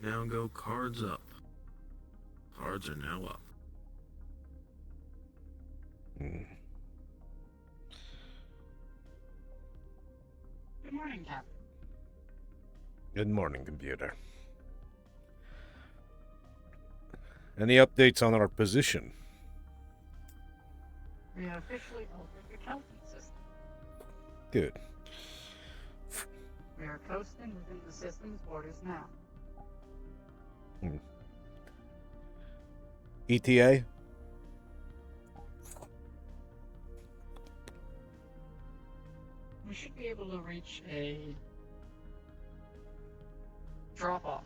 Now go cards up. Cards are now up. Good morning, Captain. Good morning, computer. Any updates on our position? We have officially altered the counting system. Good. We are coasting within the system's borders now. ETA? We should be able to reach a drop-off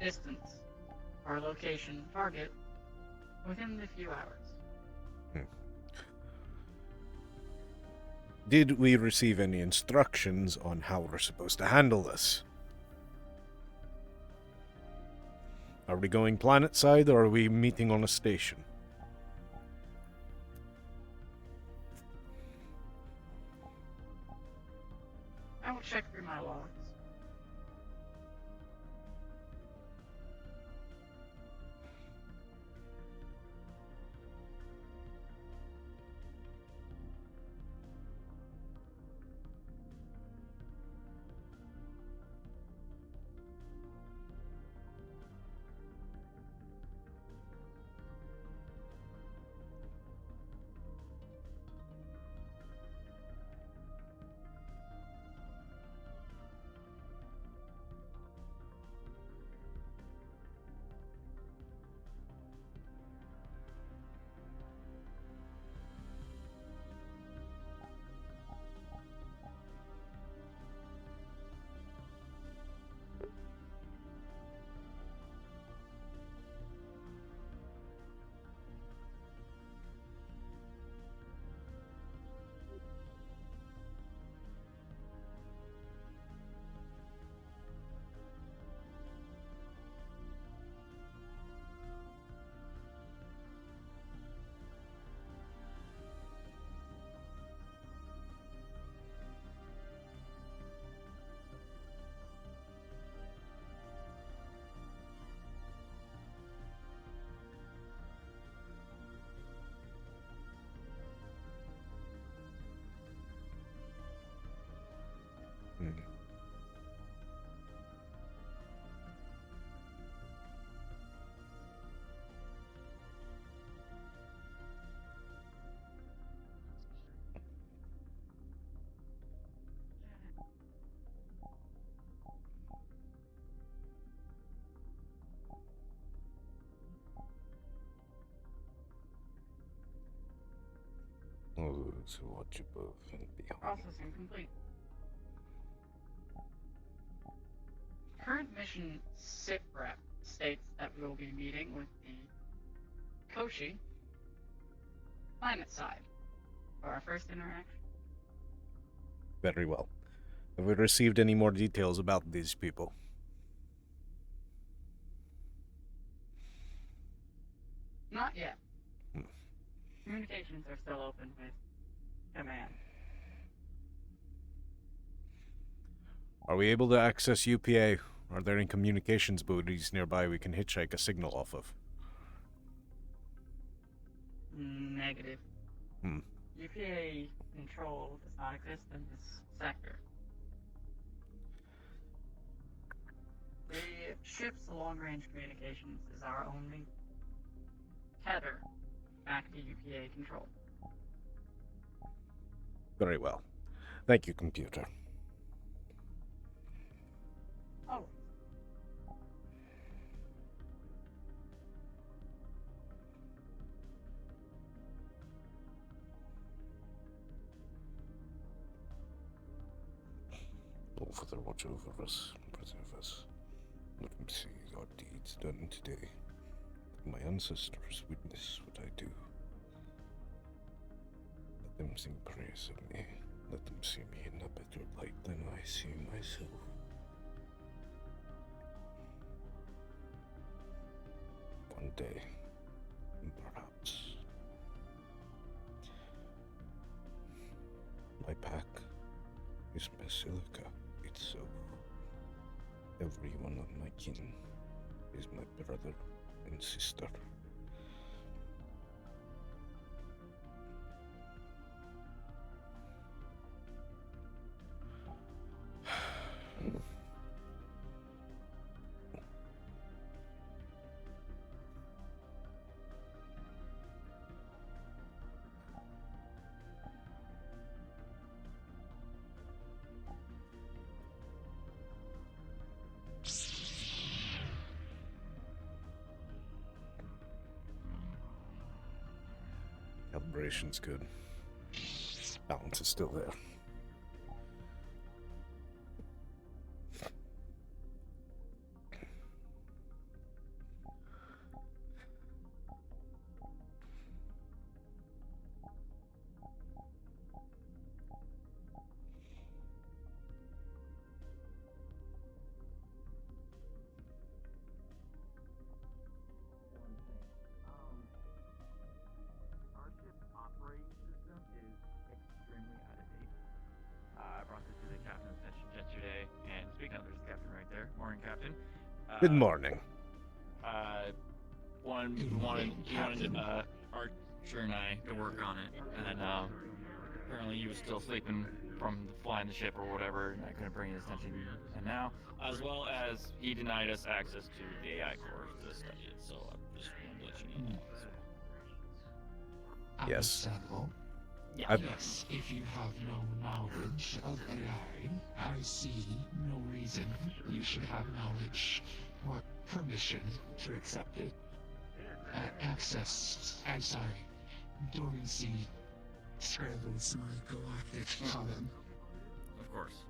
distance, our location target, within a few hours. Did we receive any instructions on how we're supposed to handle this? Are we going planet-side, or are we meeting on a station? I will check through my logs. Oh, so what you both behind? Processing complete. Current mission SIP rep states that we will be meeting with the Koshi planet side for our first interaction. Very well. Have we received any more details about these people? Not yet. Communications are still open with command. Are we able to access UPA? Are there any communications buoys nearby we can hitchhike a signal off of? Negative. UPA control does not exist in this sector. The ship's long-range communications is our only tether back to UPA control. Very well. Thank you, computer. Oh. Oh, Father, watch over us, preserve us. Let them see our deeds done today. My ancestors witness what I do. Let them sing praise of me. Let them see me in a better light than I see myself. One day, perhaps. My pack is Basilica itself. Every one of my kin is my brother and sister. Calibration's good. Balance is still there. Good morning. He wanted Archer and I to work on it, and apparently he was still sleeping from flying the ship or whatever, and I couldn't bring his attention. And now, as well as he denied us access to the AI core to study it, so I just wanted to let you know that. So. Yes. Understandable. Yeah. Yes, if you have no knowledge of AI, I see no reason you should have knowledge or permission to accept it. Dormancy travels my galactic column. Of course.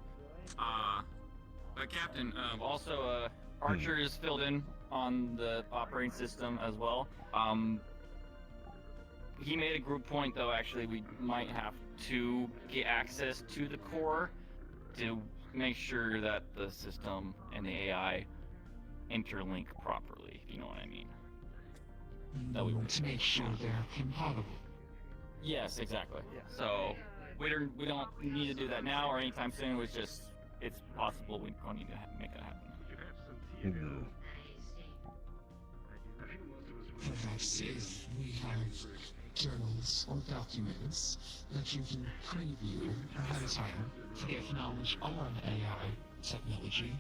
But Captain, also, Archer is filled in on the operating system as well. He made a group point, though, actually, we might have to get access to the core to make sure that the system and the AI interlink properly, if you know what I mean. That we To make sure they're compatible. Yes, exactly. Yeah. So, we don't need to do that now or anytime soon, it's possible we don't need to make that happen. Perhaps if we have journals or documents that you can preview ahead of time to get knowledge on AI technology,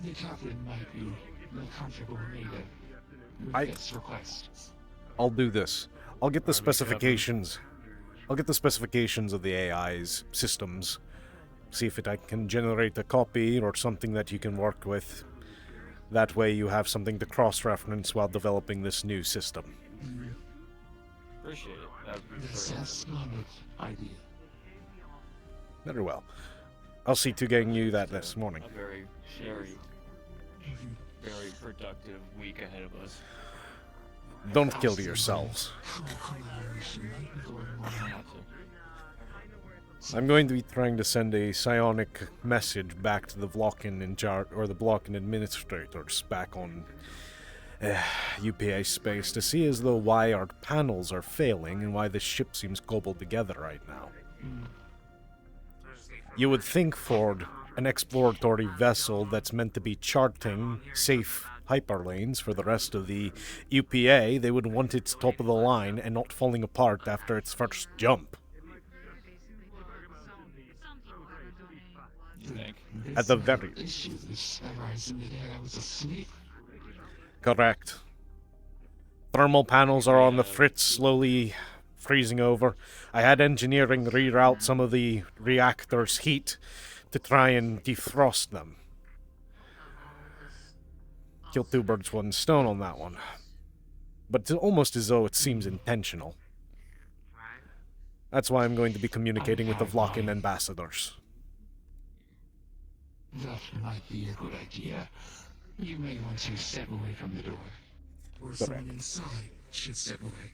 the captain might be more comfortable later with this request. I'll do this. I'll get the specifications. I'll get the specifications of the AI's systems. See if I can generate a copy or something that you can work with. That way you have something to cross-reference while developing this new system. Appreciate it. That's a splendid idea. Very well. I'll see to getting you that this morning. A very, very productive week ahead of us. Don't kill yourselves. I'm going to be trying to send a psionic message back to the Vlokin in charge, or the Vlokin administrators back on UPA space to see as though why our panels are failing and why this ship seems cobbled together right now. You would think for an exploratory vessel that's meant to be charting safe hyperlanes for the rest of the UPA, they would want its top of the line and not falling apart after its first jump. At the very correct. Thermal panels are on the fritz, slowly freezing over. I had engineering reroute some of the reactor's heat to try and defrost them. Kill two birds with one stone on that one. But it's almost as though it seems intentional. That's why I'm going to be communicating with the Vlokin ambassadors. That might be a good idea. You may want to step away from the door. Or someone inside should step away.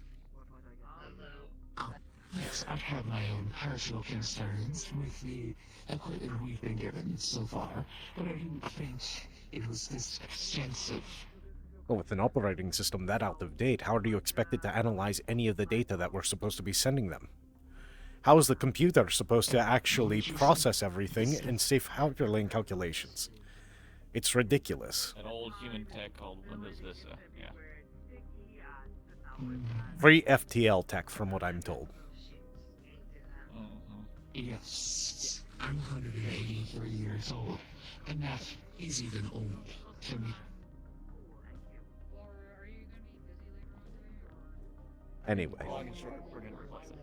Yes, I've had my own personal concerns with the equipment we've been given so far, but I didn't think it was this extensive. Well, with an operating system that out of date, how are you expected to analyze any of the data that we're supposed to be sending them? How is the computer supposed to actually process everything and save hyperlink calculations? It's ridiculous. An old human tech called Windows Vista. Yeah. Free FTL tech, from what I'm told. Yes, I'm 183 years old, and that is even old to me. Anyway. Well, I'm sure we're gonna replace it.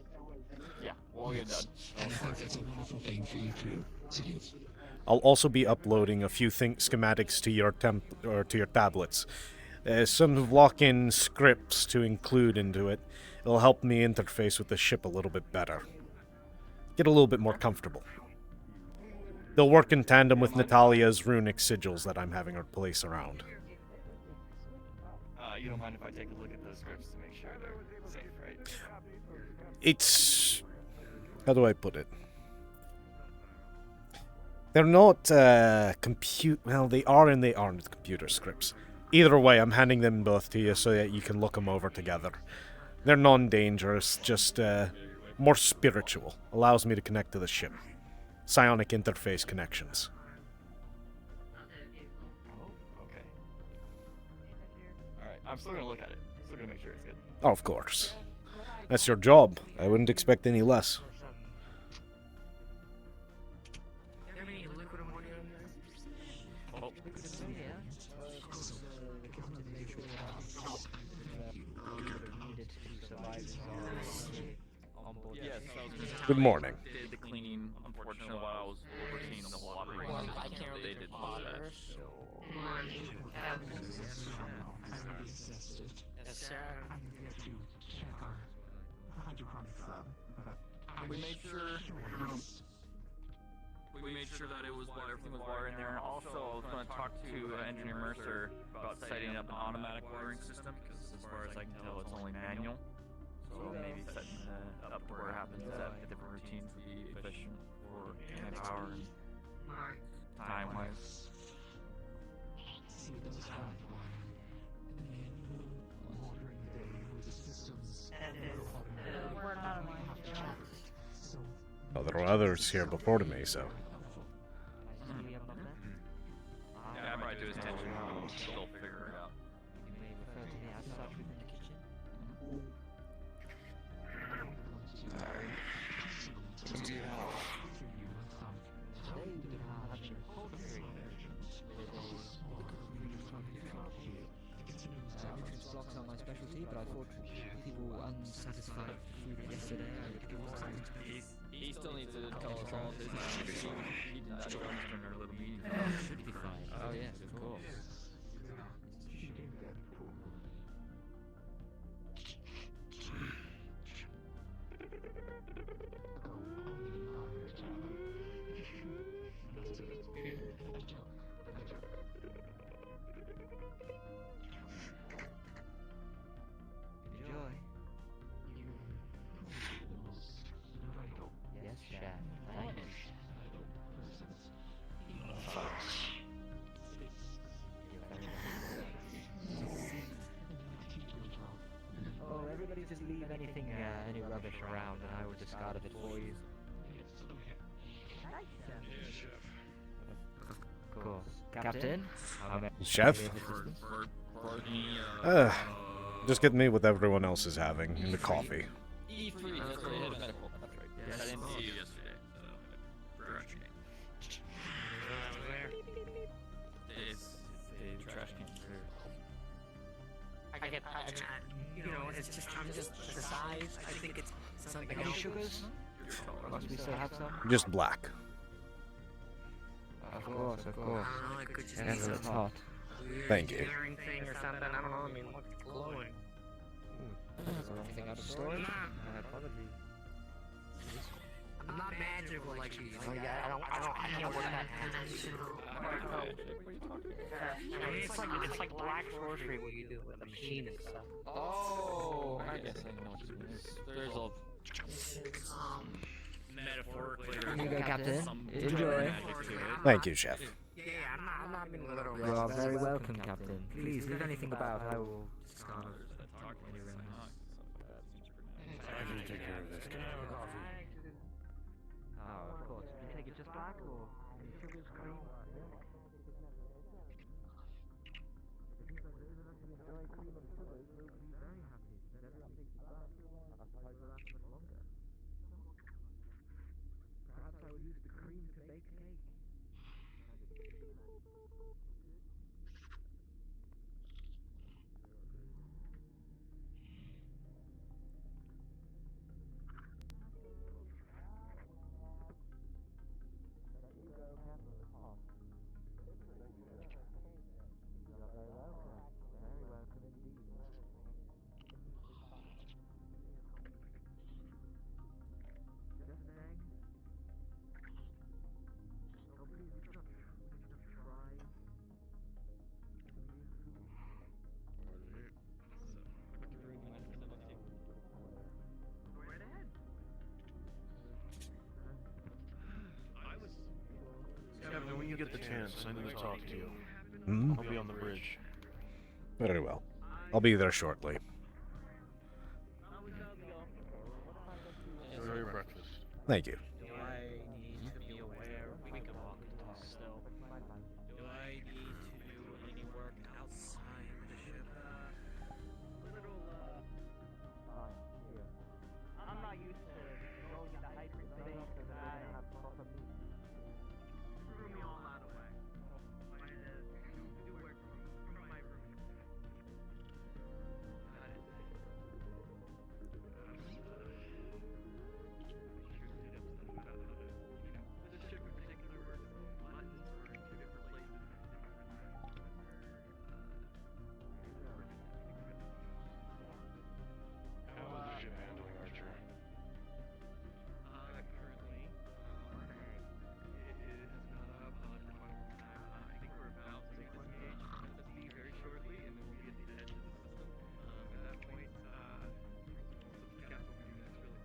Yeah, we'll get done. And I think that's a wonderful thing for you to do. I'll also be uploading a few schematics to your tablets. Some lock-in scripts to include into it. It'll help me interface with the ship a little bit better. Get a little bit more comfortable. They'll work in tandem with Natalia's runic sigils that I'm having her place around. You don't mind if I take a look at those scripts to make sure they're safe, right? It's... how do I put it? They're not, well, they are and they aren't computer scripts. Either way, I'm handing them both to you so that you can look them over together. They're non-dangerous, just, more spiritual. Allows me to connect to the ship. Psionic interface connections. Okay. Alright, I'm still gonna look at it. Still gonna make sure it's good. Oh, of course. That's your job. I wouldn't expect any less. Oh. Yes, Good morning. did the cleaning, unfortunately, while I was overseeing the whole operation. They did most of that. We made sure that it was everything was wired in there, and also I was going to talk to Engineer Mercer about setting up an automatic wiring system, because as far as I can tell, it's only manual. So maybe setting up to where it happens at different routines would be efficient for manpower and time-wise. Oh, there were others here before to me, so... Yeah, I brought it to his attention. We'll still figure it out. Blocks are my specialty, but I thought people unsatisfied food yesterday. I would give them something. He still needs to tell us all of his he did not join us during our little meeting. Should be fine. Oh yes, of course. Enjoy. Yes, chef. Thank you. Oh, everybody just leave anything, any rubbish around, and I will discard of it for you. Of course. Captain? Chef? Just get me what everyone else is having, and the coffee. E3, that's what it is. Medical. That's right. Yes, I didn't see you yesterday, so trash can. It's the trash can. It's just the size. I think it's something Any else. sugars? Must we still have some? Just black. Of course, of course. I don't know, it could just be Never some it's hot. weird Thank you. hearing thing or something. I don't know. I mean, what's glowing? Is there anything out of storage? My apologies. I'm not magical like you. Oh yeah, I can't work that. I mean, it's like black sorcery what you do with the machine and stuff. Oh, I guess I know what you mean. There's a Metaphorically, Here you go, there's Captain. some Enjoy. magic to it. Thank you, Chef. Yeah, I'm not being a little You are very welcome, Captain. Please leave anything about. I will discard it. When you're in this. I can take care of this. Can I have a coffee? Oh, of course. You take it just black or sugar, cream? Perhaps I will use the cream to bake a cake. Kevin, when you get the chance, I need to talk to you. Hmm? I'll be on the bridge. Very well. I'll be there shortly. Enjoy your breakfast. Thank you. Do I need to be aware? We can walk still. Do I need to do any work outside the ship? I'm not used to going into hyperspace because I threw me all out of whack. I do work from my room. This ship in particular works buttons for two different places. How is the ship handling, Archer? Currently, it has gone up on I think we're about to disengage SSD very shortly, and then we'll be at the edge of the system. At that point, the cap will do next, really.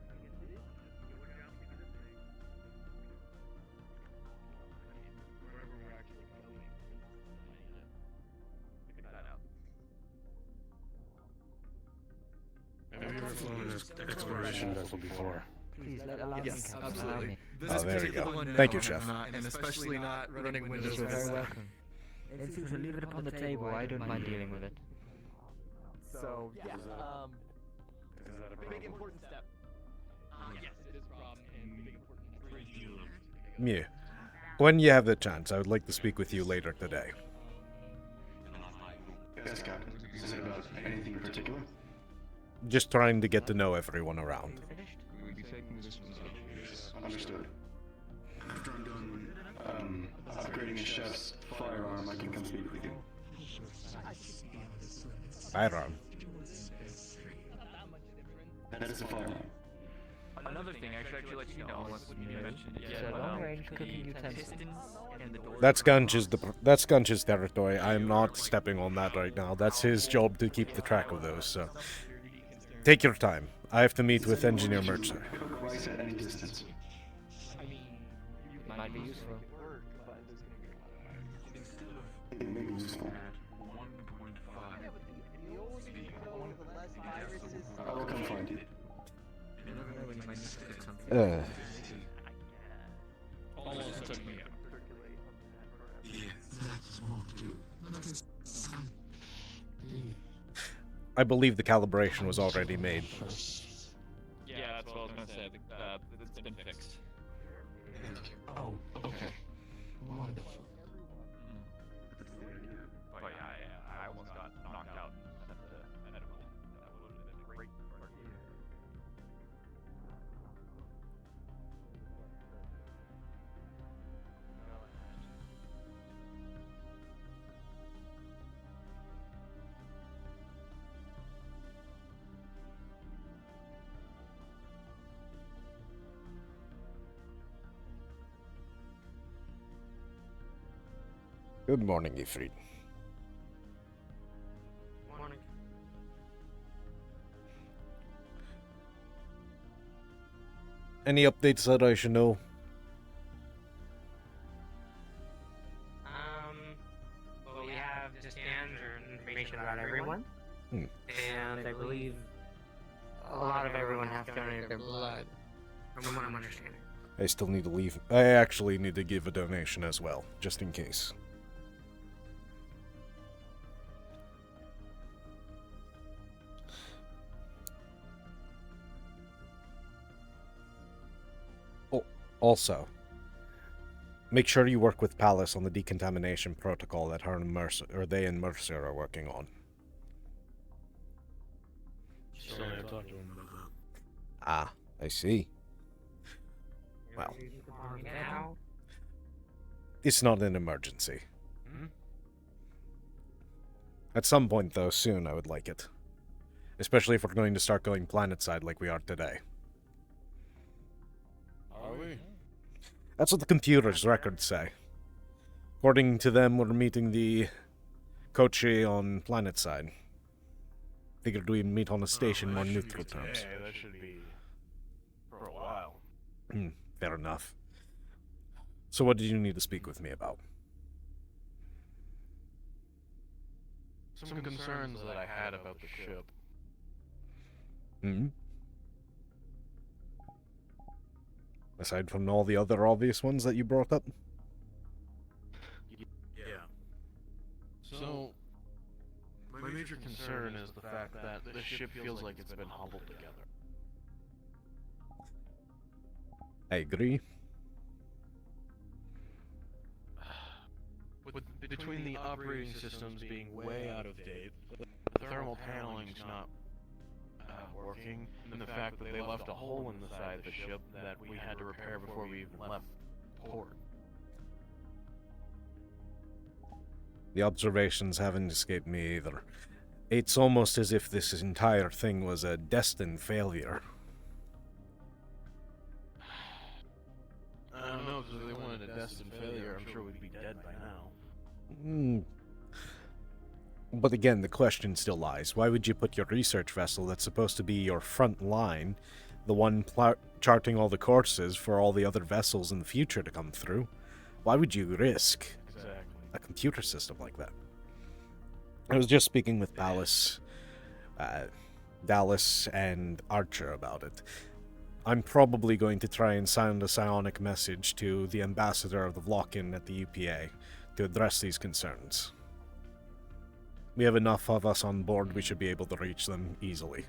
I guess it is just going down to this thing. Wherever we're actually going, pick that out. Have you ever flown an exploration vessel before? Please allow me, Yes, Captain. absolutely. Allow me. This there you particular go. one, Thank no, you, Chef. and especially not running Windows You're very with welcome. In future, leave it upon the table. I don't mind dealing with it. So, yeah, Is that a Big problem? important step. Yes, it is a problem and big important trade. Yeah. When you have the chance, I would like to speak with you later today. Yes, Captain. Is it about anything in particular? Just trying to get to know everyone around. Finished? We'll be taking this one up. Understood. After I'm done, upgrading a chef's firearm, I can come speak with you. Firearm. That is a firearm. Another thing, actually, I'd like to let you know, unless you mentioned it It's yet, a but long-range cooking the utensil. pistons and the doors. That's Gunch's territory. I am not stepping on that right now. That's his job to keep the track of those, so take your time. I have to meet with Engineer Mercer. Cook rice at any distance. Might be useful. It may be useful. I will come find you. Almost took me out. I believe the calibration was already made. Yeah, that's what I was gonna say. It's been fixed. Oh, okay. Wonderful. But yeah, I almost got knocked out at the medical. That would have been a great part. Good morning, Ifrit. Morning. Any updates that I should know? Well, we have just scans or information about everyone. Hmm. And I believe a lot of everyone have donated their blood, from what I'm understanding. I still need to leave. I actually need to give a donation as well, just in case. Oh, also, make sure you work with Palace on the decontamination protocol that her and Mercer, or they and Mercer are working on. Still need to talk to him about that. Ah, I see. Well, Now, it's not an emergency. Hmm? At some point, though, soon I would like it. Especially if we're going to start going planet-side like we are today. Are we? That's what the computer's records say. According to them, we're meeting the Kochi on planet-side. Figured we'd meet on a station on neutral terms. Hey, that should be for a while. Fair enough. So what did you need to speak with me about? Some concerns that I had about the ship. Aside from all the other obvious ones that you brought up? Yeah. So, my major concern is the fact that this ship feels like it's been hobbled together. I agree. Between the operating systems being way out of date, the thermal paneling's not working, and the fact that they left a hole in the side of the ship that we had to repair before we even left port. The observations haven't escaped me either. It's almost as if this entire thing was a destined failure. I don't know, because if they wanted a destined failure, I'm sure we'd be dead by now. But again, the question still lies. Why would you put your research vessel that's supposed to be your front line, the one charting all the courses for all the other vessels in the future to come through? Why would you risk a computer system like that? I was just speaking with Dallas and Archer about it. I'm probably going to try and send a psionic message to the ambassador of the Vlokin at the UPA to address these concerns. We have enough of us on board, we should be able to reach them easily.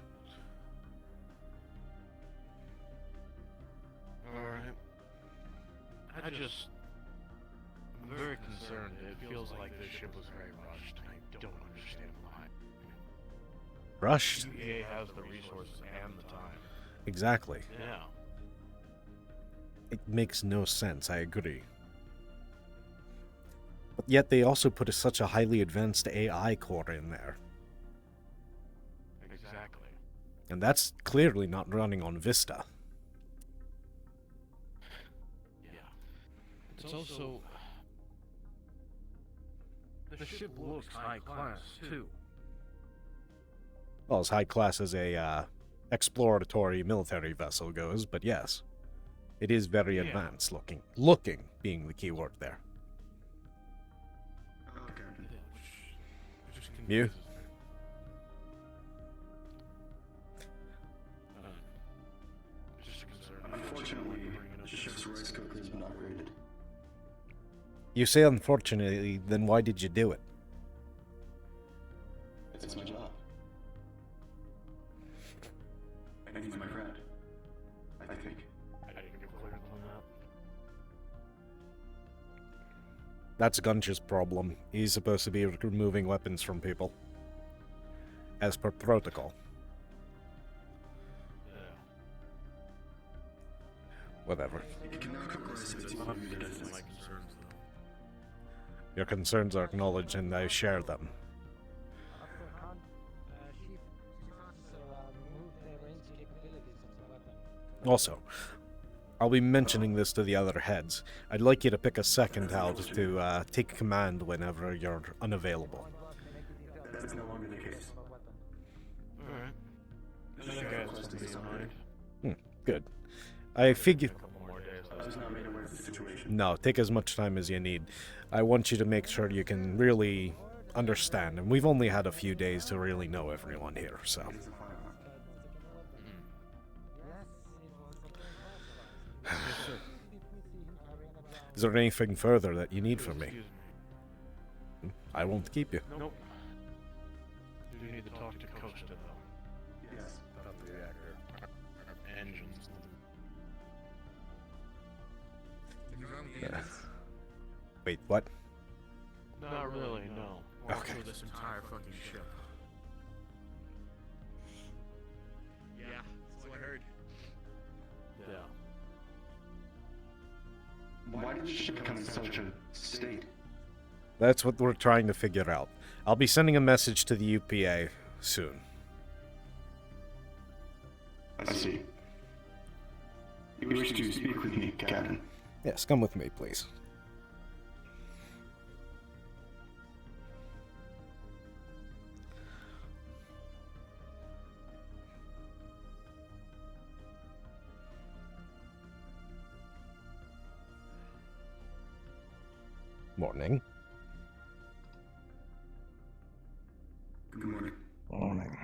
Alright. I'm very concerned. It feels like this ship was very rushed, and I don't understand why. Rushed? UPA has the resources and the time. Exactly. Yeah. It makes no sense, I agree. But yet they also put such a highly advanced AI core in there. Exactly. And that's clearly not running on Vista. Yeah. It's also... The ship looks high class, too. Well, as high class as a exploratory military vessel goes, but yes. It is very advanced looking. Looking being the key word there. You? Unfortunately, the ship's rice cooker has been upgraded. You say unfortunately, then why did you do it? It's my job. And he's my friend. I think. I didn't get clearance on that. That's Gunch's problem. He's supposed to be removing weapons from people. As per protocol. Yeah. Whatever. You can now cook rice if it's That's not not good. my concerns, though. Your concerns are acknowledged and I share them. Also, I'll be mentioning this to the other heads. I'd like you to pick a second out to take command whenever you're unavailable. That's no longer the case. Alright. I think I have something in mind. Good. I figure... A couple more days. I was not made aware of the situation. No, take as much time as you need. I want you to make sure you can really understand, and we've only had a few days to really know everyone here, so... It is a firearm. Yes, sir. Is there anything further that you need from me? Excuse me. I won't keep you. Nope. You do need to talk to Costa, though. Yes. About the reactor. Engines. Wait, what? Not really, no. Okay. This entire fucking ship. Yeah, so I heard. Yeah. Why did the ship come in such a state? That's what we're trying to figure out. I'll be sending a message to the UPA soon. I see. You wish to speak with me, Captain? Yes, come with me, please. Morning. Good morning. Morning.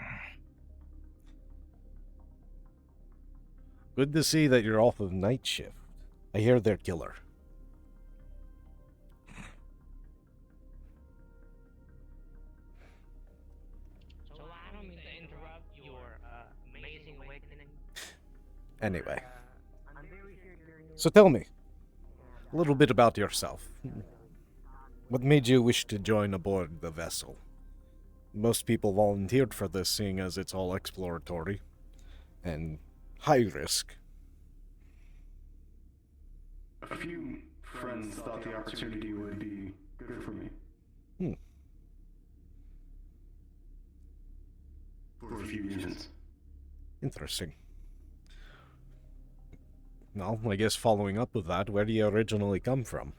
Good to see that you're off of night shift. I hear they're killer. So I don't mean to interrupt your amazing awakening. Anyway. So tell me, a little bit about yourself. What made you wish to join aboard the vessel? Most people volunteered for this, seeing as it's all exploratory and high risk. A few friends thought the opportunity would be good for me. For a few reasons. Interesting. Well, I guess following up with that, where do you originally come from?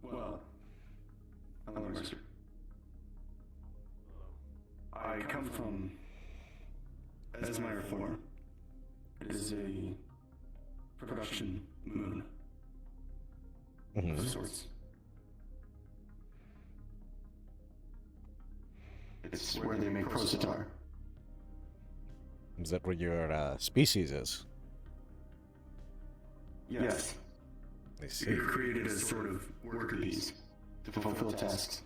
Well, hello, Mercer. I come from Esmire 4. It is a production moon of sorts. It's where they make Prosatar. Is that where your species is? Yes. I see. They were created as sort of worker bees to fulfill tasks.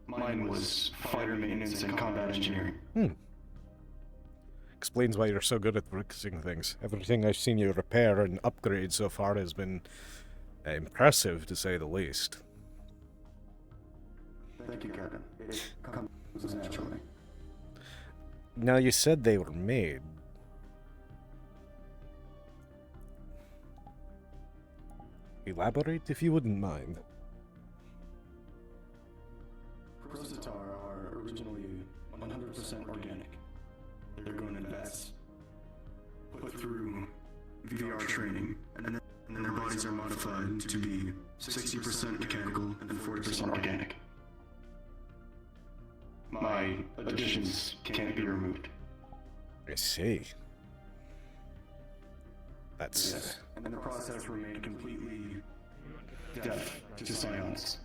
Mine was fighter maintenance and combat engineering. Explains why you're so good at fixing things. Everything I've seen you repair and upgrade so far has been impressive, to say the least. Thank you, Captain. It comes naturally. Now, you said they were made. Elaborate, if you wouldn't mind. Prosatar are originally 100% organic. They're going to vets, put through VR training, and then their bodies are modified to be 60% mechanical and 40% organic. My additions can't be removed. I see. That's... Yes, and the process remained completely deaf to psionics.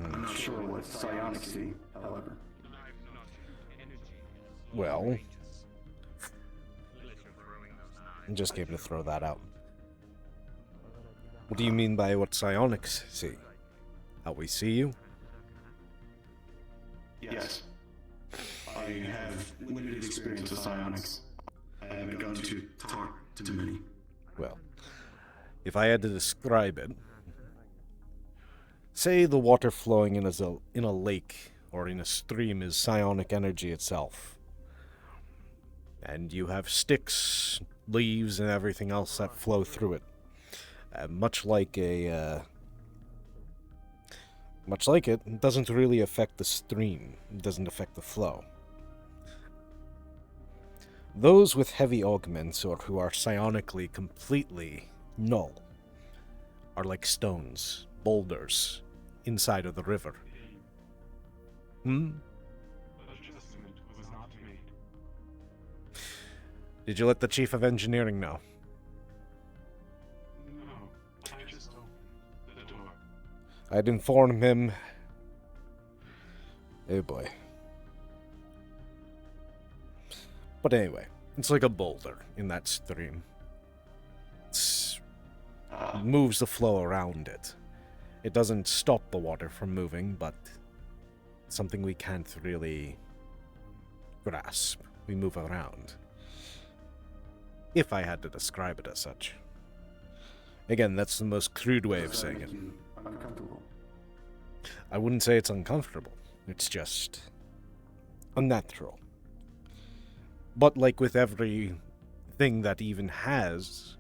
I'm not sure what psionics see, however. Well... I just came to throw that out. What do you mean by what psionics see? How we see you? Yes. I have limited experience with psionics. I haven't gone to talk to many. Well, if I had to describe it, say the water flowing in a lake or in a stream is psionic energy itself. And you have sticks, leaves, and everything else that flow through it. Much like it doesn't really affect the stream. It doesn't affect the flow. Those with heavy augments or who are psionically completely null are like stones, boulders, inside of the river. Did you let the Chief of Engineering know? No, I just opened the door. I'd inform him. Oh boy. But anyway, it's like a boulder in that stream. It moves the flow around it. It doesn't stop the water from moving, but it's something we can't really grasp. We move around. If I had to describe it as such. Again, that's the most crude way of saying it. Uncomfortable. I wouldn't say it's uncomfortable. It's just unnatural. But like with everything that even has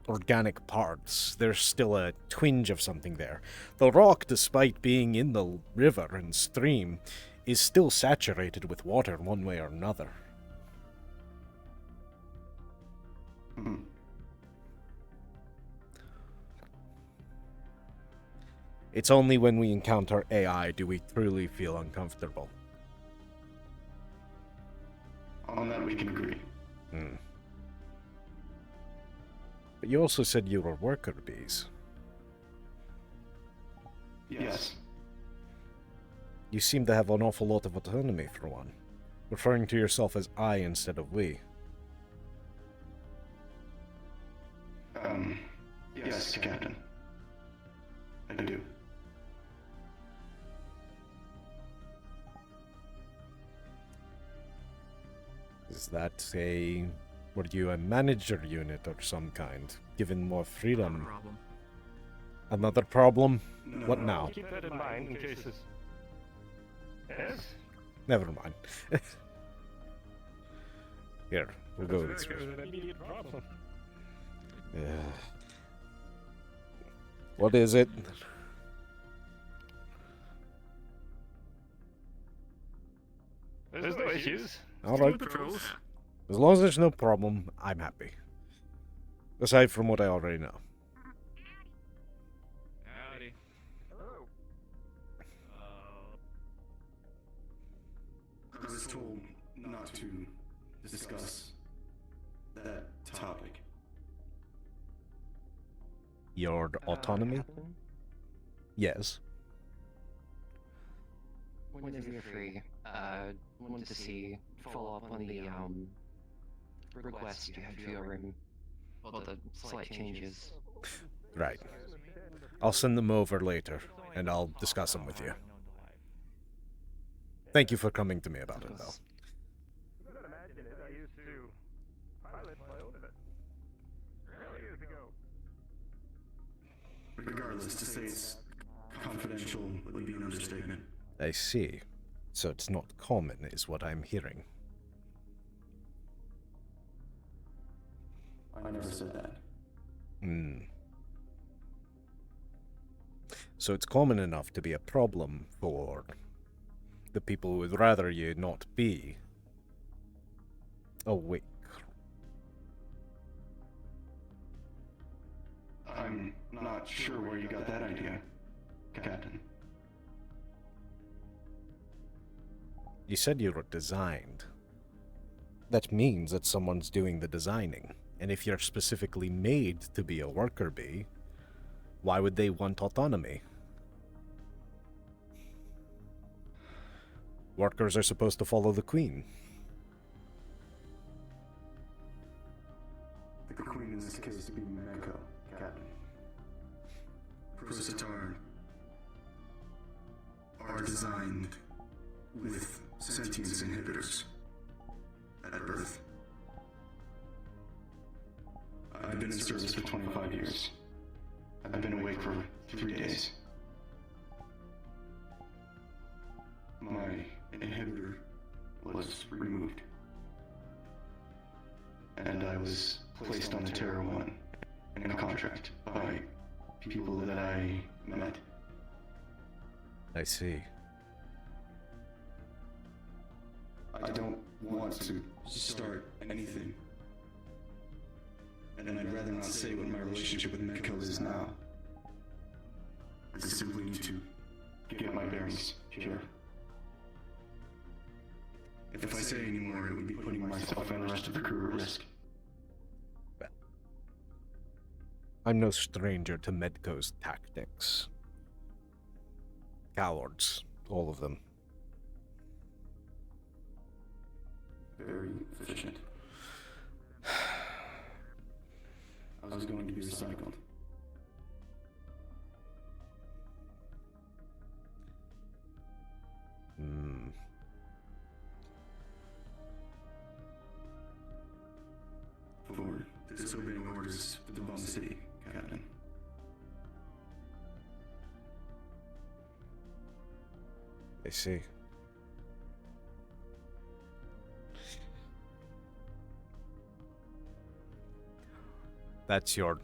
organic parts, there's still a twinge of something there. The rock, despite being in the river and stream, is still saturated with water one way or another. It's only when we encounter AI do we truly feel uncomfortable. On that we can agree. But you also said you were worker bees. Yes. You seem to have an awful lot of autonomy for one, referring to yourself as I instead of we. Yes, Captain. I do. Is that were you a manager unit or some kind, given more freedom? Problem. Another problem? No, What no. now? Keep that in mind in case it's... Yes? Never mind. Here, we'll go this way. There's an immediate problem. What is it? There's no issues. Alright. Patrols. As long as there's no problem, I'm happy. Aside from what I already know. Howdy. Hello. I was told not to discuss that topic. Your autonomy? Captain, Yes. whenever you're free, wanted to follow up on the request you had for your room. Well, the slight changes. Right. I'll send them over later, and I'll discuss them with you. Thank you for coming to me about it, though. You can imagine it. I used to pilot my own of it. Really years ago. Regardless, to say it's confidential would be an understatement. I see. So it's not common, is what I'm hearing. I never said that. So it's common enough to be a problem for the people who would rather you not be awake. I'm not sure where you got that idea, Captain. You said you were designed. That means that someone's doing the designing. And if you're specifically made to be a worker bee, why would they want autonomy? Workers are supposed to follow the queen. The queen in this case being Meko, Captain. Prostatar are designed with sentience inhibitors at birth. I've been in service for 25 years. I've been awake for 3 days. My inhibitor was removed. And I was placed on the Terra 1 in a contract by people that I met. I see. I don't want to start anything. And I'd rather not say what my relationship with Meko is now. I simply need to get my bearings here. If I say any more, it would be putting myself and the rest of the crew at risk. I'm no stranger to Medco's tactics. Cowards, all of them. Very efficient. I was going to be recycled. For disobeying orders to bomb the city, Captain. I see. That's your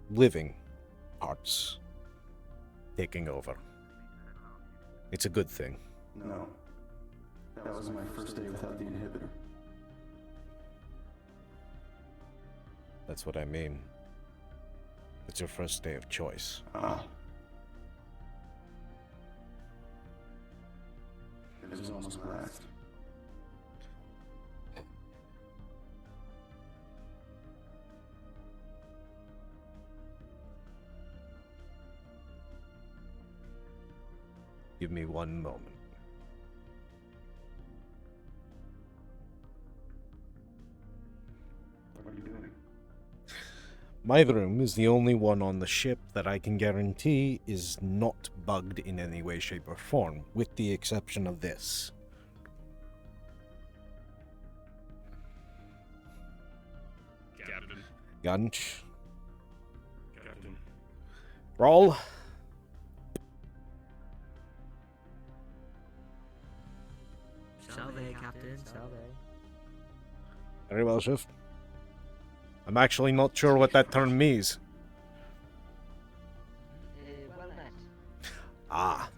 living parts taking over. It's a good thing. No. That was my first day without the inhibitor. That's what I mean. It's your first day of choice. Ah. It was almost my last. Give me one moment. What are you doing? My room is the only one on the ship that I can guarantee is not bugged in any way, shape, or form, with the exception of this. Captain. Gunch. Captain. Roll. Salve, Captain, salve. Very well, Shift. I'm actually not sure what that term means. Well met. Ah.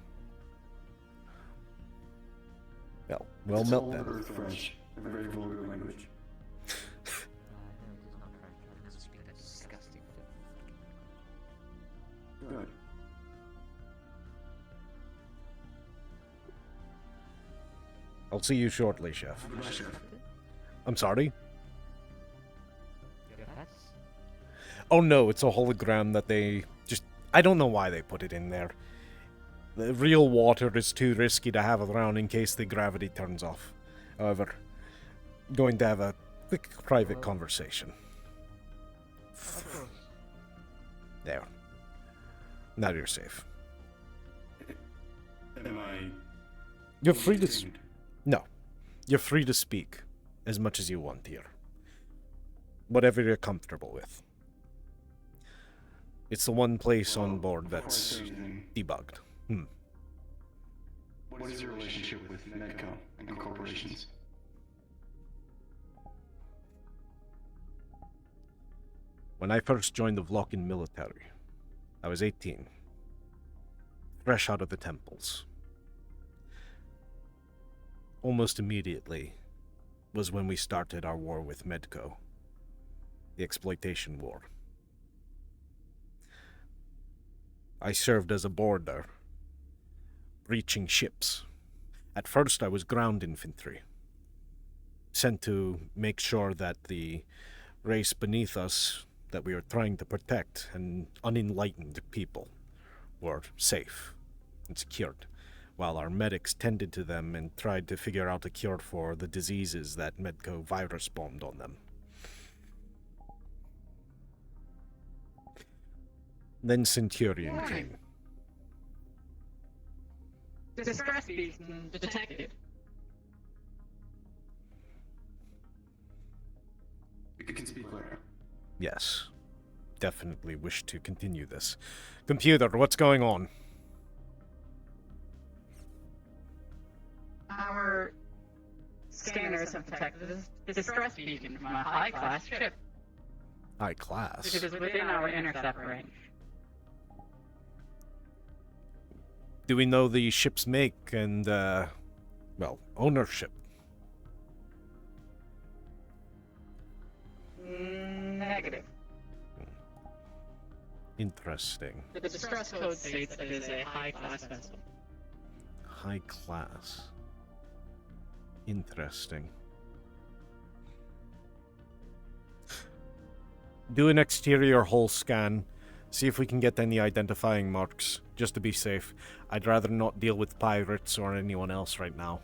Well It's met old then. Earth French, a very vulgar language. No, it is not French. I never speak that. Disgusting. Good. I'll see you shortly, Chef. Goodbye, Chef. I'm sorry? Your pets? Oh no, it's a hologram that they just... I don't know why they put it in there. The real water is too risky to have around in case the gravity turns off. However, going to have a quick private conversation. There. Now you're safe. Am I... You're free to... detained? No. You're free to speak as much as you want here. Whatever you're comfortable with. It's the one place on board Before I that's say anything, debugged. what is your relationship with Medco and corporations? When I first joined the Vlokin military, I was 18. Fresh out of the temples. Almost immediately was when we started our war with Medco. The exploitation war. I served as a boarder, breaching ships. At first I was ground infantry, sent to make sure that the race beneath us that we were trying to protect, and unenlightened people, were safe and secured, while our medics tended to them and tried to figure out a cure for the diseases that Medco virus bombed on them. Then Centurion came. Distress beacon detected. You can speak later. Yes. Definitely wish to continue this. Computer, what's going on? Our scanners have detected a distress beacon from a high-class ship. High class. It is within our intercept range. Do we know the ship's make and, well, ownership? Negative. Interesting. The distress code states that it is a high-class vessel. High class. Interesting. Do an exterior hull scan. See if we can get any identifying marks, just to be safe. I'd rather not deal with pirates or anyone else right now.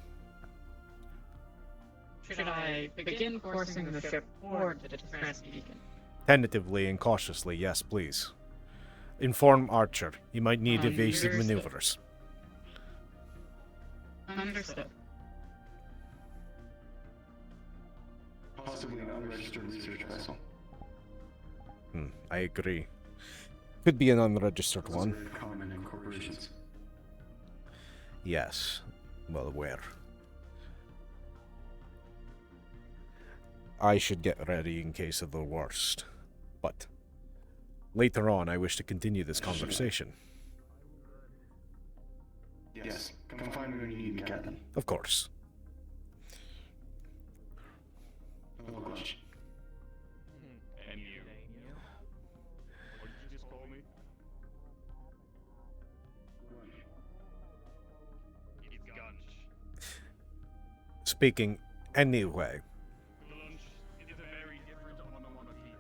Should I begin coursing the ship toward the distress beacon? Tentatively and cautiously, yes, please. Inform Archer. You might need evasive Understood. maneuvers. Understood. Possibly an unregistered research vessel. I agree. Could be an unregistered This is one. very common in corporations. Yes. Well aware. I should get ready in case of the worst. But later on, I wish to continue this conversation. Yes, come find me when you need me, Captain. Of course. No question. And you. What did you just call me? It's Gunch. Speaking anyway. Lunch, it is a very different onomatopoeia.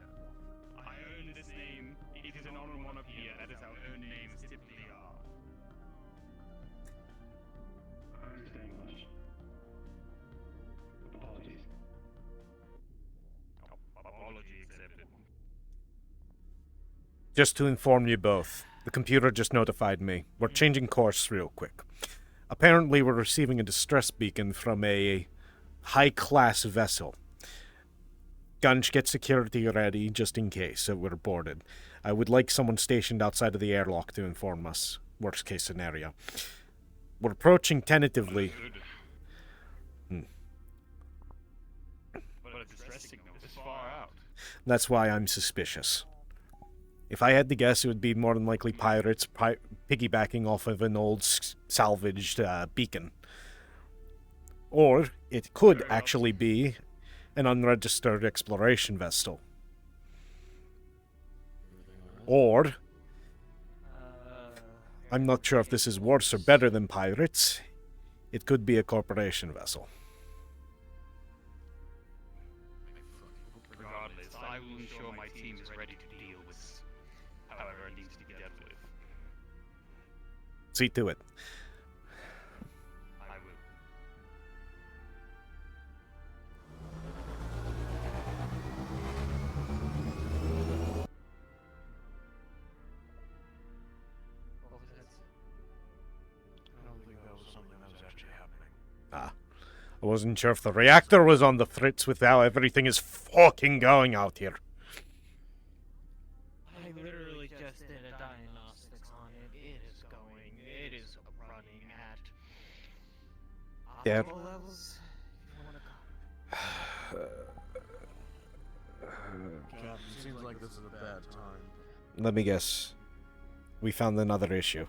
I earned this name. It is an onomatopoeia. That is how earned names typically are. I understand, Lunch. Apologies. Apology accepted. Just to inform you both, the computer just notified me. We're changing course real quick. Apparently, we're receiving a distress beacon from a high-class vessel. Gunch, get security ready just in case we're boarded. I would like someone stationed outside of the airlock to inform us. Worst case scenario. We're approaching tentatively. But a distress signal is far out. That's why I'm suspicious. If I had to guess, it would be more than likely pirates piggybacking off of an old salvaged beacon. Or it could actually be an unregistered exploration vessel. Or, I'm not sure if this is worse or better than pirates, it could be a corporation vessel. Regardless, I will ensure my team is ready to deal with however it needs to be dealt with. See to it. I will. I don't think that was something that was actually happening. I wasn't sure if the reactor was on the fritz with how everything is fucking going out here. I literally just did a diagnostics on it. It is running at Yeah. optimal levels. If you wanna Captain, seems like this is a bad time. Let me guess. We found another issue.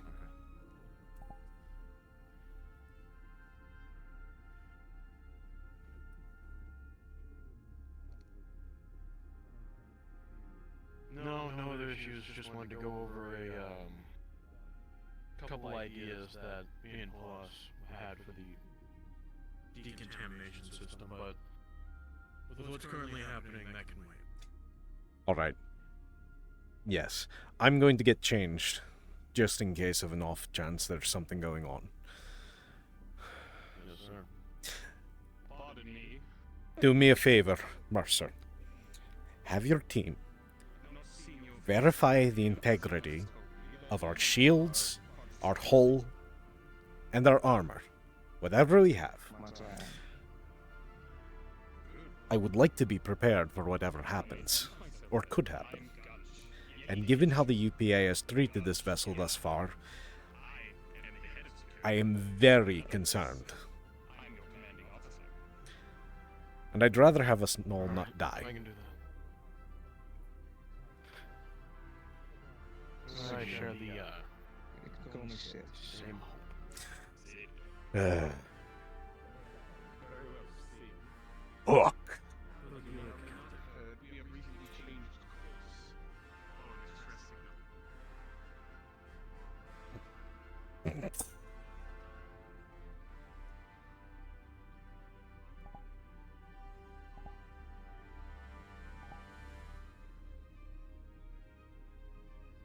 No other issues. Just wanted to go over a couple ideas that me and Plus had for the decontamination system, but with what's currently happening, that can wait. Alright. Yes. I'm going to get changed. Just in case of an off chance there's something going on. Yes, sir. Pardon me. Do me a favor, Mercer. Have your team verify the integrity of our shields, our hull, and our armor. Whatever we have. I would like to be prepared for whatever happens, or could happen. And given how the UPA has treated this vessel thus far, I am very concerned. And I'd rather have us all not die. I can do that. I share the same hope. Fuck. We have recently changed course. Following a distress signal.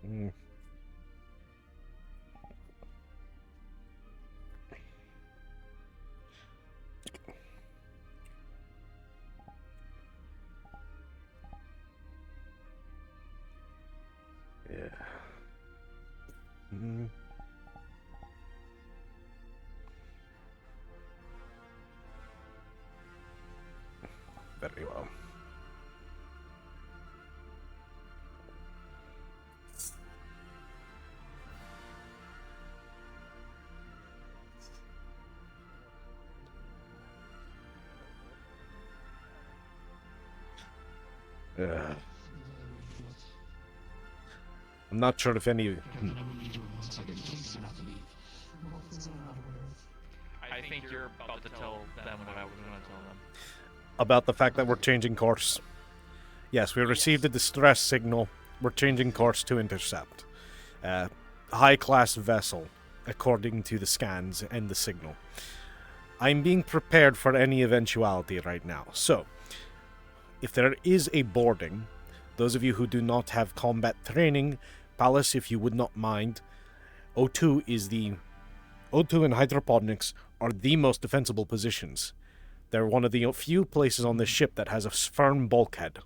Mm. Yeah. Mm. Very well. Yeah. I'm not sure if any. I think you're about to tell them what I was going to tell them. About the fact that we're changing course. Yes, we received a distress signal. We're changing course to intercept. High-class vessel, according to the scans and the signal. I'm being prepared for any eventuality right now. So, if there is a boarding, those of you who do not have combat training, Palace, if you would not mind, O2 and hydroponics are the most defensible positions. They're one of the few places on this ship that has a firm bulkhead.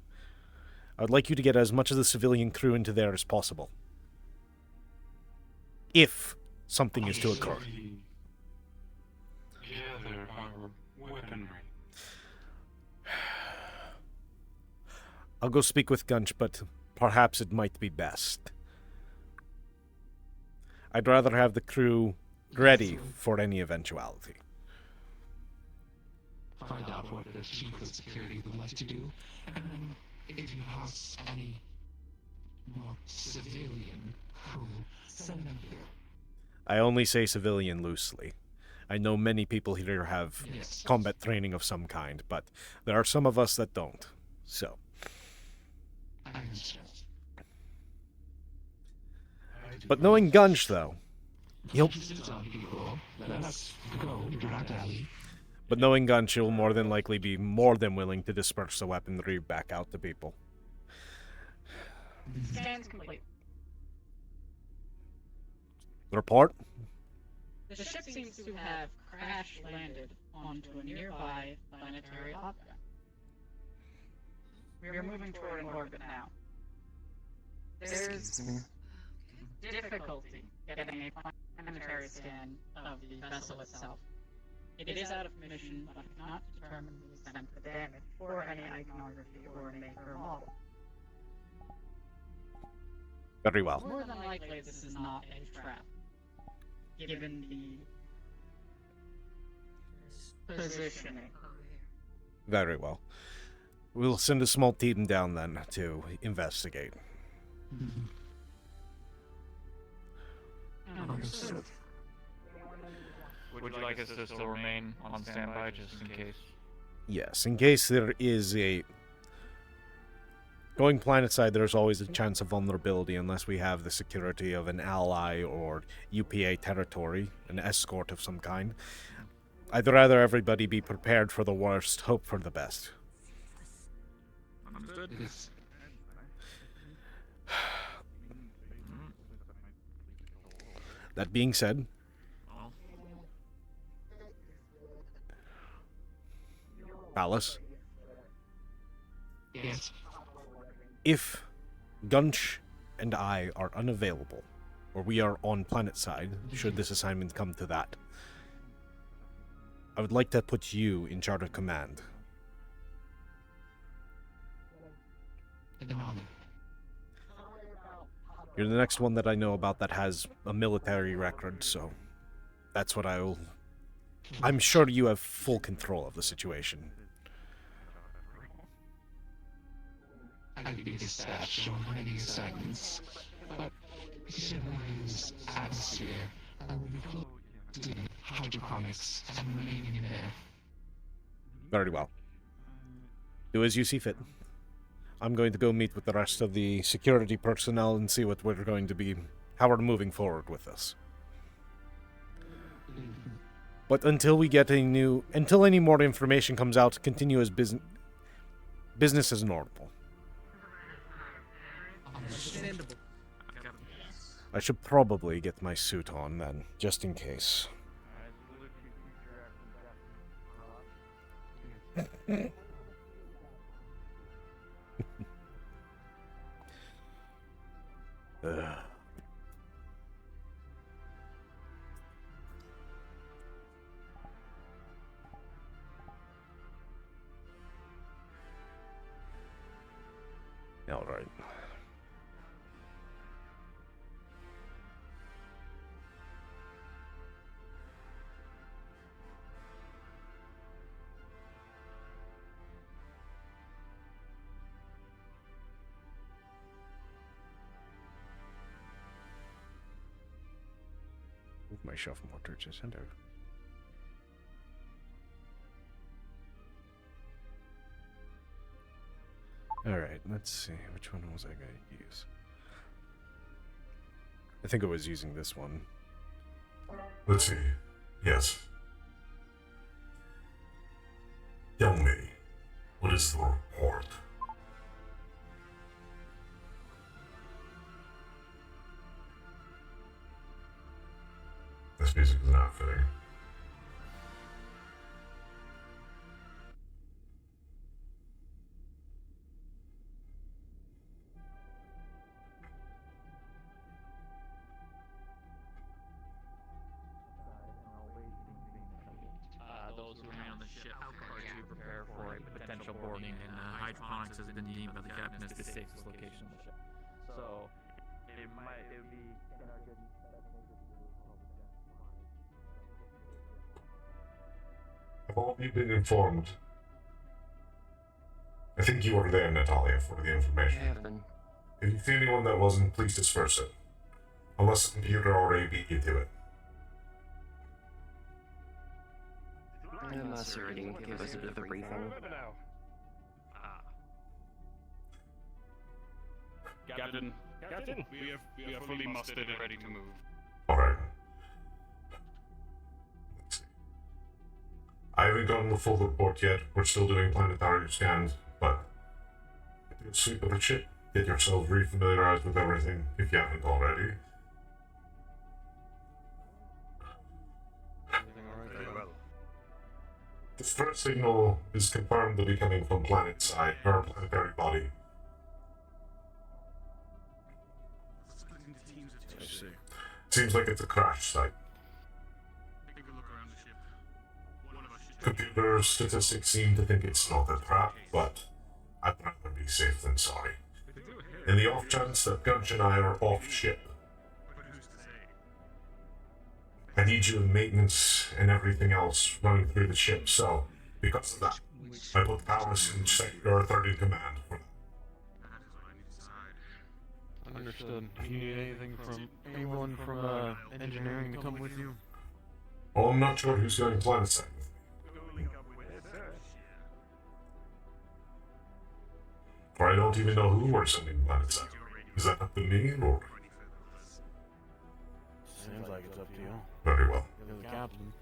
I'd like you to get as much of the civilian crew into there as possible. If something is to occur. Gather our weaponry. I'll go speak with Gunch, but perhaps it might be best. I'd rather have the crew ready for any eventuality. Find out what the chief of security would like to do, and then if you have any more civilian crew, send them here. I only say civilian loosely. I know many people here have combat training of some kind, but there are some of us that don't. So. I understand. But knowing Gunch, though, he'll... But knowing Gunch, he'll more than likely be more than willing to disperse the weaponry back out to people. Scans complete. Report? The ship seems to have crash landed onto a nearby planetary object. We are moving toward an orbit now. There's difficulty getting a planetary scan of the vessel itself. It is out of mission, but I cannot determine the extent of the damage or any iconography or make or model. Very well. More than likely, this is not a trap, given the positioning. Very well. We'll send a small team down then to investigate. Understood. Would you like us to still remain on standby just in case? Yes, in case there is a... Going planetside, there's always a chance of vulnerability unless we have the security of an ally or UPA territory, an escort of some kind. I'd rather everybody be prepared for the worst, hope for the best. Understood. That being said, Palace, Yes. if Gunch and I are unavailable, or we are on planetside, should this assignment come to that, I would like to put you in charge of command. You're the next one that I know about that has a military record, so that's what I'll... I'm sure you have full control of the situation. I'll be dispatched on many assignments, but Chivalry's atmosphere, I will be close to hydroponics and remaining in there. Very well. Do as you see fit. I'm going to go meet with the rest of the security personnel and see what we're going to be... how we're moving forward with this. But until we get until any more information comes out, continue as business as normal. I should probably get my suit on then, just in case. Ugh. All right. Move my shelf more torches and out. Alright, let's see. Which one was I going to use? I think I was using this one. Let's see. Yes. Tell me, what is the report? This music is not fitting. Those who remain on the ship are to prepare for a potential boarding, and hydroponics has been deemed by the captain as the safest location on the ship. So, it would be in our good Have all of you been informed? I think you were there, Natalia, for the information. I have been. If you see anyone that wasn't, please disperse it. Unless the computer already beat you to it. Unless already give us a bit of a briefing. Captain, we are fully mustered and ready to move. Alright. Let's see. I haven't gotten the full report yet. We're still doing planetary scans, but do a sweep of the ship. Get yourselves refamiliarized with everything if you haven't already. The first signal is confirmed to be coming from planet side, or planetary body. I see. Seems like it's a crash site. Take a look around the ship. One of us should Computer statistics seem to think it's not a trap, but I'd rather be safe than sorry. In the off chance that Gunch and I are off ship, But who's to say? I need you in maintenance and everything else running through the ship, so because of that, I put Palace in sector third in command for that. That is what I need to decide. Understood. Do you need anything from anyone from engineering to come with you? Oh, I'm not sure who's going planet side with me. Or I don't even know who we're sending planet side. Is that up to me, or? Seems like it's up to you. Very well. You're the captain.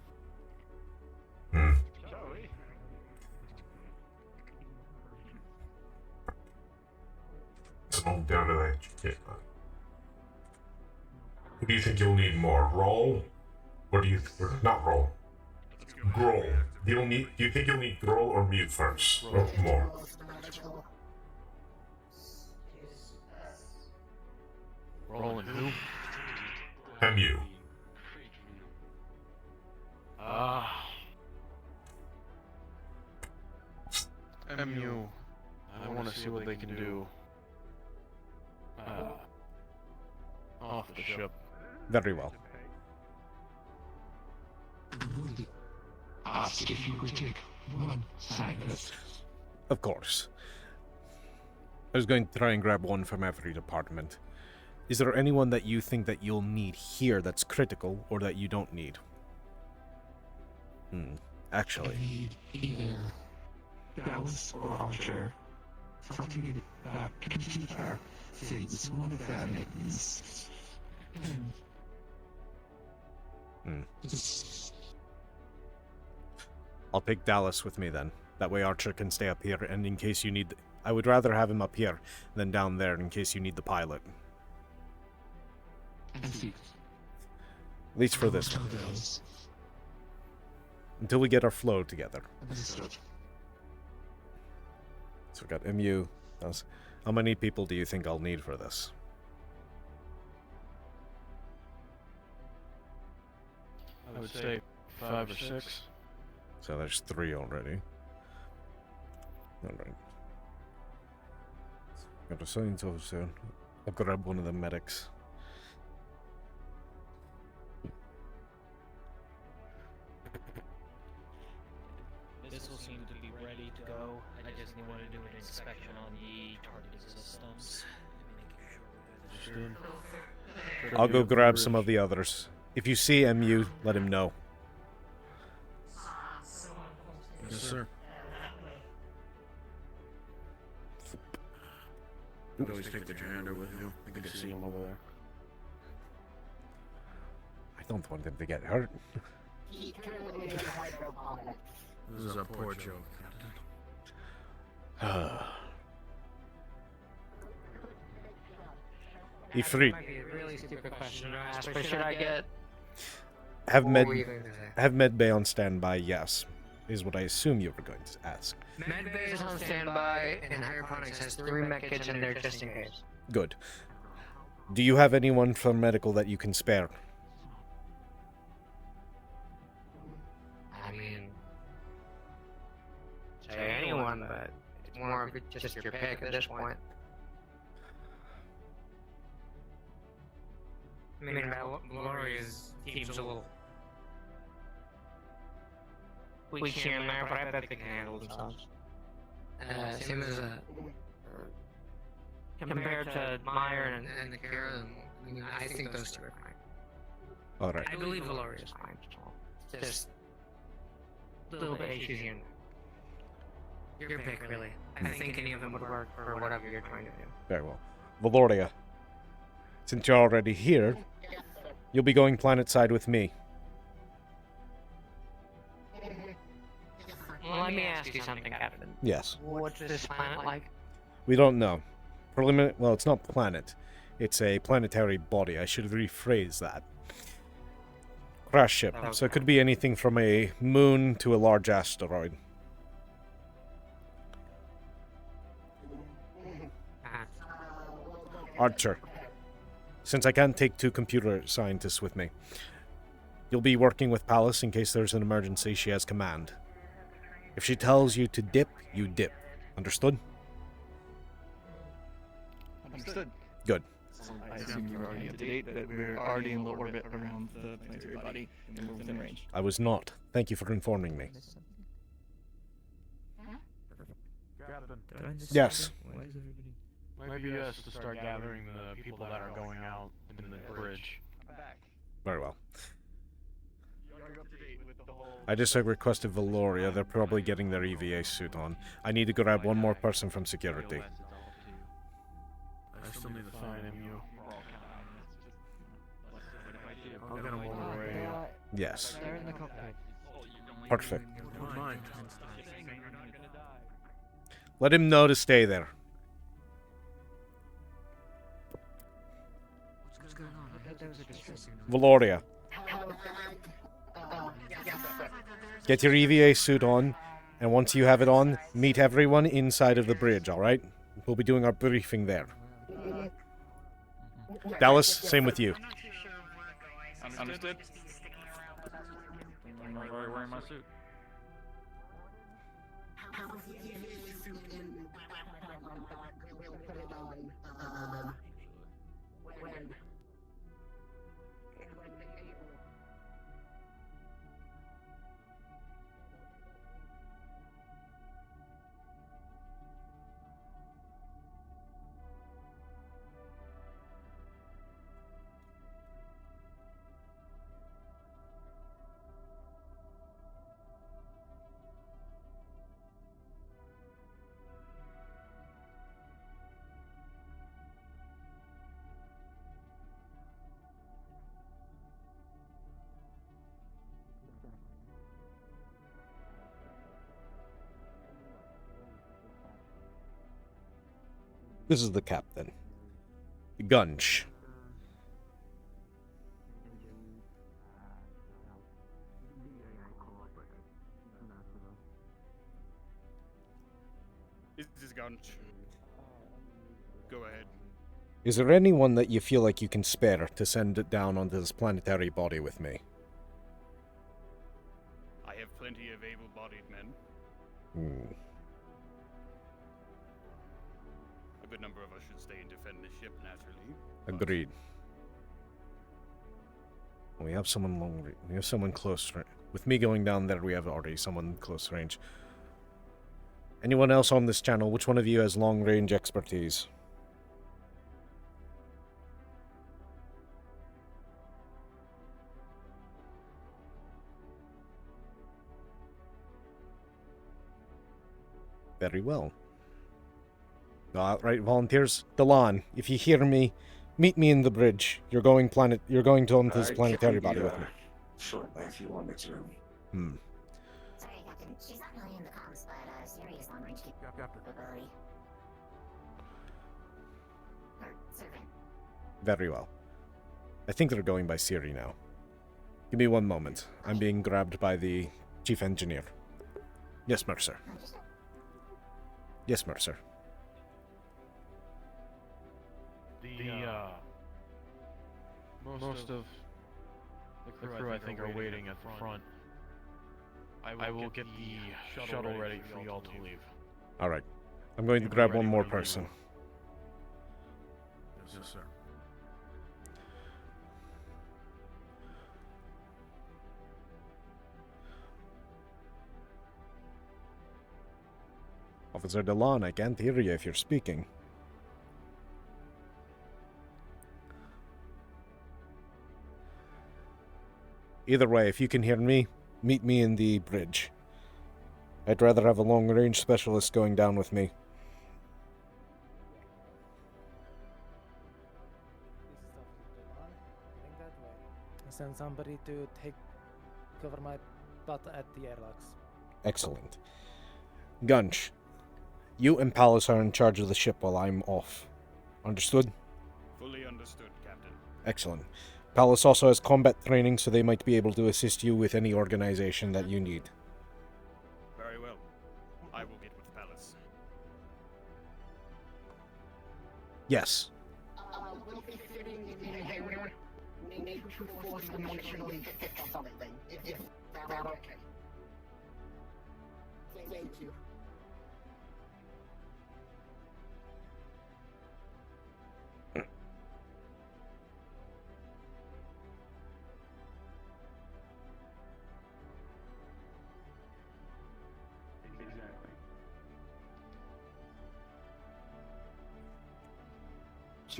It's all down to that shit. Who do you think you'll need more? Roll? Or do you... Or not roll. Growl. Do you think you'll need Growl or Mute first? Or more? Roll and who? MU. MU. I want to see what they can do. Off the ship. Very well. Would ask if you could take one Silas. Of course. I was going to try and grab one from every department. Is there anyone that you think that you'll need here that's critical, or that you don't need? Actually. I need either Dallas or Archer. Something that computer thinks one of them is. I'll take Dallas with me then. That way Archer can stay up here, and in case you need... I would rather have him up here than down there in case you need the pilot. And see. At least for this one. Until we get our flow together. Understood. So we got MU. How many people do you think I'll need for this? I would say 5 or 6. So there's 3 already. Alright. Got a science officer. I'll grab one of the medics. This will seem to be ready to go. I just want to do an inspection on the targeted systems. I'll go grab some of the others. If you see MU, let him know. Yes, sir. You always take the janitor with you. I can see him over there. I don't want him to get hurt. This is a poor joke. E3. Might be a really stupid question to ask, but should I get... Have What were you going to say? Have medbay on standby, yes. Is what I assume you were going to ask. Medbay is on standby, and hydroponics has 3 med kits in there just in case. Good. Do you have anyone from medical that you can spare? I mean... Say anyone, but it's more of just your pick at this point. I mean, Valoria's team's a little weak here and there, but I bet they can handle themselves. Same as compared to Meyer and the Kara, I mean, I think those 2 are fine. Alright. I believe Valoria's fine. It's just a little bit issues here and there. Your pick, really. I think any of them would work for whatever you're trying to do. Very well. Valoria, since you're already here, you'll be going planet side with me. Well, let me ask you something, Captain. Yes. What's this planet like? We don't know. Well, it's not planet. It's a planetary body. I should rephrase that. Crash ship. So it could be anything from a moon to a large asteroid. Archer. Since I can't take 2 computer scientists with me, you'll be working with Palace in case there's an emergency. She has command. If she tells you to dip, you dip. Understood? Understood. Good. I assume you're already up to date, that we're already in low orbit around the planetary body, and we're within range. I was not. Thank you for informing me. Yes. Maybe us to start gathering the people that are going out in the bridge. Very well. I just requested Valoria. They're probably getting their EVA suit on. I need to grab one more person from security. I still need to find MU. I'll get him over the radio. Yes. They're in the cockpit. Perfect. Never mind. Let him know to stay there. What's going on? I heard there was a distress signal. Valoria. Get your EVA suit on, and once you have it on, meet everyone inside of the bridge, alright? We'll be doing our briefing there. Dallas, same with you. Understood. I'm already wearing my suit. This is the captain. Gunch. Gunch. Go ahead. Is there anyone that you feel like you can spare to send it down onto this planetary body with me? I have plenty of able-bodied men. Hmm. A good number of us should stay and defend the ship, naturally. Agreed. We have someone we have someone close. With me going down there, we have already someone close range. Anyone else on this channel? Which one of you has long range expertise? Very well. Alright, volunteers. Delon, if you hear me, meet me in the bridge. You're going to onto this planetary body with me. Short if you want me to. Hmm. Sorry, Captain. She's not really in the comms, but Siri is long range capability. Or servant. Very well. I think they're going by Siri now. Give me one moment. I'm being grabbed by the chief engineer. Yes, Mercer. Yes, Mercer. Most of the crew, I think, are waiting at the front. I will get the shuttle ready for y'all to leave. Alright. I'm going to grab one more person. Yes, sir. Officer Delon, I can't hear you if you're speaking. Either way, if you can hear me, meet me in the bridge. I'd rather have a long-range specialist going down with me. Send somebody to take cover my butt at the airlocks. Excellent. Gunch, you and Palace are in charge of the ship while I'm off. Understood? Fully understood, Captain. Excellent. Palace also has combat training, so they might be able to assist you with any organization that you need. Very well. I will get with Palace. Yes. We'll be sitting in here. We need to force the mission we fit or something. If that's okay. Thank you.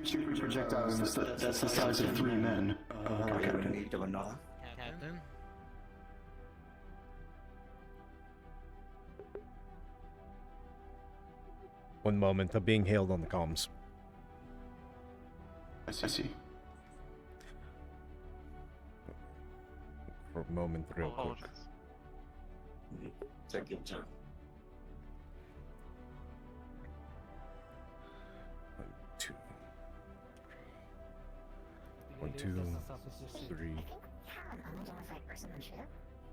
Super projectiles, that's the size of 3 men. Captain. Captain? One moment, I'm being hailed on the comms. I see. For a moment, real quick. Take your time. 1, 2, 3,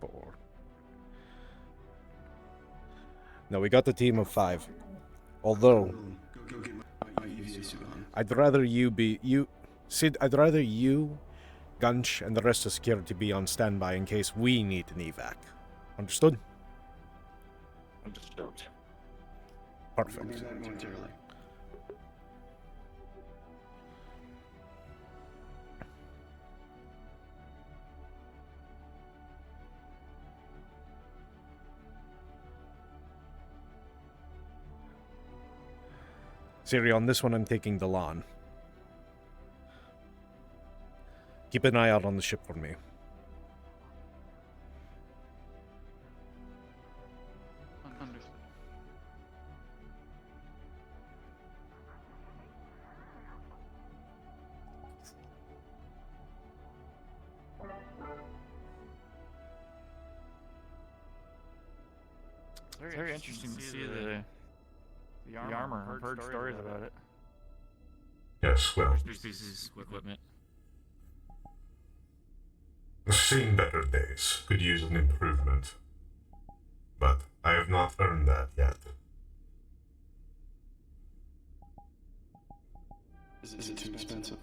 4. No, we got the team of 5. Although, Go get my EVA suit on. I'd rather Sid, I'd rather you, Gunch, and the rest of security be on standby in case we need an evac. Understood? Understood. Perfect. We'll do that momentarily. Siri, on this one I'm taking Delon. Keep an eye out on the ship for me. Understood. Very interesting to see the armor. I've heard stories about it. Yes, well, There's pieces of equipment. I've seen better days. Could use an improvement. But I have not earned that yet. Is it too expensive?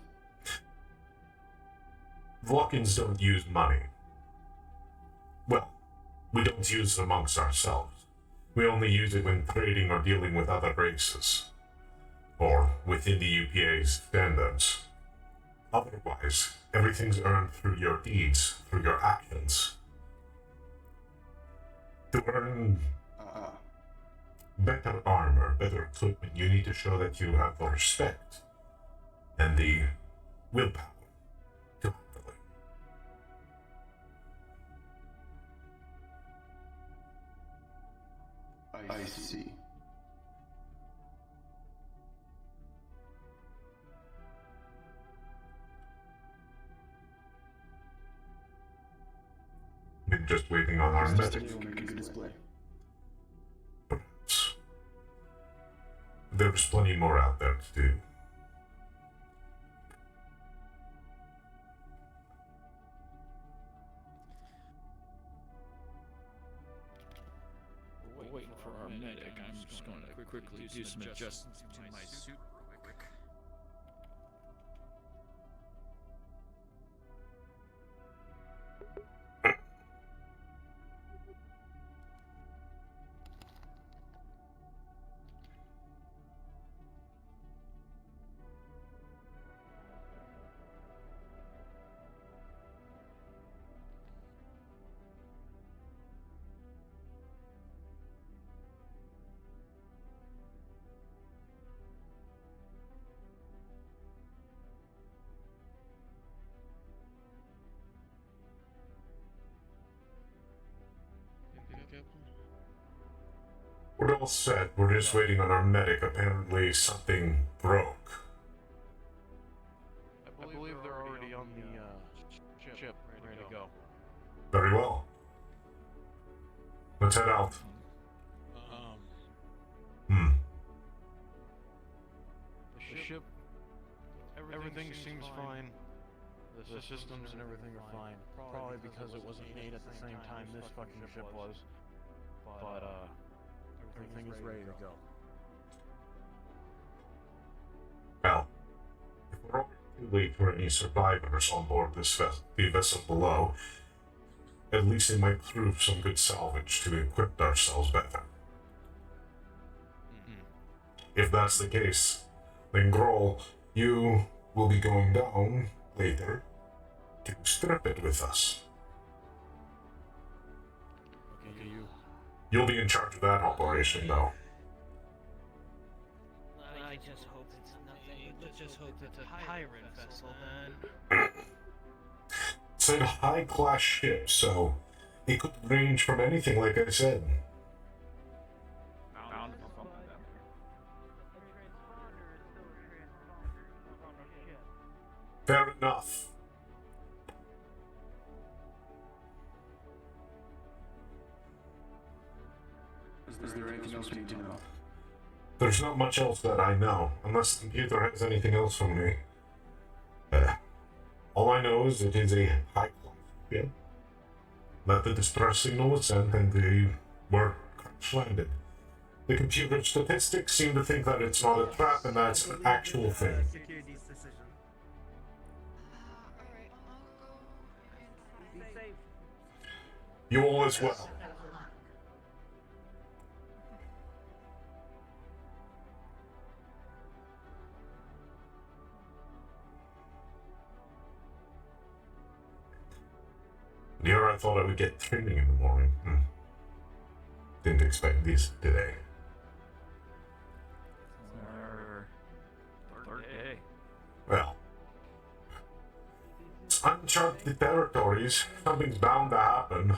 Vulcans don't use money. Well, we don't use it amongst ourselves. We only use it when trading or dealing with other races, or within the UPA's standards. Otherwise, everything's earned through your deeds, through your actions. To earn better armor, better equipment, you need to show that you have the respect and the willpower to handle it. I see. We're just waiting on our medic. Perhaps. There's plenty more out there to do. We're waiting for our medic. I'm just going to quickly do some adjustments to my suit real quick. We're all set. We're just waiting on our medic. Apparently something broke. I believe they're already on the ship, ready to go. Very well. Let's head out. The ship, everything seems fine. The systems and everything are fine. Probably because it wasn't made at the same time this fucking ship was. But, everything is ready to go. Well, if we're already too late for any survivors on board this the vessel below, at least it might prove some good salvage to equip ourselves better. If that's the case, then Groll, you will be going down later to strip it with us. Okay, you. You'll be in charge of that operation, though. I just hope it's nothing. Let's just hope it's a pirate vessel then. It's a high-class ship, so it could range from anything, like I said. Fair enough. Is there anything else we need to know? There's not much else that I know, unless the computer has anything else from me. All I know is it is a high-class ship. That the distress signal was sent and they were crash-landed. The computer statistics seem to think that it's not a trap and that's an actual thing. You all as well. Here I thought I would get training in the morning. Didn't expect these today. Third day. Well, it's uncharted territories. Something's bound to happen.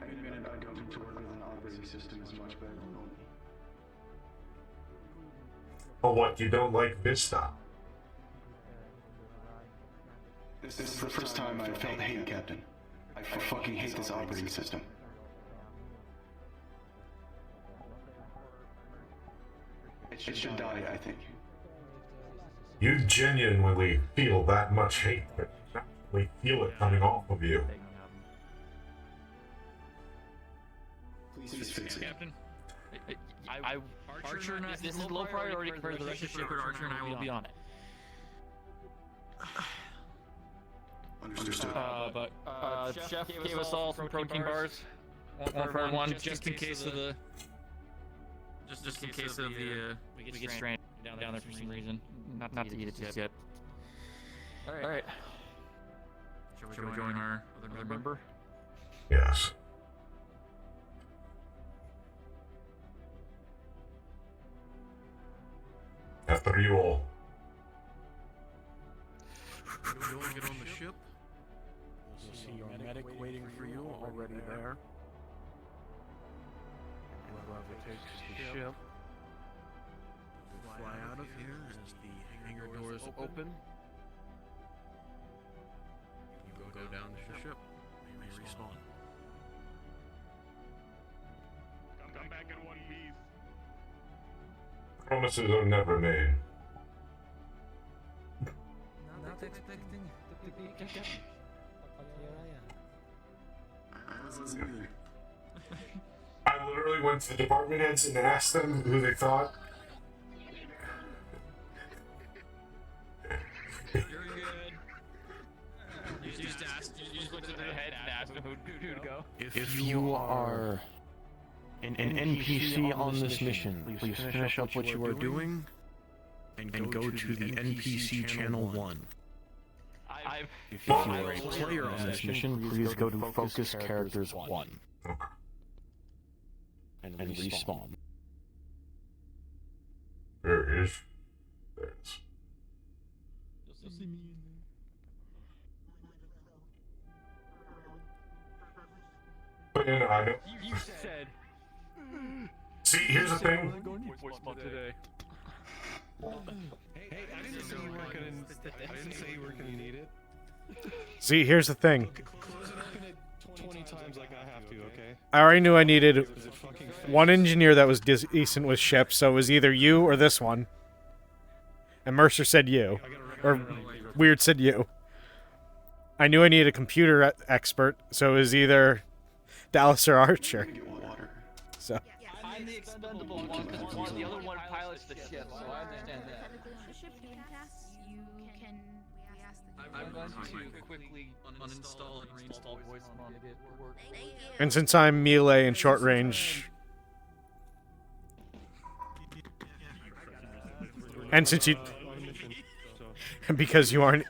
I admitted I don't think to work with an operating system is much better than only. Oh, what, you don't like Vista? This is the first time I've felt hate, Captain. I fucking hate this operating system. It should die, I think. You genuinely feel that much hate, but you actually feel it coming off of you. Please fix it. Captain? Archer and I, this is low priority for the rest of the ship, but Archer and I will be on it. Understood. But Chef gave us all some protein bars. One for everyone, just in case of the... Just in case of the, we get stranded down there for some reason. Not to eat it just yet. Alright. Shall we join our other member? Yes. After you all. You all get on the ship. You'll see your medic waiting for you already there. Whoever takes the ship. Fly out of here as the hangar doors open. You go down to the ship. You may respawn. Come back in one piece. Promises are never made. Not expecting to be picked up. I wasn't either. I literally went to the department heads and asked them who they thought. You're good. You just went to the head and asked them who'd go. If you are an NPC on this mission, please finish up what you are doing and go to the NPC Channel 1. If you are a player on this mission, please go to Focus Characters 1 and respawn. There is. There is. You'll see me in But you know, I don't. You said. See, here's the thing. Hey, I didn't say you weren't gonna. I didn't say you weren't gonna need it. See, here's the thing. Close it open it 20 times like I have to, okay? I already knew I needed one engineer that was decent with ships, so it was either you or this one. And Mercer said you. Or Weird said you. I knew I needed a computer expert, so it was either Dallas or Archer. So. I'm the expendable one because the other one pilots the ship, so I understand that. I'm going to quickly uninstall and reinstall voice command to get it to work. And since I'm melee and short range, and since you, and because you aren't,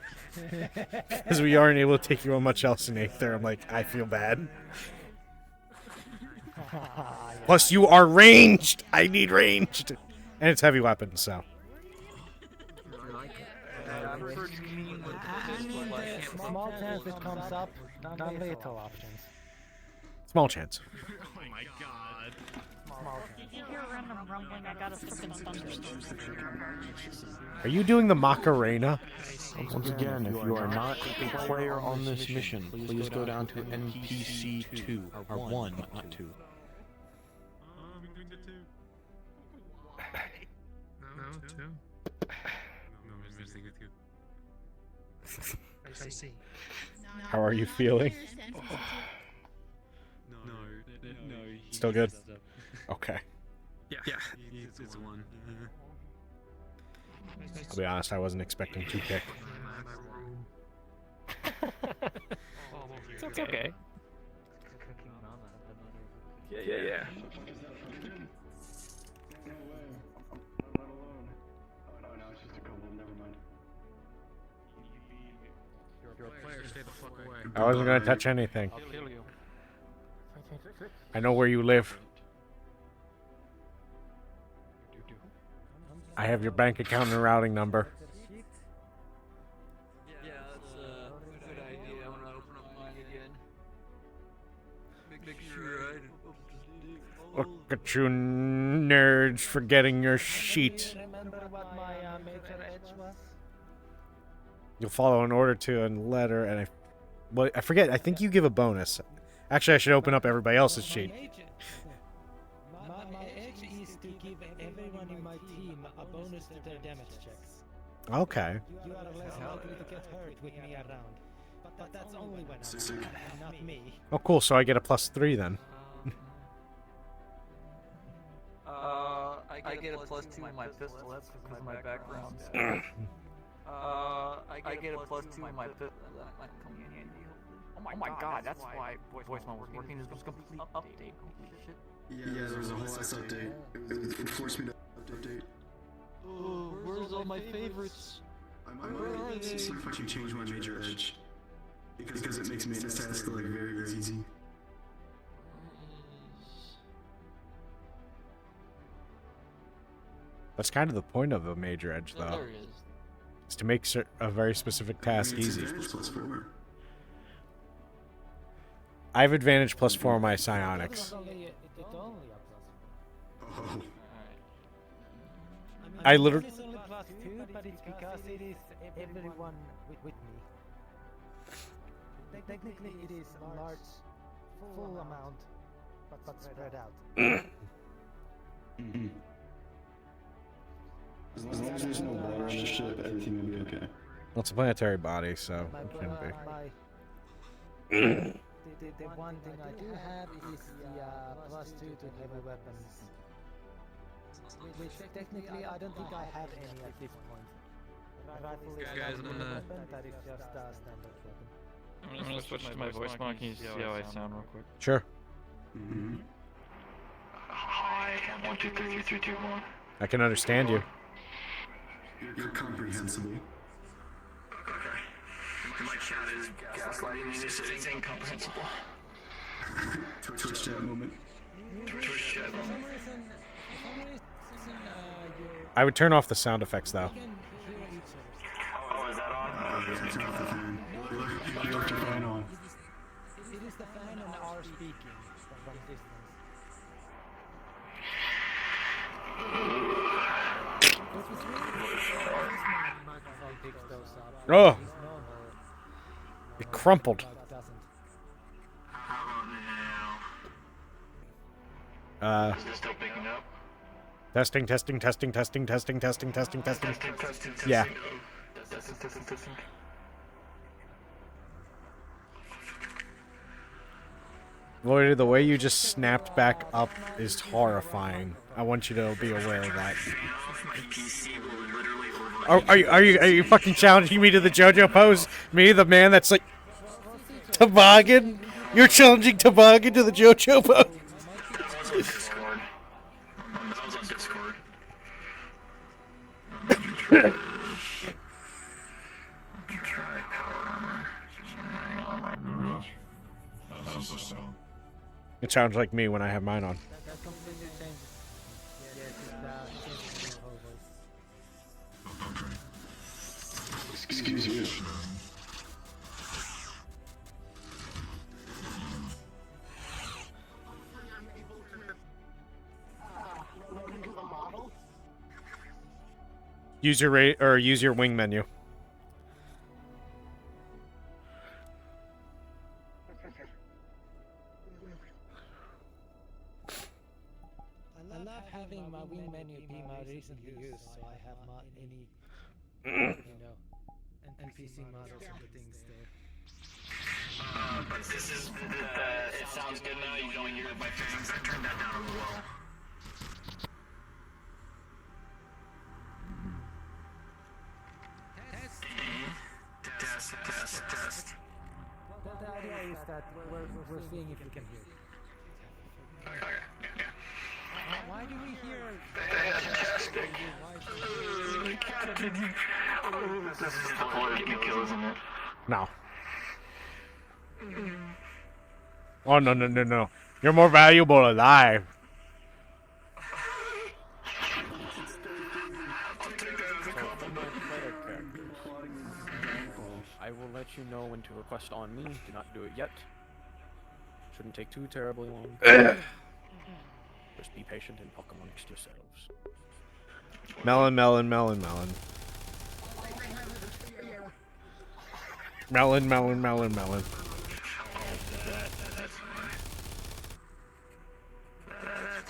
because we aren't able to take you on much else in Aether, I'm like, I feel bad. Plus, you are ranged. I need ranged, and it's heavy weapons, so. Small chance it comes up, non-lethal options. Small chance. Oh my god. Small Did you hear a random rumbling? I got a freaking thunderstorm. Are you doing the Macarena? Once again, if you are not a player on this mission, please go down to NPC 2, or 1, not 2. No, 2. No, I'm just thinking 2. I see. How are you feeling? No. Still good? Okay. Yeah. It's 1. I'll be honest, I wasn't expecting 2 pick. It's okay. Yeah. You're a player, stay the fuck away. I wasn't gonna touch anything. I'll kill you. I know where you live. I have your bank account and routing number. Yeah, that's a good idea. I want to open up mine again. Make sure I Look at you nerds forgetting your sheet. Remember what my major edge was? You'll follow an order to a letter, and I forget. I think you give a bonus. Actually, I should open up everybody else's sheet. My edge is to give everyone in my team a bonus to their damage checks. Okay. You are less likely to get hurt with me around. But that's only when I'm not me. Oh, cool. So I get a +3 then. I get a +2 in my pistol. That's because of my background. I get a +2 in my pistol. That might come in handy. Oh my god, that's why voicemail was working. It was a complete update. Holy shit. Yeah, there was a whole ass update. It forced me to update. Oh, where's all my favorites? I'm going to see if I can change my major edge. Because it makes maintenance tasks like very, very easy. That's kind of the point of a major edge, though. There it is. Is to make a very specific task easy. I have advantage +4 on my psionics. I literally. It's only +2, but it's because it is everyone with me. Technically, it is a large, full amount, but spread out. As long as there's no water on the ship, everything will be okay. Well, it's a planetary body, so it shouldn't be. The one thing I do have is the +2 to heavy weapons. Which technically I don't think I have any at this point. Rifle is Guys, a I'm gonna- weapon, that is just a standard weapon. I'm gonna switch to my voice mod. Can you see how I sound real quick? Sure. Hi, 1, 2, 3, 3, 2, 1. I can understand you. You're comprehensible. Okay. My chat is gaslighting me. It's incomprehensible. Twitch chat moment. Twitch chat moment. I would turn off the sound effects, though. Oh, is that on? Turn off the fan. You left your fan on. It is the fan and our speaking from distance. Oh! It crumpled. Is this still picking up? Testing. Yeah. Testing. Lloyd, the way you just snapped back up is horrifying. I want you to be aware of that. Are you fucking challenging me to the JoJo pose? Me, the man that's like toboggan? You're challenging toboggan to the JoJo pose? That was on Discord. That was on Discord. Try power armor. It sounds like me when I have mine on. That completely changes. Yes, it's Excuse you. Use your use your wing menu. I love having my wing menu be my recently used, so I have not any, NPC models and the things there. But this is, it sounds good now, you don't hear my things, I turned that down a little well. Test. The idea is that we're seeing if we can hear. Okay. Why do we hear? Fantastic. This is the political kill, isn't it? No. Oh, no. You're more valuable alive. I will let you know when to request on me. Do not do it yet. Shouldn't take too terribly long. Just be patient and talk amongst yourselves. Melon. Melon. That's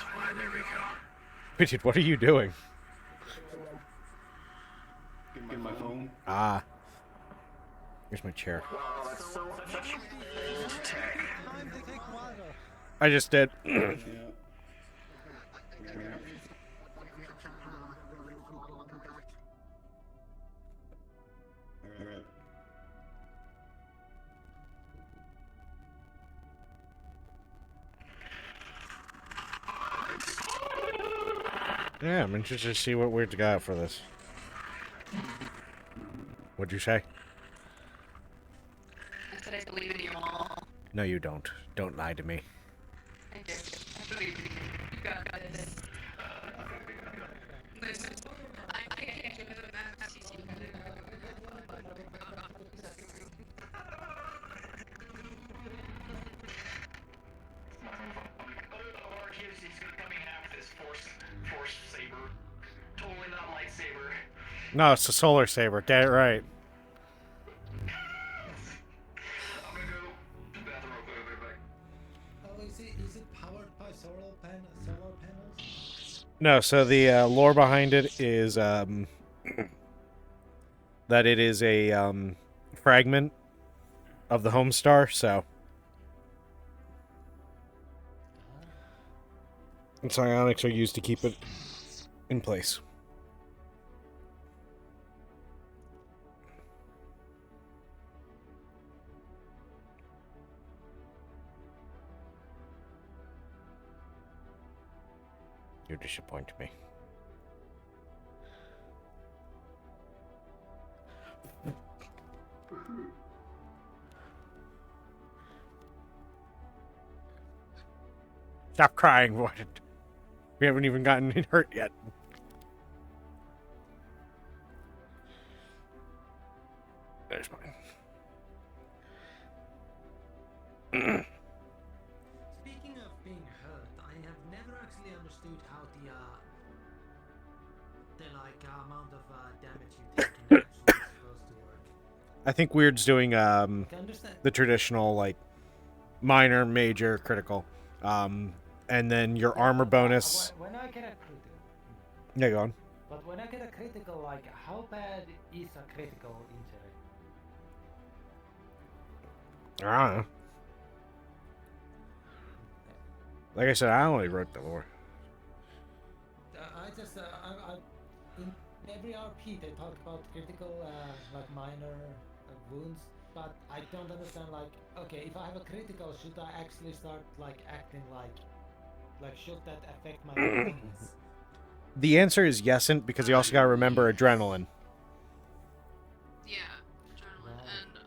why, there we go. Bridget, what are you doing? Get my phone. Ah. Here's my chair. Wow, that's such old tech. I just did. Yeah, I'm interested to see what weird's got for this. What'd you say? I said I believe in you all. No, you don't. Don't lie to me. I do. I believe in you. You got this. Listen, I can't do the math. He's gonna come in half with his force saber. Totally not lightsaber. No, it's a solar saber. Get it right. I'm gonna go to the bathroom real quick. I'll be back. Oh, is it powered by solar panels? No, so the lore behind it is that it is a fragment of the Homestar, so and psionics are used to keep it in place. You disappoint me. Stop crying, what? We haven't even gotten hurt yet. There's mine. Speaking of being hurt, I have never actually understood how the amount of damage you take in actually supposed to work. I think Weird's doing the traditional like minor, major, critical, and then your armor bonus. When I get a critical. Yeah, go on. But when I get a critical, like, how bad is a critical injury? I don't know. Like I said, I only wrote the lore. In every RP they talk about critical, like minor wounds, but I don't understand, like, okay, if I have a critical, should I actually start, like, acting like should that affect my performance? The answer is yesn't, because you also gotta remember adrenaline. Yeah, adrenaline, and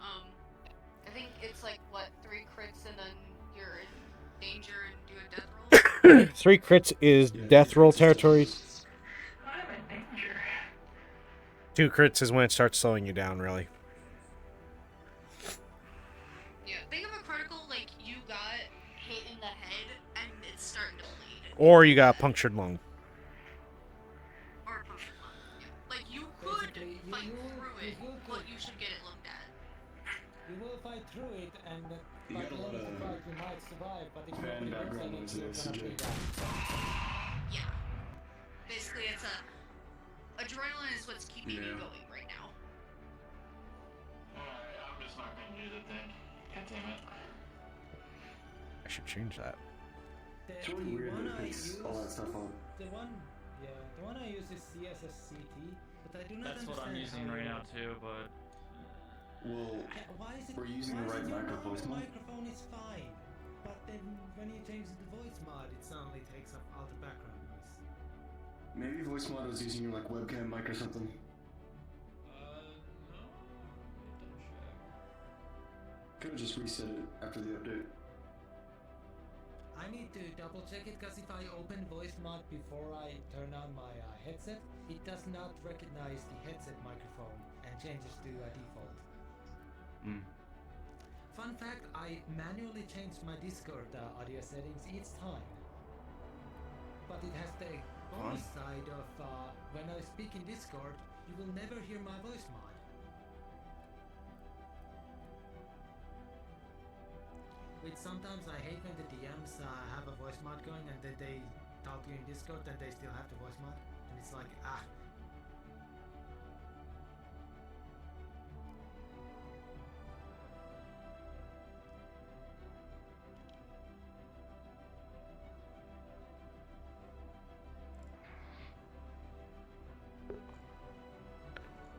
I think it's like what 3 crits and then you're in danger and do a death roll. 3 crits is death roll territory. I'm in danger. 2 crits is when it starts slowing you down, really. Yeah, think of a critical like you got hit in the head and it's starting to bleed. Or you got a punctured lung. Or a punctured lung. Yeah. Like you could fight through it, but you should get it looked at. You will fight through it, and You by got a the lot end of the of fight you might survive, but if fan nobody looks background at it, noise you're there, gonna be CJ. down. Yeah. Basically, it's adrenaline is what's keeping you going right now. Alright, I'm just not gonna use it then. God damn it. I should change that. It's really weird that it puts all that stuff on. The one I use is CSSCT, but I do not That's what I'm understand using how right you- now too, but Well, Why is it? we're using why the is right it your microphone. normal microphone is fine, but then when you change the voice mod, it suddenly takes up all the background noise. maybe voice mod was using your like webcam mic or something. Could have just reset it after the update. I need to double check it because if I open voice mod before I turn on my headset, it does not recognize the headset microphone and changes to a default. Fun fact, I manually changed my Discord audio settings each time. But it has the bonus side of when I speak in Discord, you will never hear my voice mod. Which sometimes I hate when the DMs have a voice mod going and then they talk to you in Discord and they still have the voice mod. And it's like, ah.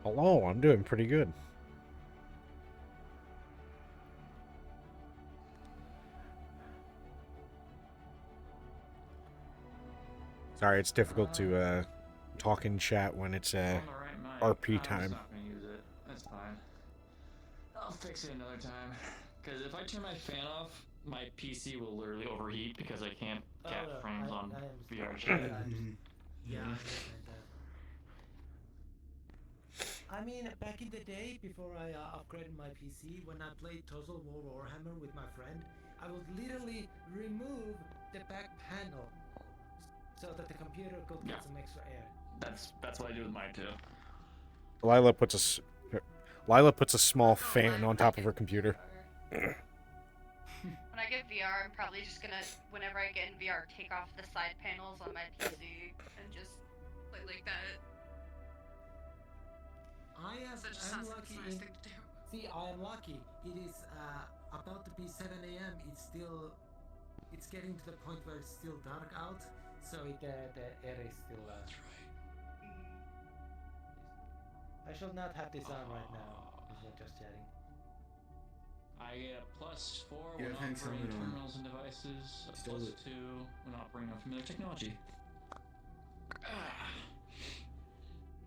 Hello, I'm doing pretty good. Sorry, it's difficult to talk in chat when it's RP time. I'm not gonna use it. That's fine. I'll fix it another time. Because if I turn my fan off, my PC will literally overheat because I can't cap frames on VR chat. Yeah, I understand that. I mean, back in the day, before I upgraded my PC, when I played Total War Warhammer with my friend, I would literally remove the back panel so that the computer could get some extra air. That's what I do with mine too. Lila puts a small fan on top of her computer. When I get VR, I'm probably just gonna, whenever I get in VR, take off the side panels on my PC and just play like that. So it just sounds like a nice thing to do. See, I am lucky. It is about to be 7 a.m. It's getting to the point where it's still dark out, so the air is still. That's right. I shall not have this on right now. We're just chatting. I get a +4 Yeah, when thanks, operating I'm gonna terminals and devices, a steal it. +2 when operating on familiar technology.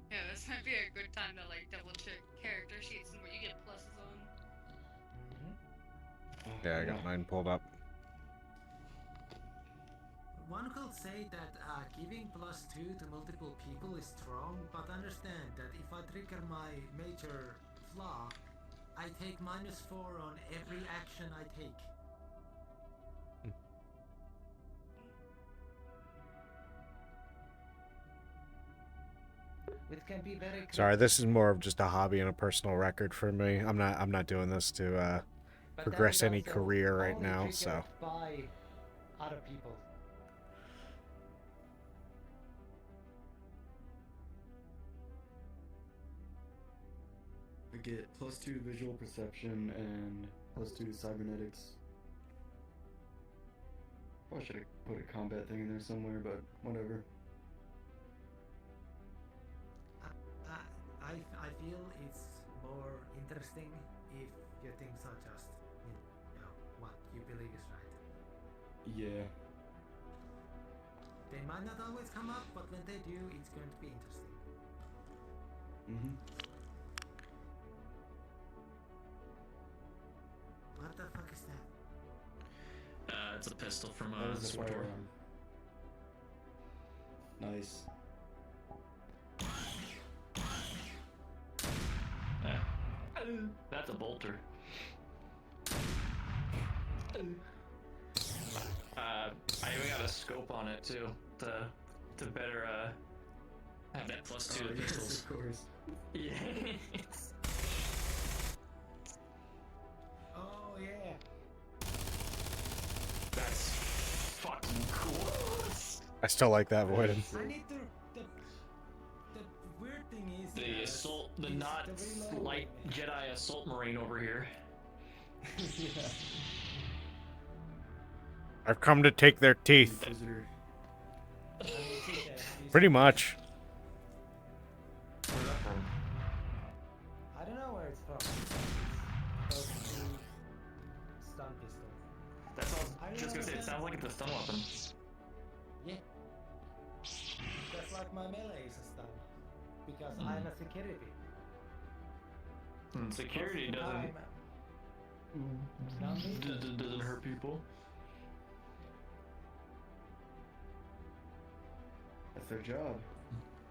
Yeah, this might be a good time to like double check character sheets and what you get pluses on. Yeah, I got mine pulled up. One could say that giving +2 to multiple people is strong, but understand that if I trigger my major flaw, I take -4 on every action I take. It can be very. Sorry, this is more of just a hobby and a personal record for me. I'm not doing this to progress any career right now, so. By other people. I get +2 visual perception and +2 cybernetics. Probably should have put a combat thing in there somewhere, but whatever. I feel it's more interesting if your things are just, you know, what you believe is right. Yeah. They might not always come up, but when they do, it's going to be interesting. What the fuck is that? It's a pistol from That was a Sword War. firearm. Nice. That's a bolter. I even got a scope on it too, to better have that +2 to Yes, pistols. of course. Yes. Oh yeah. That's fucking cool. I still like that Voidin. I need to. The weird thing is The assault, the not light Jedi assault marine over here. Yeah. I've come to take their teeth. Pretty much. Where's that from? I don't know where it's from. It's supposed to be stun pistol. That sounds. Just gonna say, it sounds like it's a stun weapon. Yeah. Just like my melee is a stun. Because I'm a security. And security doesn't hurt people. That's their job.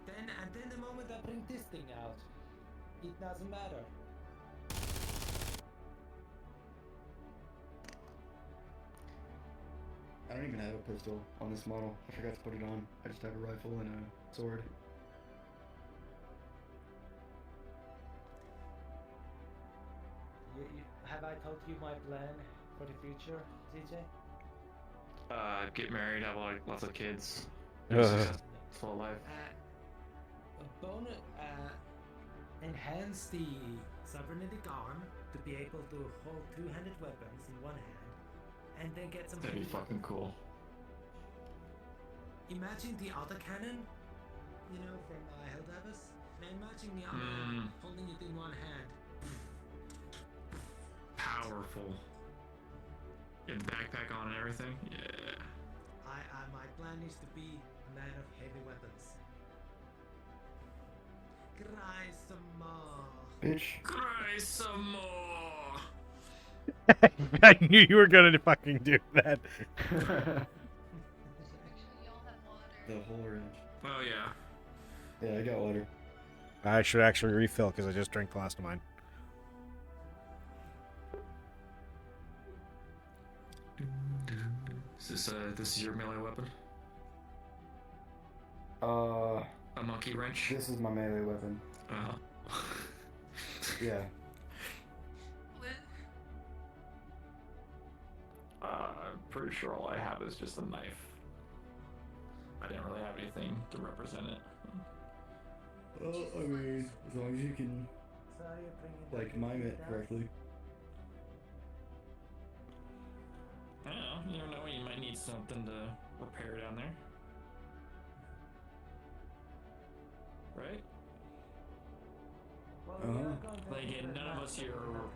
And then the moment I bring this thing out, it doesn't matter. I don't even have a pistol on this model. I forgot to put it on. I just have a rifle and a sword. Have I told you my plan for the future, DJ? Get married, have like lots of kids. Full life. Enhance the cybernetic arm to be able to hold two-handed weapons in one hand, and then get some. That'd be fucking cool. Imagine the autocannon, you know, from Helldivers. Now imagine the other holding it in one hand. Powerful. Get the backpack on and everything. Yeah. My plan is to be A man of heavy weapons. Cry some more. Bitch. Cry some more. I knew you were gonna fucking do that. The whole orange. Oh yeah. Yeah, I got water. I should actually refill because I just drank the last of mine. Is this is your melee weapon? A monkey wrench? This is my melee weapon. Yeah. I'm pretty sure all I have is just a knife. I didn't really have anything to represent it. Well, I mean, as long as you can, like, mime it correctly. I don't know, you never know, you might need something to repair down there. Right? Like, again, none of us here are...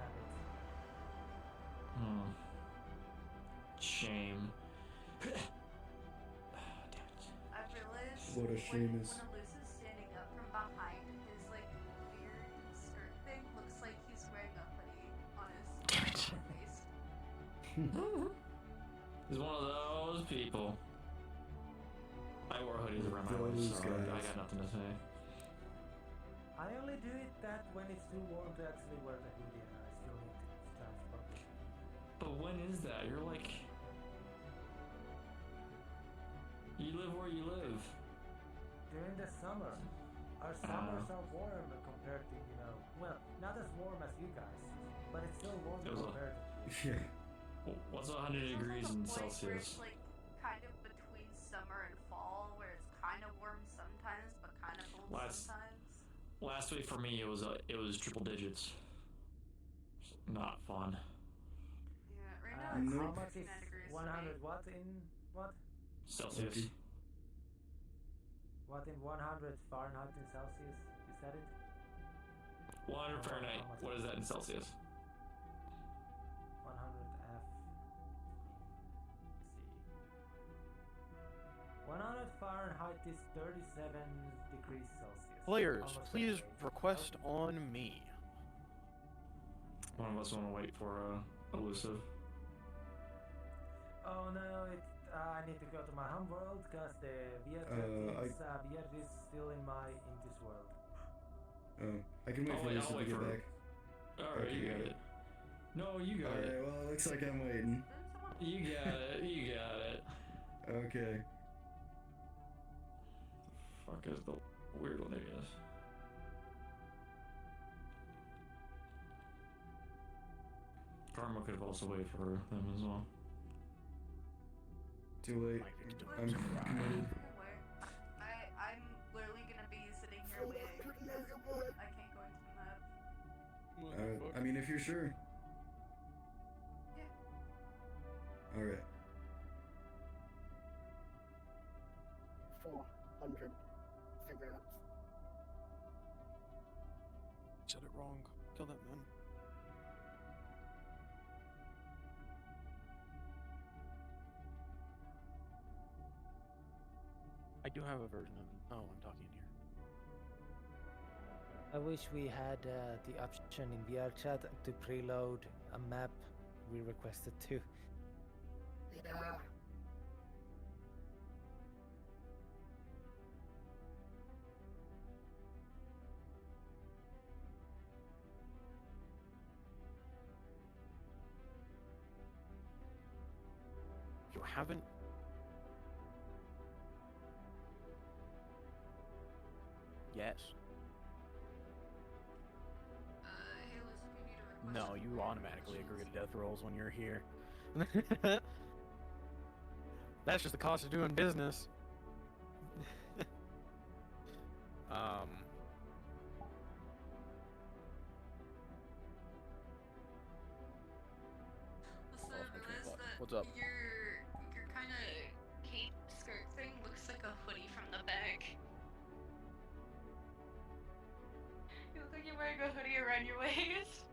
Shame. I realized What a shame is. when Alus is standing up from behind, his like weird skirt thing looks like he's wearing a hoodie on his face. He's one of those people. I wore hoodies around my waist, so I got nothing to say. I only do it that when it's too warm to actually wear the hoodie and I still need to transport it. But when is that? You're like... You live where you live. During the summer. Our summers are warm compared to, you know, well, not as warm as you guys, but it's still warm compared to... What's 100 degrees in Where Celsius? it's like kind of between summer and fall, where it's kind of warm sometimes, but kind of cold sometimes. Last week for me, it was triple digits. Not fun. Yeah, right now it's How like much is 59 degrees. 100 what in what? Celsius. What in 100 Fahrenheit in Celsius? Is that it? 100 Fahrenheit. What is that in Celsius? 100 F. Let's see. 100 Fahrenheit is 37 degrees Celsius. Players, Almost please 38. request on me. One of us want to wait for elusive. Oh no, I need to go to my home world because the VR is still in this world. I can wait for this to get back. Alright, you got it. No, you got it. Alright, well, looks like I'm waiting. You got it. You got it. Okay. Fuck is the weird one? There he is. Karma could have also waited for them as well. Too late. I'm committed. I'm literally gonna be sitting here waiting. I can't go into the map. I mean, if you're sure. Yeah. Alright. 400 cigarettes. Said it wrong. Kill that man. I do have a version of... Oh, I'm talking here. I wish we had the option in VR chat to preload a map we requested to. Yeah. You haven't... Yes. Hey, Liz, if you need a request. No, you automatically agree to death rolls when you're here. That's just the cost of doing business. Also, I realized that What's up? your kind of cape skirt thing looks like a hoodie from the back. You look like you're wearing a hoodie around your waist.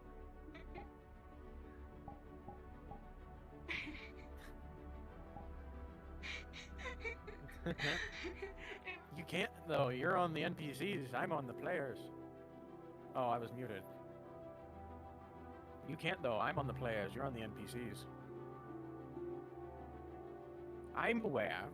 You can't, though. You're on the NPCs. I'm on the players. Oh, I was muted. You can't, though. I'm on the players. You're on the NPCs. I'm aware.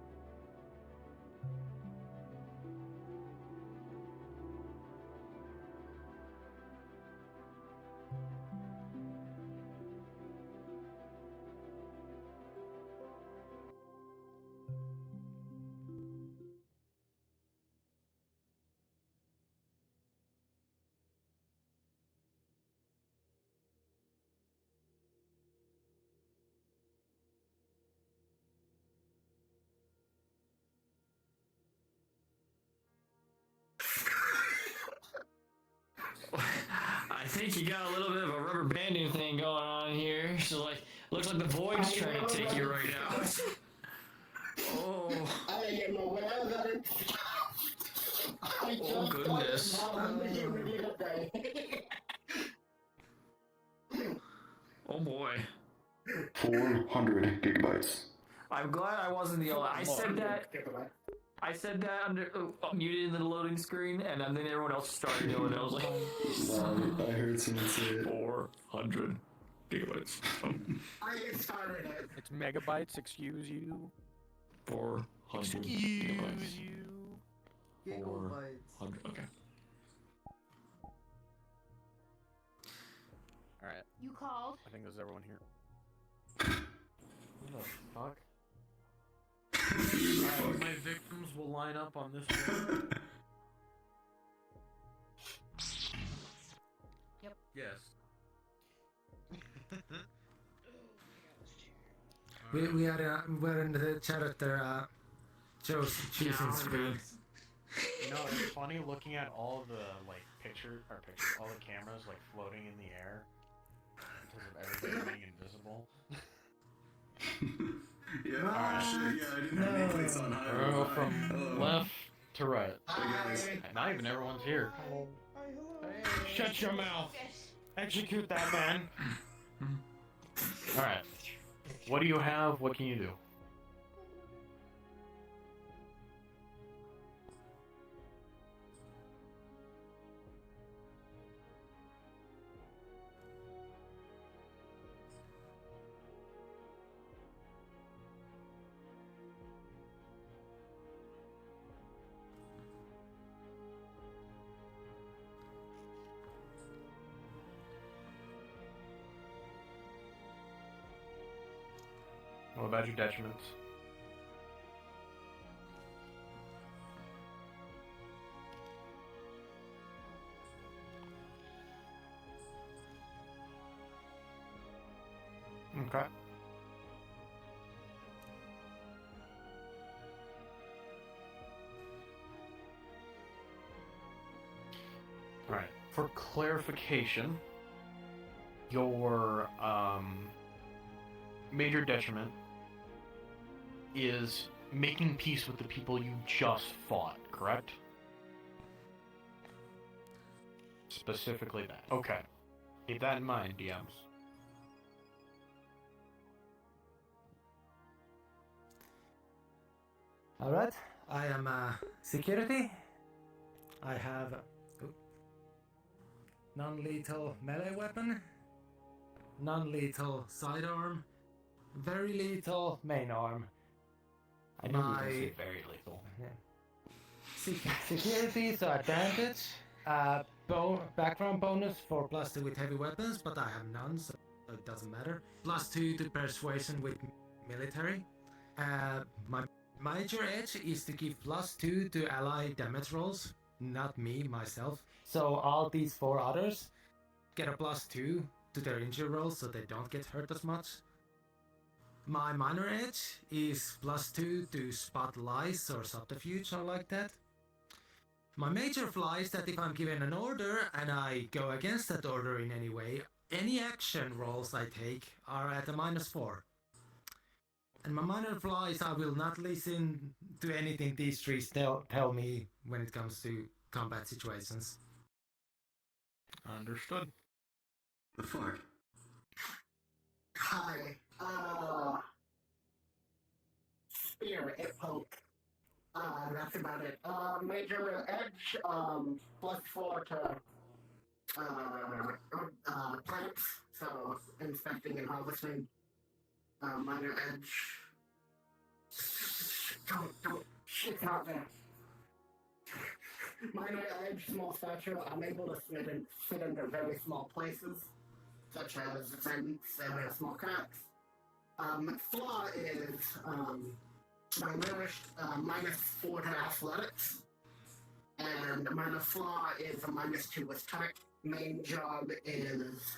I think you got a little bit of a rubber banding thing going on here. So like, looks like the void's trying to take you right now. Oh. I am aware that it's... Oh goodness. Oh boy. 400 gigabytes. I'm glad I wasn't the only. I said that. I said that under muted in the loading screen, and then everyone else started doing it. I was like, I heard someone say it. 400 gigabytes. I started it. It's megabytes, excuse you. 400 Excuse gigabytes. you. 400. Okay. Alright. You called? I think there's everyone here. What the fuck? My victims will line up on this one. Yep. Yes. We're in the chat there, choosing screen. You know, it's funny looking at all the like all the cameras like floating in the air because of everything being invisible. Yeah, shit, yeah, I didn't have any place on high. Go from left to right. Hey guys. Not even everyone's here. Shut your mouth. Execute that man. Alright. What do you have? What can you do? What about your detriments? Okay. Alright, for clarification, your major detriment is making peace with the people you just fought, correct? Specifically that. Okay. Keep that in mind, DMs. Alright, I am security. I have non-lethal melee weapon, non-lethal sidearm, very lethal main arm. I knew we were gonna say very lethal. Security, so advantage. Background bonus for +2 with heavy weapons, but I have none, so it doesn't matter. +2 to persuasion with military. My major edge is to give +2 to ally damage rolls, not me, myself. So all these 4 others get a +2 to their injury rolls, so they don't get hurt as much. My minor edge is +2 to spot lies or subterfuge or like that. My major flaw is that if I'm given an order and I go against that order in any way, any action rolls I take are at a -4. And my minor flaw is I will not listen to anything these trees tell me when it comes to combat situations. Understood. The fuck? Hi. Spirit poke. That's about it. Major edge, +4 to, plants, so inspecting and harvesting. Minor edge. Don't, shit's not there. Minor edge, small stature, I'm able to fit into very small places, such as vents and small cracks. Flaw is, my lowest, -4 to athletics, and minor flaw is a -2 with tech. Main job is,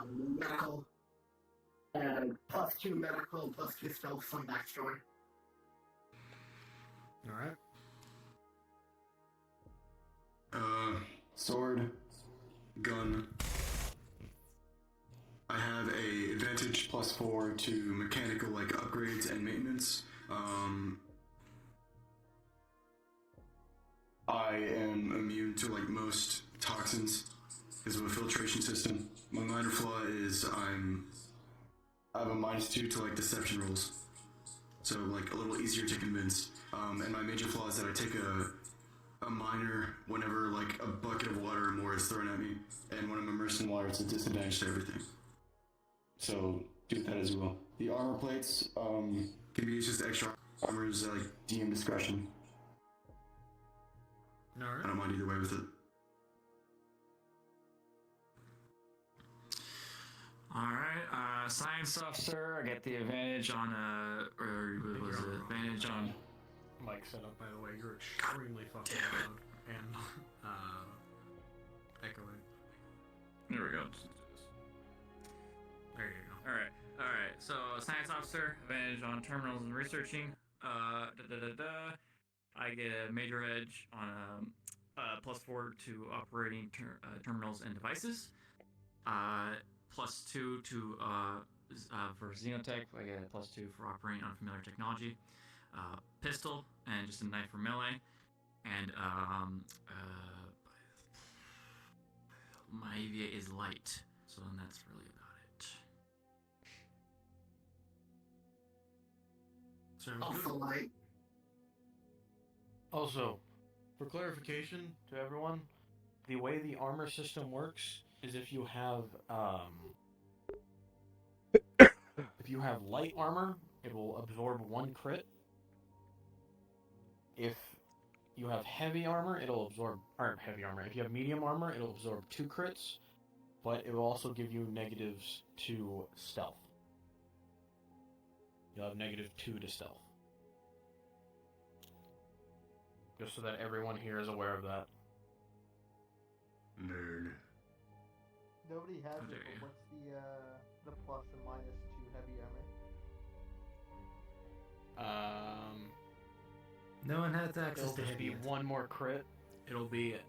medical, and +2 medical, +2 stealth from backstory. Alright. Sword, gun. I have a advantage +4 to mechanical like upgrades and maintenance. I am immune to like most toxins because of a filtration system. My minor flaw is I have a -2 to like deception rolls, so like a little easier to convince. And my major flaw is that I take a minor whenever like a bucket of water or more is thrown at me, and when I'm immersed in water, it's a disadvantage to everything. So do that as well. The armor plates can be used as extra armors, like DM discretion. Alright. I don't mind either way with it. Alright, science officer, I get the advantage on, or was it advantage on... Mic setup, by the way, you're extremely fucking loud and, echoing. There we go. There you go. Alright, so science officer, advantage on terminals and researching. I get a major edge on +4 to operating terminals and devices. +2 to for Xenotech, I get a +2 for operating unfamiliar technology. Pistol and just a knife for melee, and my AVA is light, so then that's really about it. Also light. Also, for clarification to everyone, the way the armor system works is if you have light armor, it will absorb 1 crit. If you have heavy armor, it'll absorb, or heavy armor. If you have medium armor, it'll absorb 2 crits, but it will also give you negatives to stealth. You'll have -2 to stealth. Just so that everyone here is aware of that. Nerd. Nobody has it, but what's the plus and minus to heavy armor? No one has access It'll to just be heavy. 1 more crit. It'll be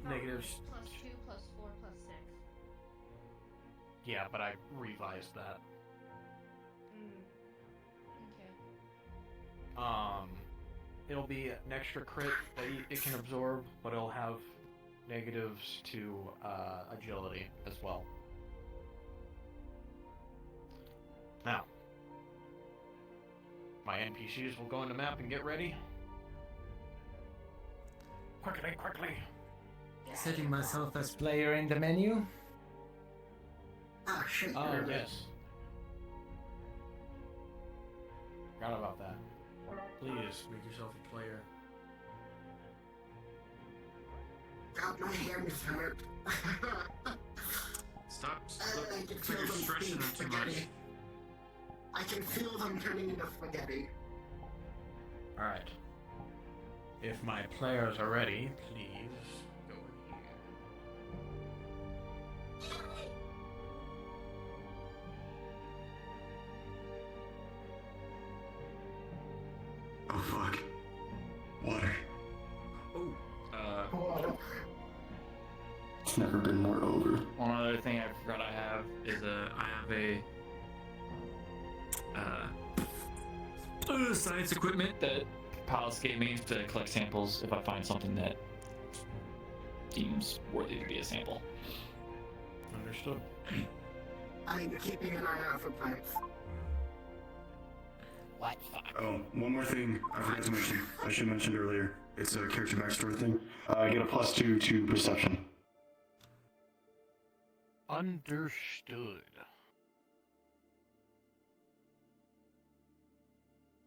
negatives. +2, +4, +6. Yeah, but I revised that. Okay. It'll be an extra crit that it can absorb, but it'll have negatives to agility as well. Now, my NPCs will go on the map and get ready. Quickly! Setting myself as player in the menu. Ah, shit. Oh, yes. Forgot about that. Please, make yourself a player. God, my hands hurt. Stop I can looks like feel you're them stretching them too much. spaghetti. I can feel them turning into spaghetti. Alright. If my players are ready, please go in here. Oh fuck. Water. It's never been more over. One other thing I forgot I have is I have a science equipment that pilots gave me to collect samples if I find something that seems worthy to be a sample. Understood. I'm keeping an eye out for plants. What? Fuck. Oh, one more thing I forgot to mention. I should have mentioned earlier. It's a character backstory thing. Get a +2 to perception. Understood.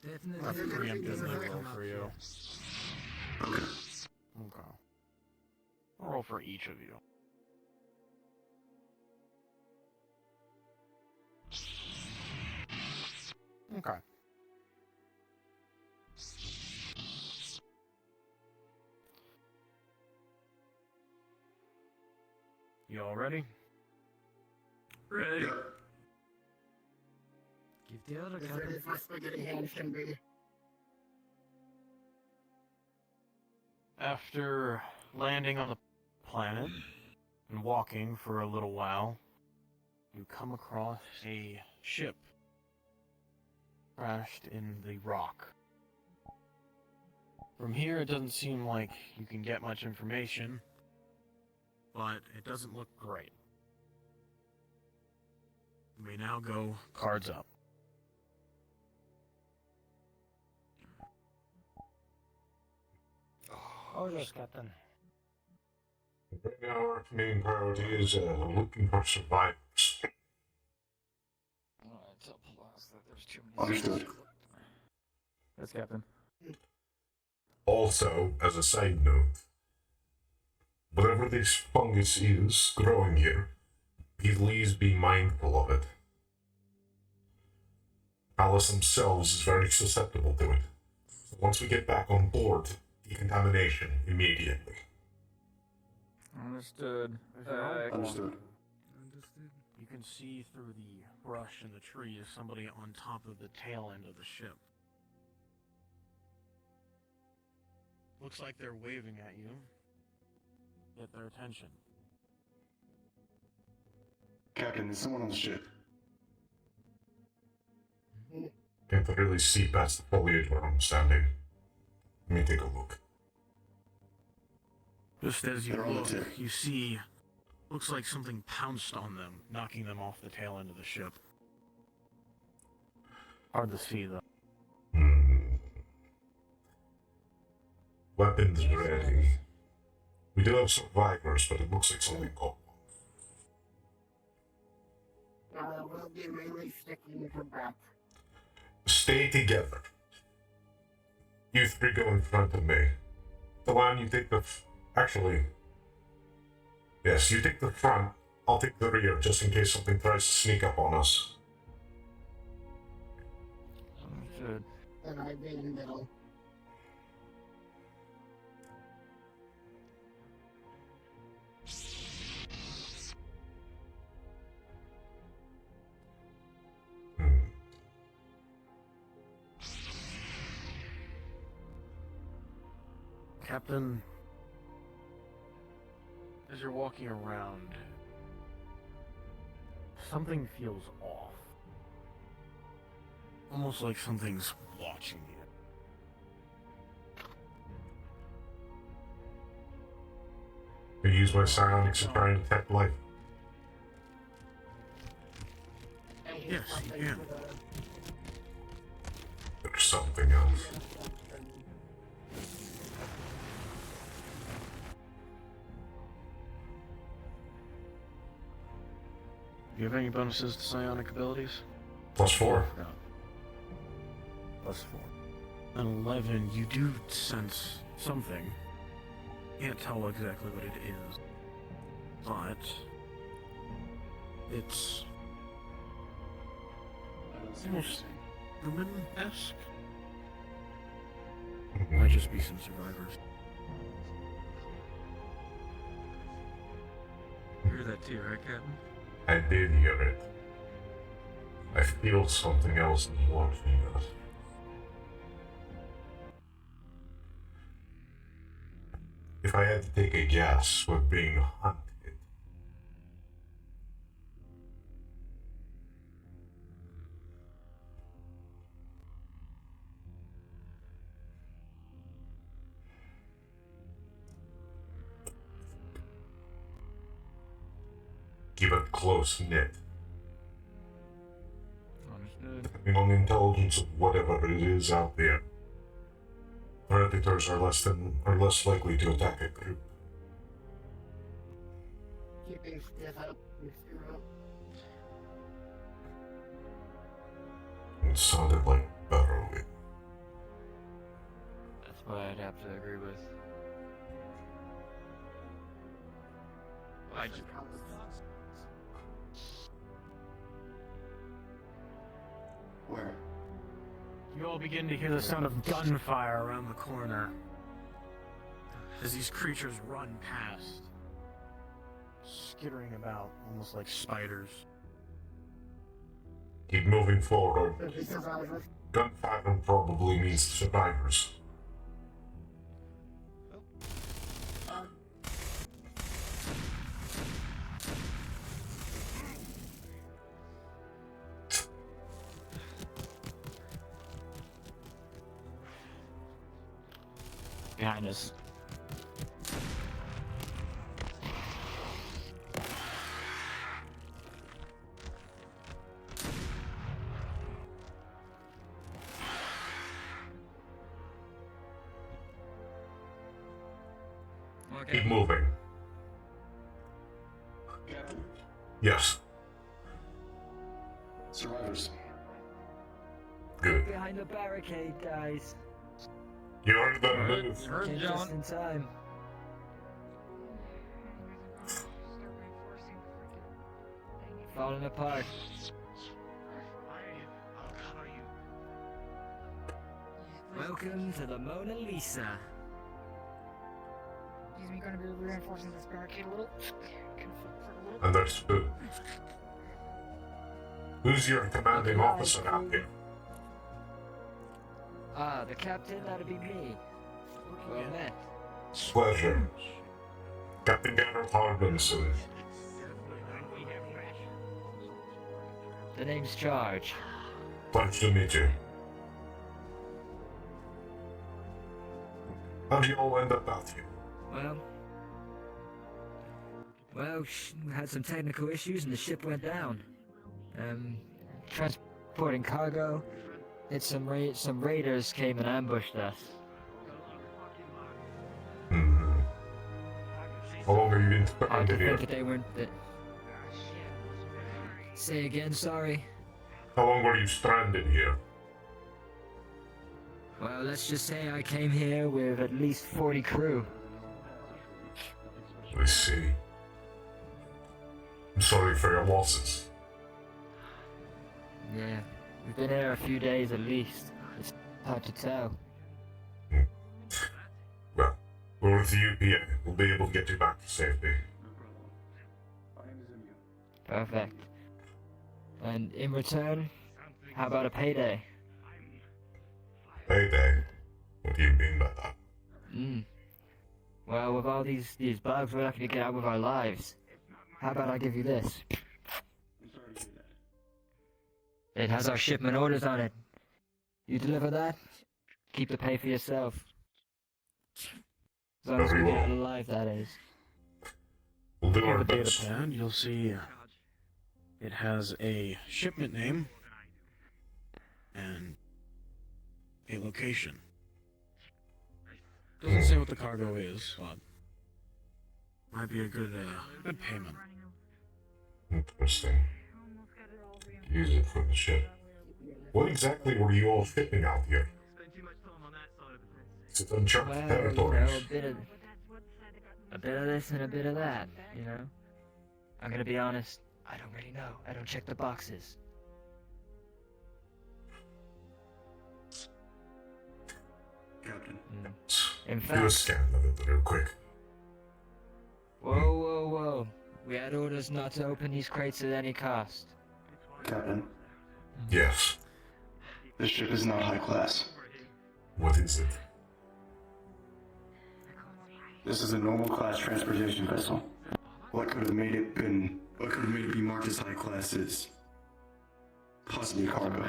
Definitely. I'll preemptively roll for you. Okay. Okay. I'll roll for each of you. Okay. You all ready? Ready. Give the other As ready as my spaghetti hands can be. After landing on the planet and walking for a little while, you come across a ship crashed in the rock. From here, it doesn't seem like you can get much information, but it doesn't look great. We now go cards up. Oh, yes, Captain. Right now, our main priority is looking for survivors. Understood. Yes, Captain. Also, as a side note, whatever this fungus is growing here, please be mindful of it. Palace themselves is very susceptible to it. So once we get back on board, decontamination immediately. Understood. Understood. You can see through the brush and the trees somebody on top of the tail end of the ship. Looks like they're waving at you. Get their attention. Captain, there's someone on the ship. Can't really see past the foliage where I'm standing. Let me take a look. Just as you They're on the look, tip. you see, looks like something pounced on them, knocking them off the tail end of the ship. Hard to see, though. Weapons ready. We do have survivors, but it looks like something got We'll be really sticking to that. Stay together. You three go in front of me. Delan, you take the actually. Yes, you take the front. I'll take the rear, just in case something tries to sneak up on us. Good. And I'd be in the middle. Captain, as you're walking around, something feels off. Almost like something's watching you. I use my psionics to try and detect life. Yes, you can. There's something else. Do you have any bonuses to psionic abilities? +4. No. +4. An 11, you do sense something. Can't tell exactly what it is. But it's almost human-esque. Might just be some survivors. You hear that too, right, Captain? I did hear it. I feel something else is watching us. If I had to take a guess, we're being hunted. Keep it close knit. Understood. depending on the intelligence of whatever it is out there, predators are less likely to attack a group. Keeping stiff up, Mr. It sounded like burrowing. That's what I'd have to agree with. Where? You all begin to hear the sound of gunfire around the corner as these creatures run past, skittering about almost like spiders. Keep moving forward. Gunfire probably means survivors. Behind us. Keep moving. Yes. Survivors. Good. Behind the barricade, guys. You heard them move. Came just in time. Falling apart. Welcome to the Mona Lisa. Excuse me, going to be reinforcing this barricade a little. Understood. Who's your commanding officer out here? Ah, the captain, that'd be me. Well met. Pleasure. Captain Garrett Harbinson. The name's Charge. Pleasure to meet you. How'd you all end up out here? Well, we had some technical issues and the ship went down. Transporting cargo. Some raiders came and ambushed us. How long have you been I stranded here? think they weren't. Say again, sorry. How long were you stranded here? Well, let's just say I came here with at least 40 crew. I see. I'm sorry for your losses. Yeah, we've been here a few days at least. It's hard to tell. Well, we're with the UPA. We'll be able to get you back to safety. Perfect. And in return, how about a payday? Payday? What do you mean by that? Well, with all these bugs, we're lucky to get out with our lives. How about I give you this? It has our shipment orders on it. You deliver that, keep the pay for yourself. As long as we get out alive, that is. We'll do On our the data best. pad, you'll see it has a shipment name and a location. Doesn't say what the cargo is, but might be a good payment. Interesting. Use it for the ship. What exactly were you all shipping out here? Is it uncharted Well, territories? a bit of this and a bit of that, you know? I'm gonna be honest, I don't really know. I don't check the boxes. Captain. In Do a fact, scan of it real quick. whoa. We had orders not to open these crates at any cost. Captain. Yes. This ship is not high class. What is it? This is a normal class transportation vessel. What could have made it be marked as high class is possibly cargo.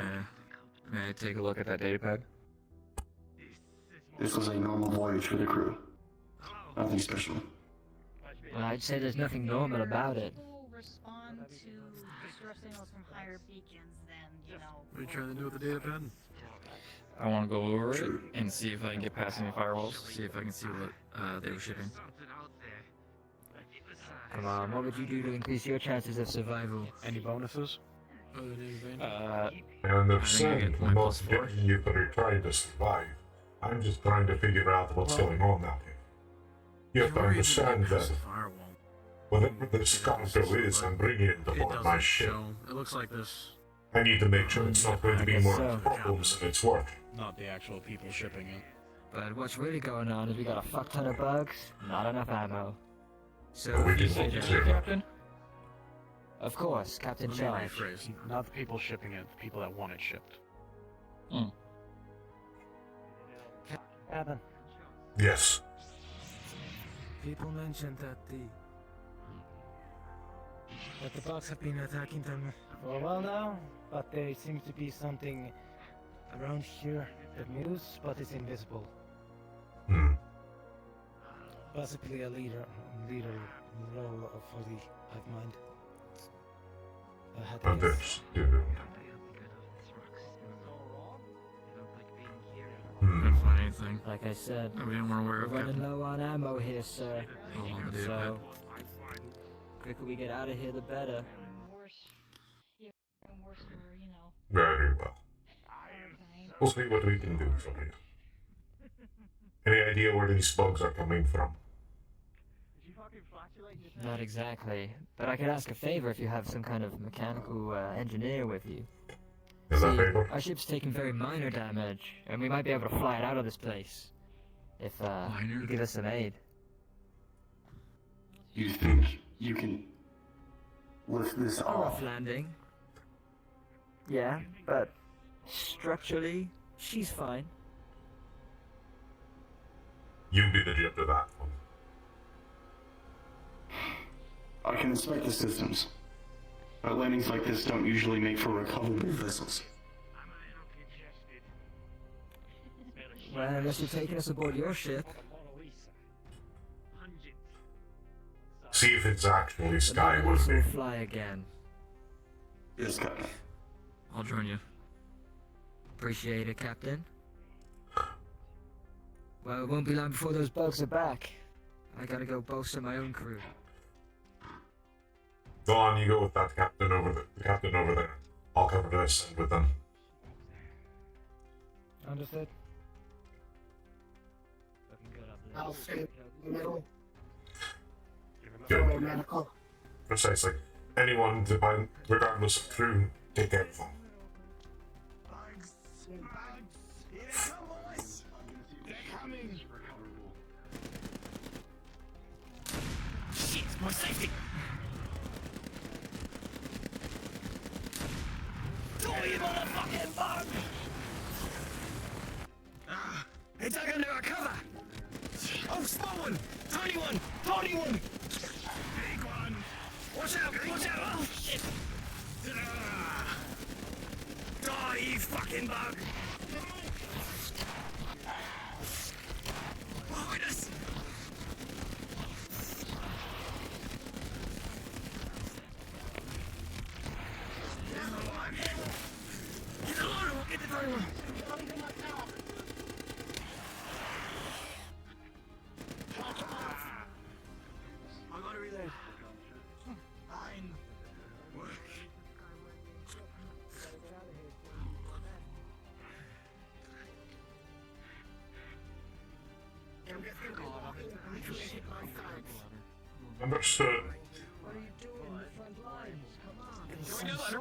May I take a look at that data pad? This was a normal voyage for the crew. Nothing special. Well, I'd say there's nothing normal about it. Respond to distress signals from higher beacons, then What are you trying to do with the data pad? I want to go over it and see if I can get past any firewalls. See if I can see what they were shipping. Come on, what would you do to increase your chances of survival? Any bonuses? I understand I'm not getting you that are trying to survive. I'm just trying to figure out what's going on out here. You have to understand that whatever this cargo is, I'm bringing it aboard my ship. It looks like this. I need to make sure it's not going to be more problems than it's worth. Not the actual people shipping it. But what's really going on is we got a fuck ton of bugs, not enough ammo. So But we if you can say focus that, here. Captain? Of course, Captain Charge. Not the people shipping it, the people that want it shipped. Captain, Yes. people mentioned that the bugs have been attacking them for a while now, but there seems to be something around here that moves, but it's invisible. Possibly a leader role for the hive mind. Understood. Couldn't find anything. Like I said, we didn't want to wear we're a running low on ammo here, sir. on the data So, quicker we get out of here, the better. Very well. We'll see what we can do from here. Any idea where these bugs are coming from? Not exactly, but I could ask a favor if you have some kind of mechanical engineer with you. Is that See, favor? our ship's taking very minor damage, and we might be able to fly it out of this place. If you give us some aid. You think you can lift this A off? rough landing. Yeah, but structurally, she's fine. You be the judge of that one. I can inspect the systems, but landings like this don't usually make for recoverable vessels. Well, unless you're taking us aboard your ship. See if it's actually We'll skyworthy. fly again. Yes, Captain. I'll join you. Appreciate it, Captain. Well, it won't be long before those bugs are back. I gotta go bolster my own crew. Go on, you go with that captain over the captain over there. I'll cover this end with them. Understood. I'll stay in the middle. Good. Medical. Precisely. Anyone, regardless of crew, take care of them. Shit, my safety! Don't you motherfucking bug! It's not under our cover! Oh, small one! Tiny one! Tiny one! Big one! Watch out! Watch out! Oh, shit! Die, you fucking bug! Behind us! Get the loader! Get the tiny one! I gotta reload. Fine. Work. Understood. What are you doing in the front lines? Come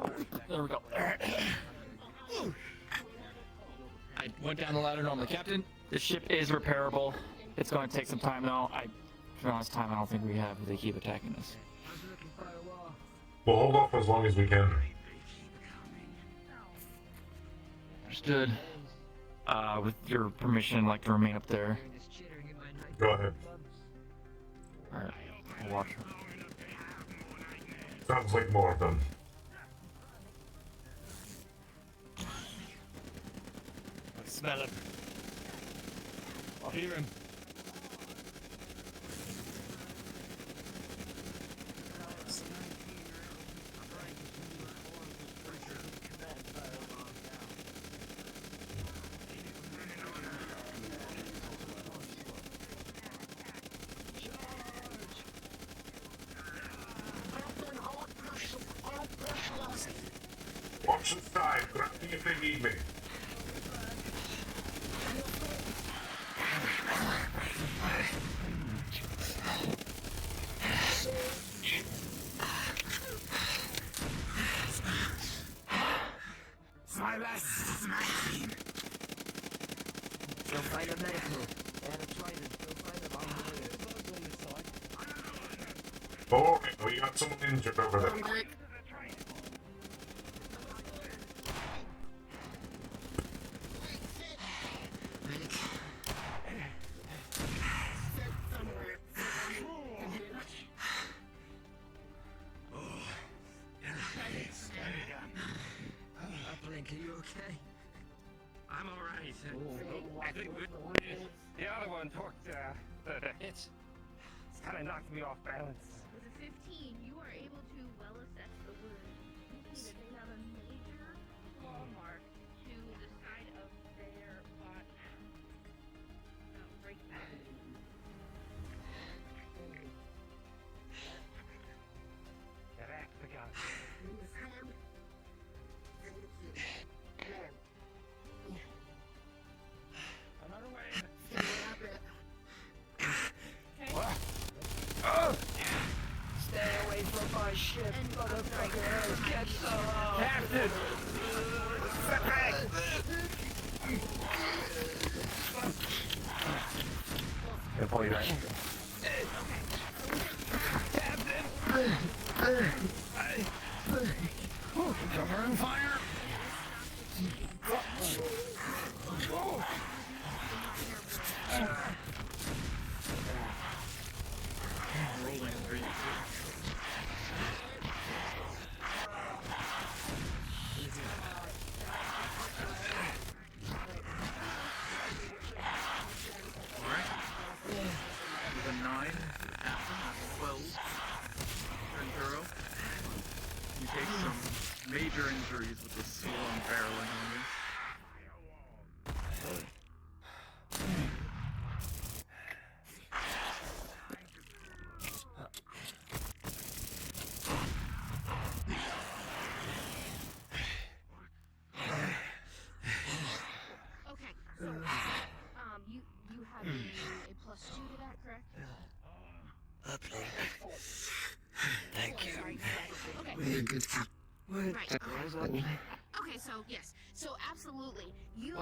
on. There we go. I went down the ladder normally. Captain, the ship is repairable. It's going to take some time though. To be honest, I don't think we have. They keep attacking us. We'll hold off as long as we can. Understood. With your permission, I'd like to remain up there. Go ahead. Alright, I'll watch her. Sounds like more of them. I smell him. I hear him. Watch the side. Grab me if they need me. It's my last magazine. Go find a medical. And a trident. Go find them on the way. Oh, we got someone injured over there. Blink, are you okay? I'm alright. I think The other one took the hit. It's kind of knocked me off balance. With a 15, you are able to well assess the wound. You see that they have a major claw mark to the side of their body. Right there. Correct, the gun. Another way. What? Oh! Stay away from my ship, motherfucker. Get some. Captain! Step back! Gonna pull you back. Captain! Cover and fire! With a 9, 12, enduro. You take some major injuries with the storm barreling on you. Okay, so you have a +2 to that, correct? Thank you. Okay. Very good. Right. Okay, so yes. So absolutely. You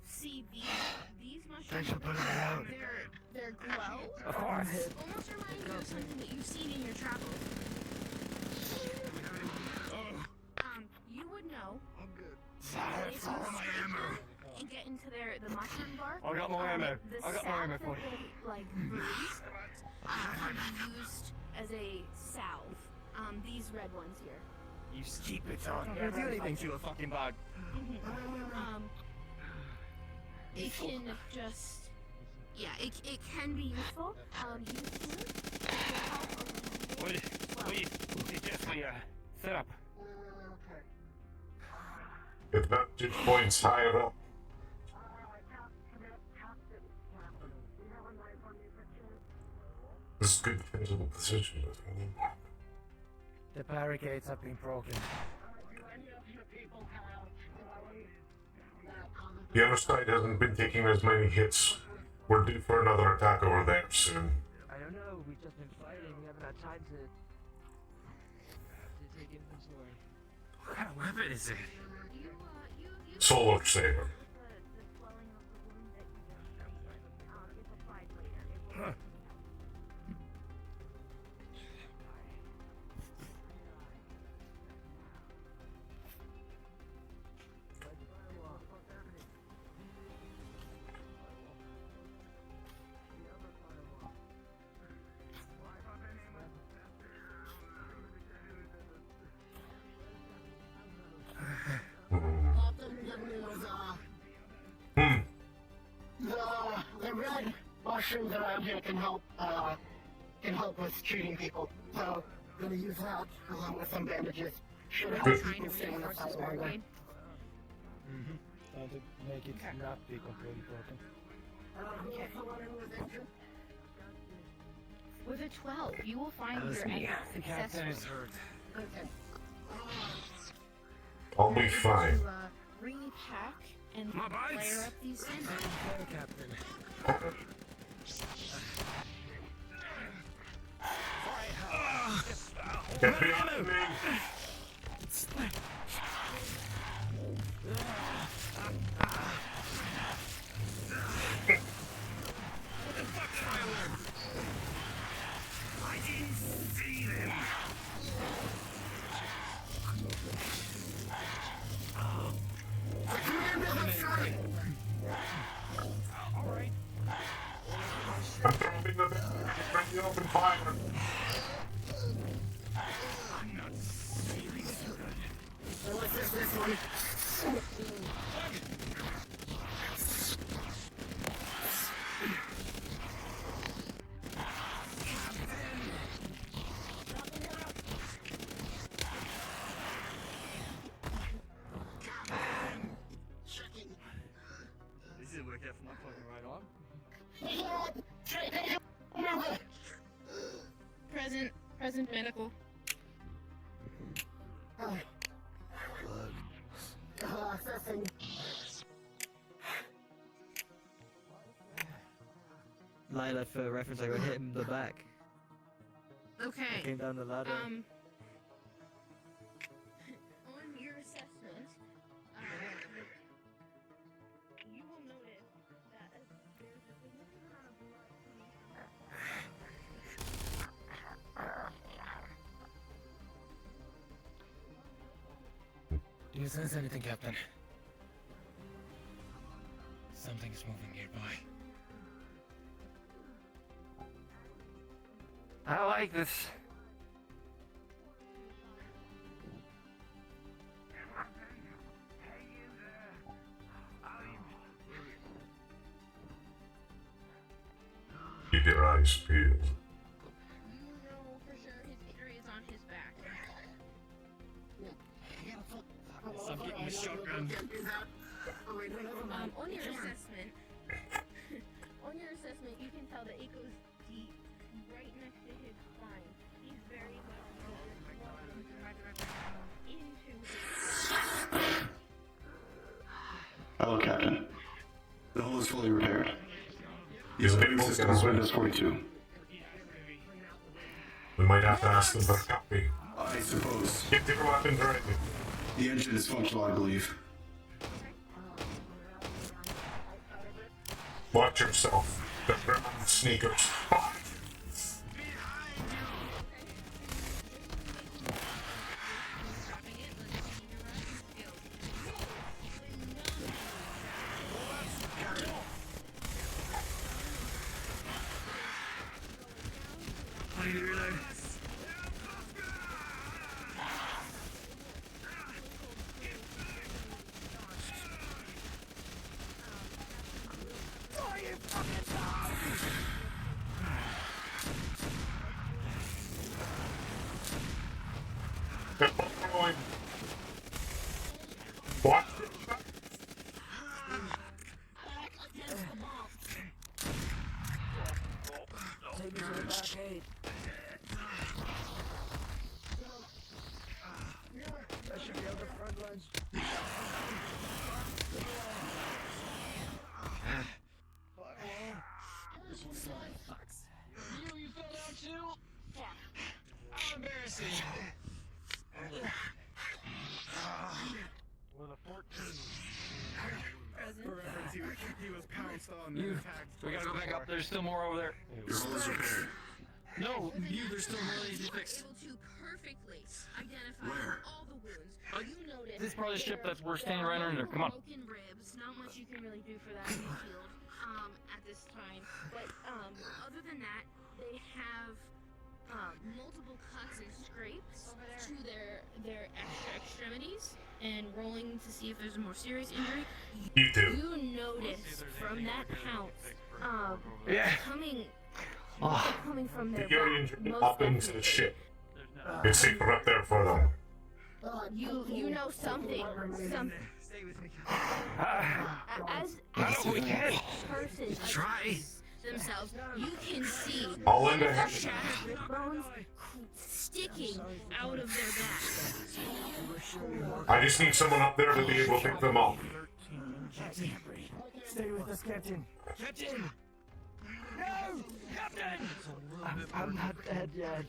see these mushrooms. Thanks for putting it out. Their glow. Of course. Almost reminds you of something that you've seen in your travels. You would know. I'm good. That if you Follow my ammo. and get into the mushroom bark. I got more ammo. The I got more ammo for you. sap that they, like bruise, can be used as a salve. These red ones here. You keep it on. Don't do anything to a fucking bug. It can just, yeah, it can be useful. We just set up. Advantage points higher up. This is good defensible position, but The barricades have been broken. the other side hasn't been taking as many hits. We're due for another attack over there soon. I don't know, we've just been fighting, we haven't had time to take inventory. What kind of weapon is it? Solar Saber. Huh. The red mushrooms around here can help with treating people. So I'm gonna use that along with some bandages. Should help people stay in the fight longer. Trying to make it not be completely broken. With a 12, you will find That was your me. efforts The captain is successful. hurt. Okay. I'll be fine. Repack and My bites. flare up these sensors. Captain. Get behind me! I didn't see them. I'm dropping the bring the open fire. I'm not feeling so good. What's this one? This is working out for my fucking right arm. Present medical. Assessing. Lila, for reference, I got hit in the back. Okay. I came down the ladder. On your assessment, you will notice that there's a significant amount of Do you sense anything, Captain? Something's moving nearby. I like this. Keep your eyes peeled. You know for sure his injury is on his back. I'm getting the shotgun. On your assessment, you can tell that it goes deep, right next to his spine. He's very much into his. Hello, Captain. The hull is fully repaired. The These operating people system is gonna Windows 42. We might have to ask them for a copy. I suppose. Get your weapons ready. The engine is functional, I believe. Watch yourself. The brown sneakers. I need to reload. What? Take me to the barricade. That should be on the front lines. This one sucks. You fell down too? Fuck. How embarrassing. With a 14. For reference, he was pounced on and You, attacked. we gotta go back up. There's still more over there. Your hull is repaired. No, there's still more that needs to be fixed. Able to perfectly identify Where? all the wounds. You notice This is part of the ship there that we're standing right under. Come on. broken ribs. Not much you can really do for that in the field at this time. But other than that, they have multiple cuts and scrapes to their extremities, and rolling to see if there's a more serious injury. You do. You notice from that pounce, Yeah. coming from their Get your back, engine most up into the definitely. ship. It's safer up there for them. You know something. Stay with me. As a person, Try. themselves, you can see I'll end it. shattered bones sticking out of their backs. I just need someone up there to be able to pick them up. Captain, stay with us, Captain. Captain! No! Captain! I'm not dead yet.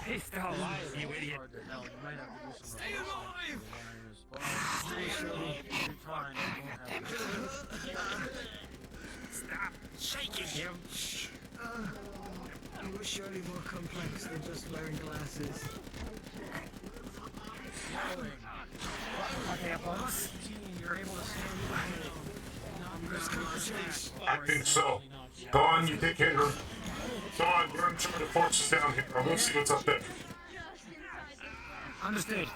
He's still alive, you idiot. Stay alive! Stop shaking him! It was surely more complex than just wearing glasses. Okay, boss. You're able to stand I think so. Go on, you take care. Go on, you're in charge of forces down here. I'm gonna see what's up there. Understood.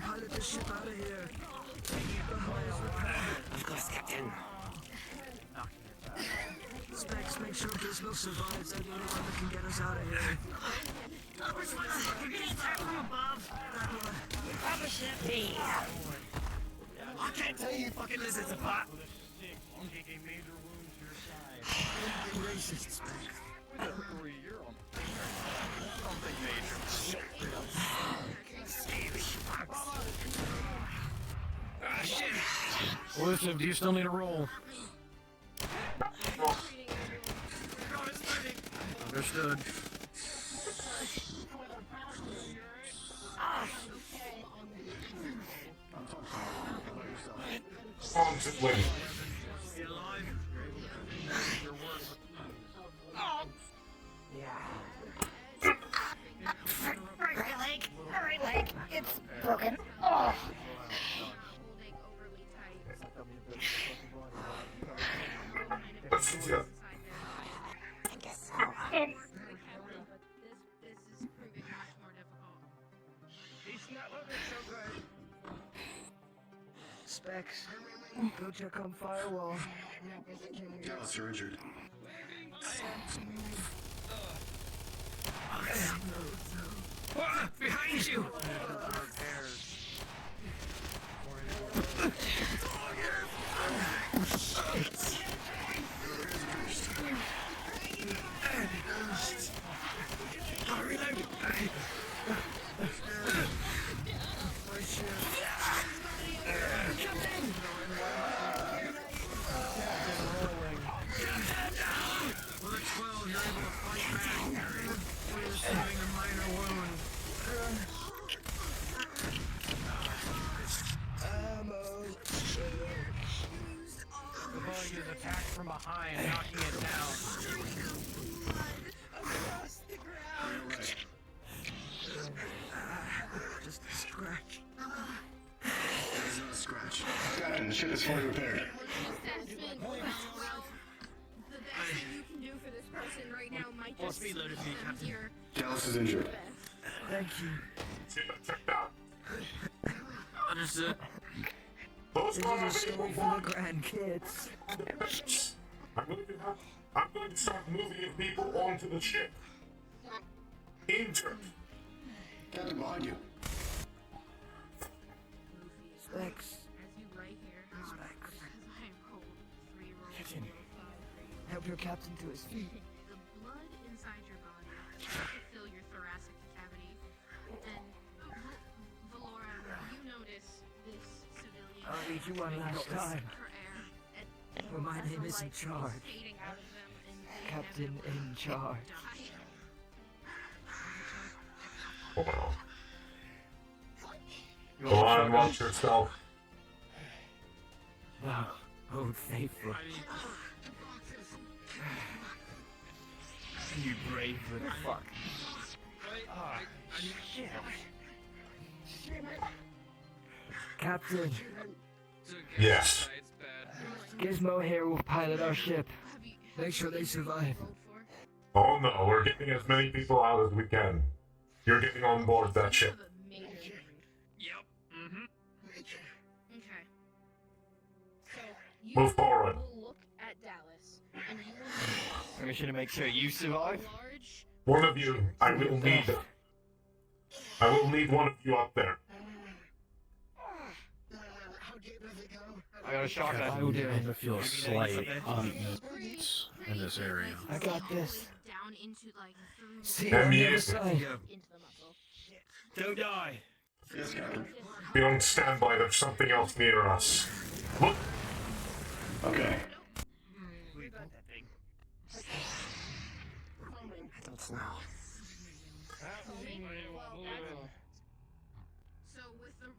Pilot this ship out of here. Of course, Captain. Specs, make sure Gizmo survives. They're the only one that can get us out of here. I can't tell you fucking lizards apart. Racist, Specs. Ah, shit! Listen, do you still need a roll? Understood. On to win. Right leg, it's broken. Oh. I guess so. This is proving much more difficult. He's not looking so good. Specs, go check on firewall. Dallas, you're injured. Behind you! From behind, knocking it down. Just a scratch. It's not a scratch. Captain, the ship is fully repaired. Assessment. Well, the best thing you can do for this person right now might just be Captain. Your Dallas is injured. Thank you. Checked out. Understood. Those This is a story for the grandkids. I'm going to start moving people onto the ship. Injured. Captain, behind you. Specs. As you lay here, Specs. I rolled 3 rolls. Captain. Help your captain to his feet. The blood inside your body starts to fill your thoracic cavity, and Valora, you notice this civilian. I'll read you one last time. Well, my name is in charge. Captain in charge. Well. Go on, watch yourself. Now, hold faithful. You brave little fuck. Ah, shit. Captain. Yes. Gizmo here will pilot our ship. Make sure they survive. Oh no, we're getting as many people out as we can. You're getting on board that ship. Yep. Mm-hmm. Okay. So you Move forward. will look at Dallas, and you will Mission to make sure you survive. One of you, I will need. I will need one of you up there. I got a shotgun. I would begin to feel a slight unease in this area. I got this. Down into like through. See you on the other side. Into the muscle. Don't die. Yes, Captain. Be on standby, there's something else near us. Look! Okay. So with the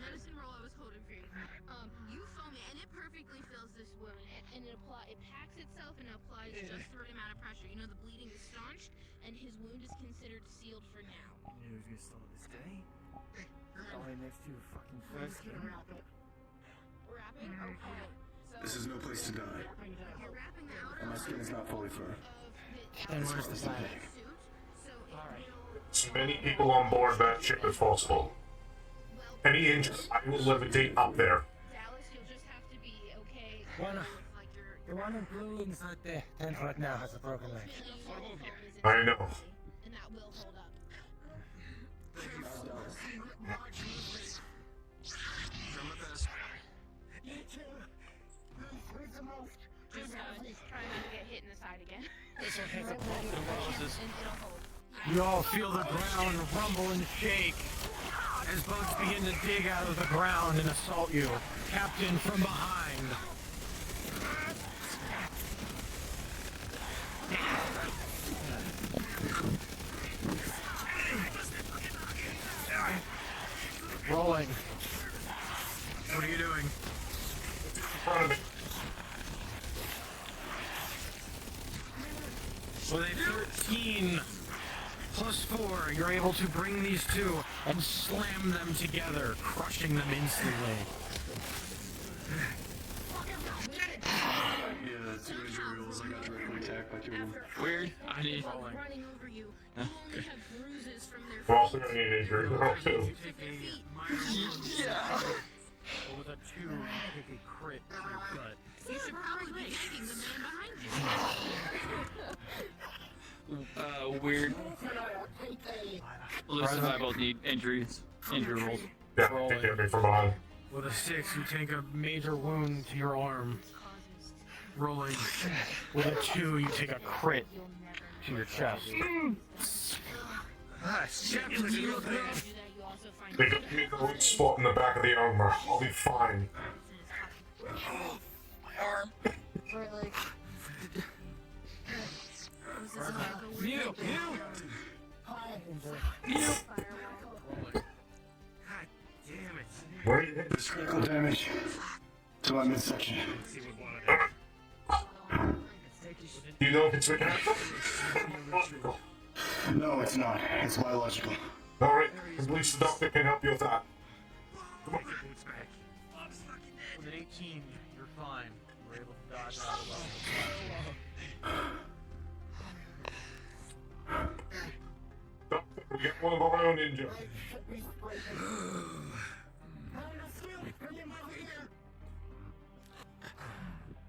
medicine roll I was holding for you, you foam it and it perfectly fills this wound and it packs itself and applies just the right amount of pressure. You know the bleeding is staunched and his wound is considered sealed for now. You was gonna start this day? Right next to your fucking first game. Wrapping? Okay. So This is no place to die. you're wrapping the outer And my skin is not fully fur. Then where's the plan? As many people on board that ship as possible. Any injuries, I will levitate up there. Dallas, you'll just have to be okay. The one in blue inside the tent right now has a broken leg. I know. And that will hold up. Just try not to get hit in the side again. This one has a broken nose. And it'll hold. You all feel the ground rumble and shake as bugs begin to dig out of the ground and assault you. Captain from behind. Rolling. What are you doing? With a 13 plus 4, you're able to bring these two and slam them together, crushing them instantly. Yeah, 2 injury rules. I got directly attacked by 2 of them. Weird. I need. Running over you. Huh? They have bruises from their We're also gonna need an injury roll too. Yeah. With a 2, you take a crit to your gut. You should probably be yanking the man behind you. Weird. Lewis and I both need injury rolls. Yeah, they hit me from behind. With a 6, you take a major wound to your arm. Rolling. With a 2, you take a crit to your chest. Chaplain, you look bad. They got me the weak spot in the back of the armor. I'll be fine. My arm. Mute! Where did you hit There's critical damage to my midsection. Do you know if it's mechanical? No, it's not. It's biological. Alright, at least the doctor can help you with that. With an 18, you're fine. We're able to dodge out of Doctor, we get one of our own injured.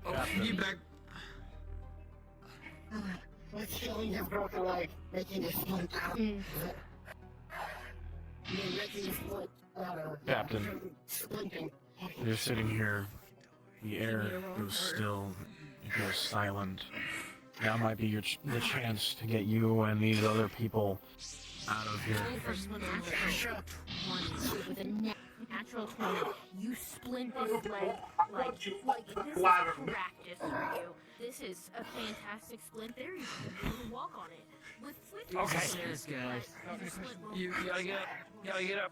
Oh, you back. With healing his broken leg, making his foot out. Making his foot Captain, splinting. you're sitting here. The air goes still. It goes silent. Now might be the chance to get you and these other people out of here. First one with a natural 20. You splint this leg like this is practice for you. This is a fantastic splint there. You can walk on it. With Okay. Cheers, guys. You gotta get up. You gotta get up.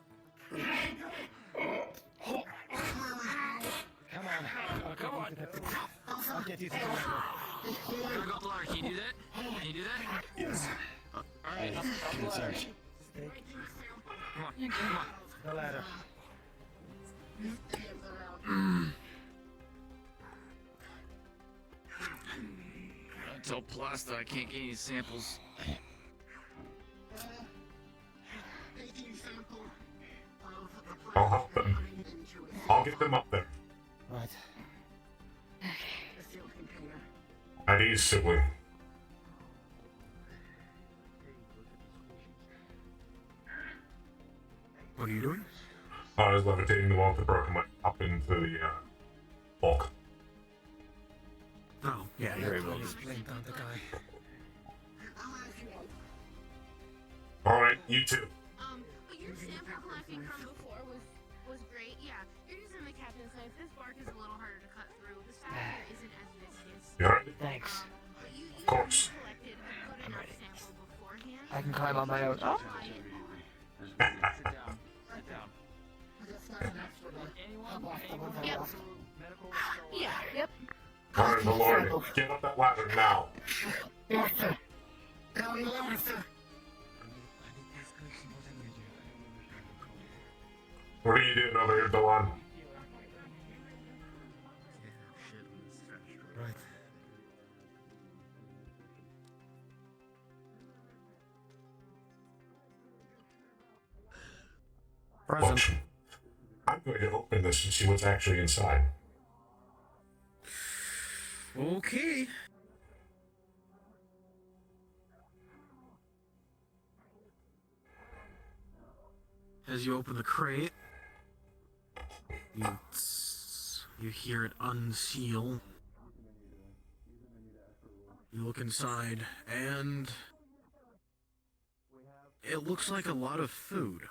Come on. Come on. I'll get you to the level. Gotta go Lar, can you do that? Can you do that? Yes. Alright. Good search. Come on. Come on. The ladder. Until Plasta, I can't get any samples. I'll help them. I'll get them up there. Right. At ease, sibling. I was levitating the one that broke my up into the bulk. Oh, yeah, you're able to. Explain down the guy. Alright, you too. Your sample collecting from before was great. Yeah, you're using the captain's knife. This bark is a little harder to cut through. The sap here isn't as viscous. You alright? Thanks. Of course. Collected a good enough sample beforehand. I can climb on my own. Oh. Sit down. Sit down. Yep. Yeah. Yep. Alright, Malloy, get up that ladder now. Yes, sir. Going lower, sir. What are you doing over here, Delan? Right. Watch. I'm going to open this and see what's actually inside. Okay. As you open the crate, you hear it unseal. You look inside, and it looks like a lot of food.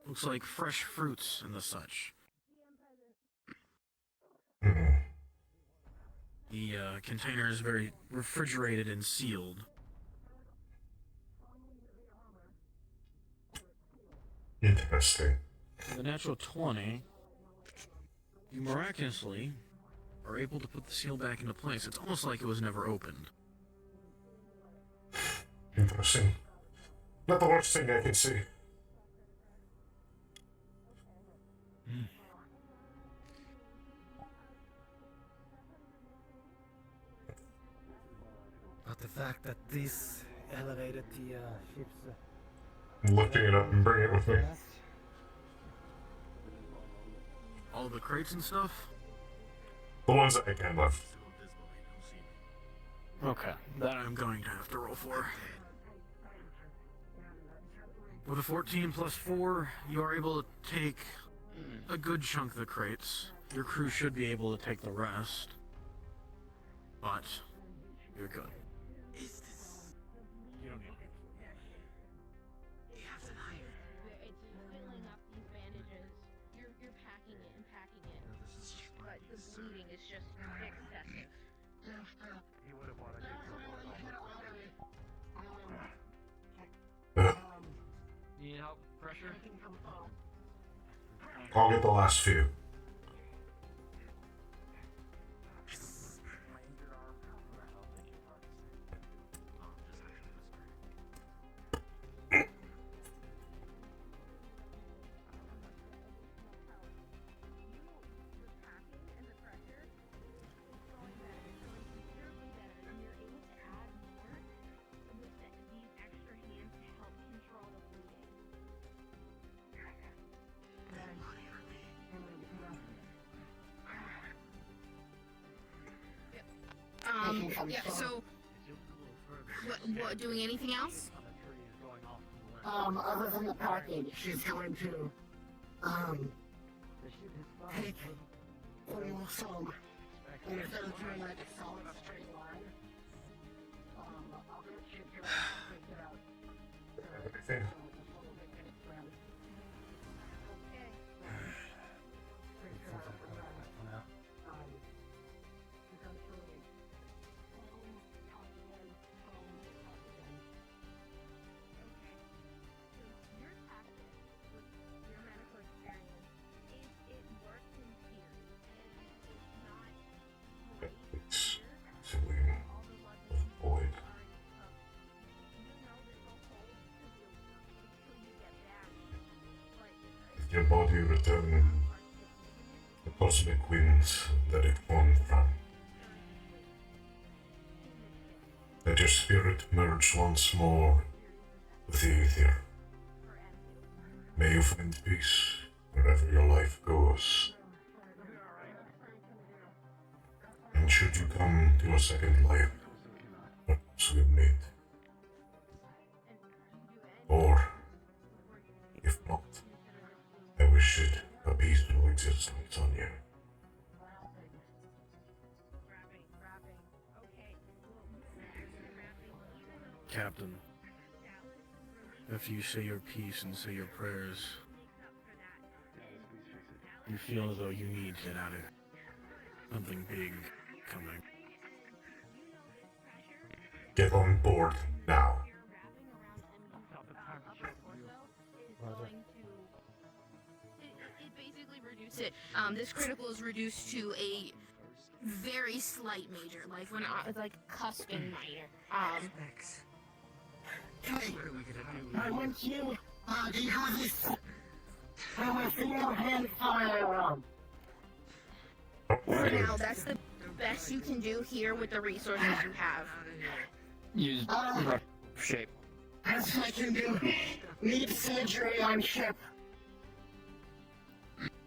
Looks like fresh fruits and the such. The container is very refrigerated and sealed. Interesting. With a natural 20, you miraculously are able to put the seal back into place. It's almost like it was never opened. Interesting. Not the worst thing I can see. But the fact that this elevated the ship's... I'm lifting it up and bringing it with me. All the crates and stuff? The ones that I can left. Okay, that I'm going to have to roll for. With a 14 plus 4, you are able to take a good chunk of the crates. Your crew should be able to take the rest. But, you're good. You don't need to. It's filling up these bandages. You're packing it and packing it. But the bleeding is just excessive. He would have wanted Need help? Pressure? I'll get the last few. Yeah, so... What, doing anything else? Other than the packing, she's going to, take one more song, and instead of doing like a solid straight line, I'll get you to take it out. Everything. Your body return the cosmic winds that it formed from. Let your spirit merge once more with the Aether. May you find peace wherever your life goes. And should you come to a second life, perhaps with mate. Or, if not, I wish easier as long as it's on you. Captain, if you say your piece and say your prayers, you feel as though you need to get out of here. Something big coming. Get on board now. It basically reduces it. This critical is reduced to a very slight major, like when it's like cusp and minor. I want you, do you have this? Have a single hand firearm. For now, that's the best you can do here with the resources you have. Use shape. Best I can do. Need surgery on ship.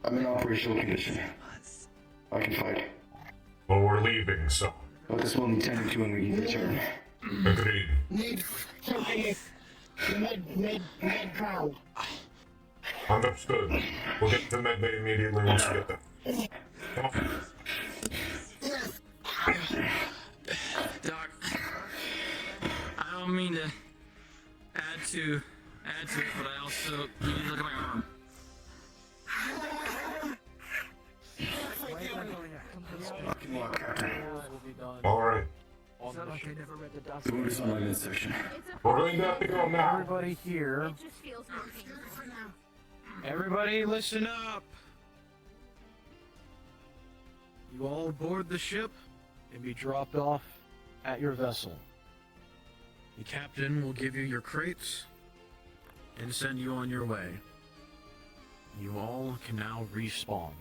I'm in operational condition. I can fight. Well, we're leaving, so. But this will need tending to when we return. Agreed. Need something mid-ground. Understood. We'll get to the med bay immediately once we get there. Come on. Doc, I don't mean to add to it, but I also you need to look at my arm. Alright. The wound is on my midsection. We're going to have to go now. Everybody here. Everybody listen up. You all board the ship and be dropped off at your vessel. The captain will give you your crates and send you on your way. You all can now respawn.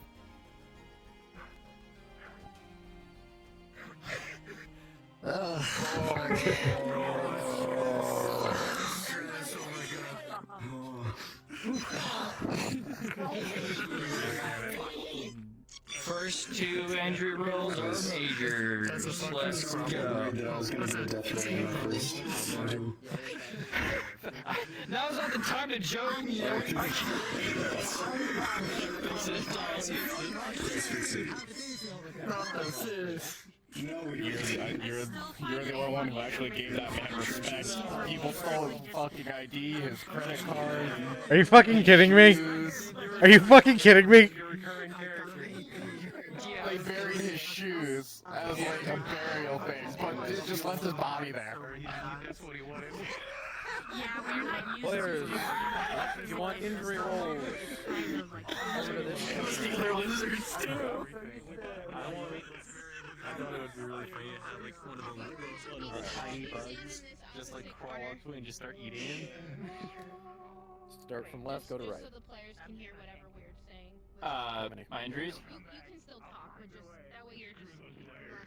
First two injury rolls are majors. Let's go. Now's not the time to joke. You're the only one who actually gave that man respect. People stole his fucking ID, his credit card. Are you fucking kidding me? Are you fucking kidding me? They buried his shoes as like a burial thing, but it just left his body there. That's what he wanted. Players, you want injury rolls? Stealer lizards too. I thought it would be really funny to have like one of the tiny bugs just like crawl up to it and just start eating it. Start from left, go to right. So the players can hear whatever we're saying. My injuries? You can still talk, but just that way you're just.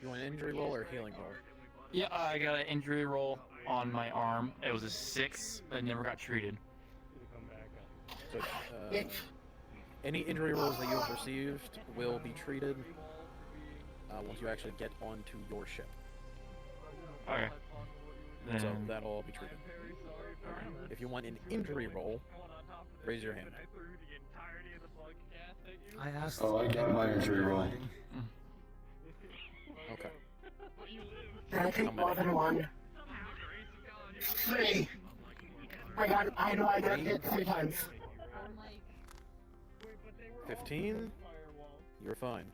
You want an injury roll or a healing roll? Yeah, I got an injury roll on my arm. It was a 6. I never got treated. So, any injury rolls that you have received will be treated once you actually get onto your ship. Okay. Then... So that'll all be treated. If you want an injury roll, raise your hand. I asked. Oh, I got my injury roll. Okay. I think more than one. 3. I know I got hit 3 times. 15, you're fine.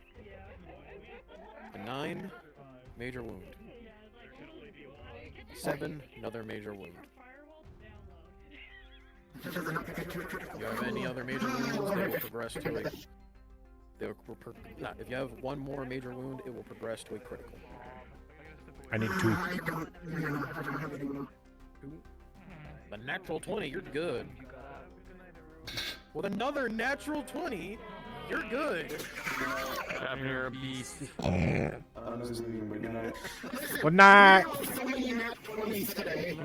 A 9, major wound. 7, another major wound. If you have any other major wounds, they will progress to a... if you have one more major wound, it will progress to a critical. I need 2. The natural 20, you're good. With another natural 20, you're good. I'm here a beast. Good night. So many nat 20s today.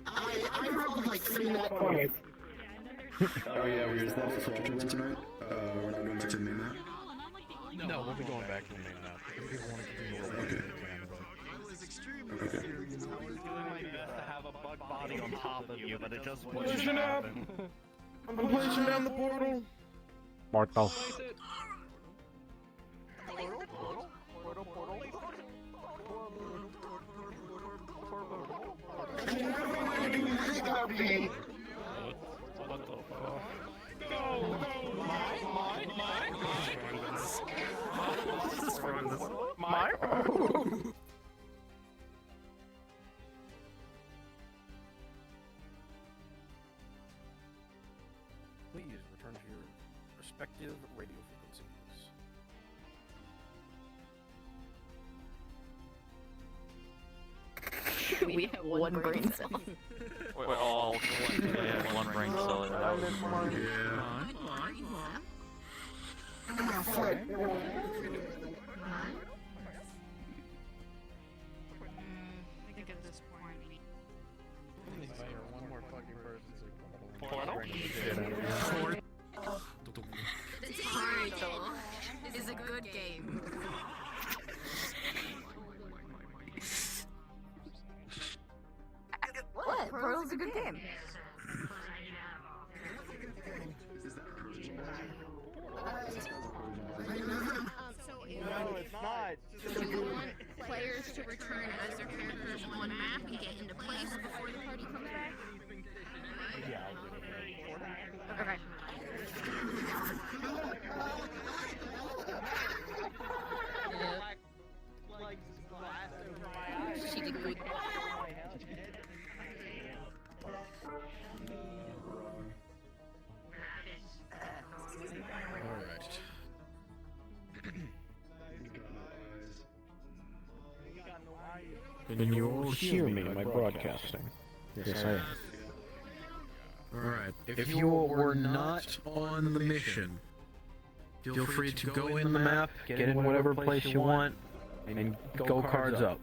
I rolled like 3 nat 20s. Oh yeah, is that for fracture event tonight? We're not going back to the main map? No, we'll be going back to the main map. If people want to continue rolling, Okay. I was doing my best to have a bug body on top of you, but it just Listen wouldn't up! happen. I'm placing down the portal. Portal. Please return to your respective radio frequencies. We have one brain cell. We're all collectively have one brain cell in that was I think at this point we One more fucking person. It's hard though. It is a good game. What? Portal's a good game. No, it's not. So we want players to return as their characters on map and get into place before the party comes back. Okay. She did good. Alright. Can you all hear me, my broadcasting? Yes, I am. Alright, if you were not on the mission, feel free to go in the map, get in whatever place you want, and go cards up.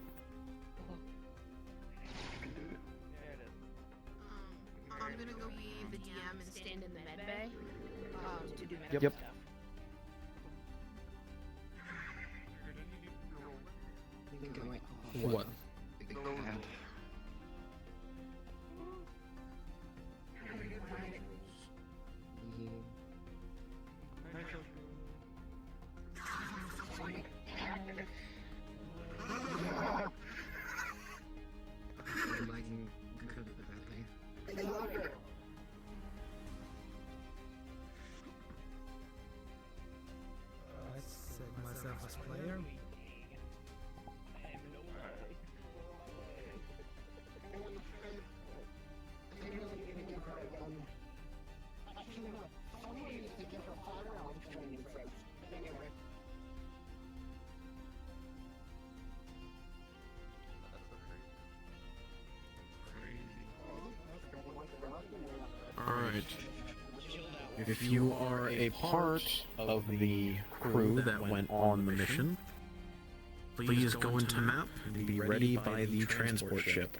I'm gonna go be the DM and stand in the med bay to do med Yep. stuff. What? I set myself as player. Alright. If you are a part of the crew that went on the mission, please go into map and be ready by the transport ship.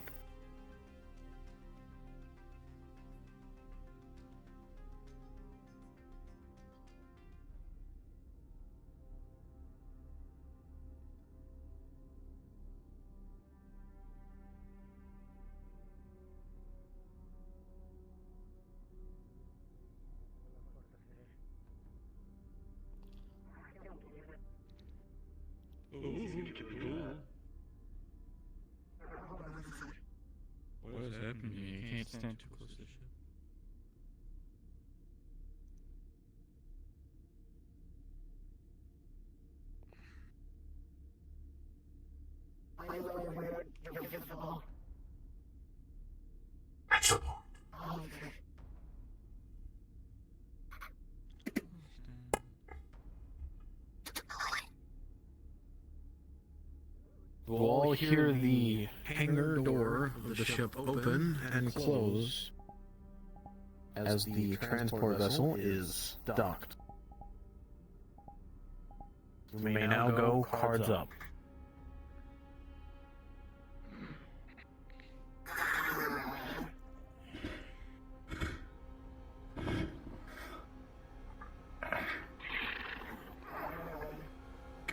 What is happening here? You can't stand too close to the ship. That's the point. We'll all hear the hangar door of the ship open and close as the transport vessel is docked. We may now go cards up.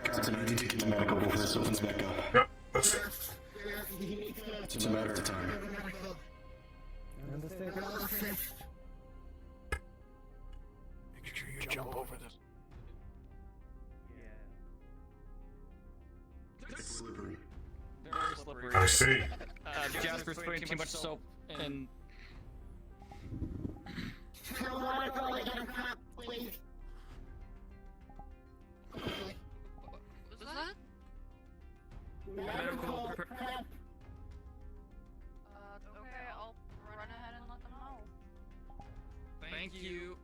It's an easy to keep medical before this opens back up. Yep, that's it. It's a matter of time. I see. Jasper's putting too much soap in. Please. What was that? Medical. Okay, I'll run ahead and let them know. Thank you.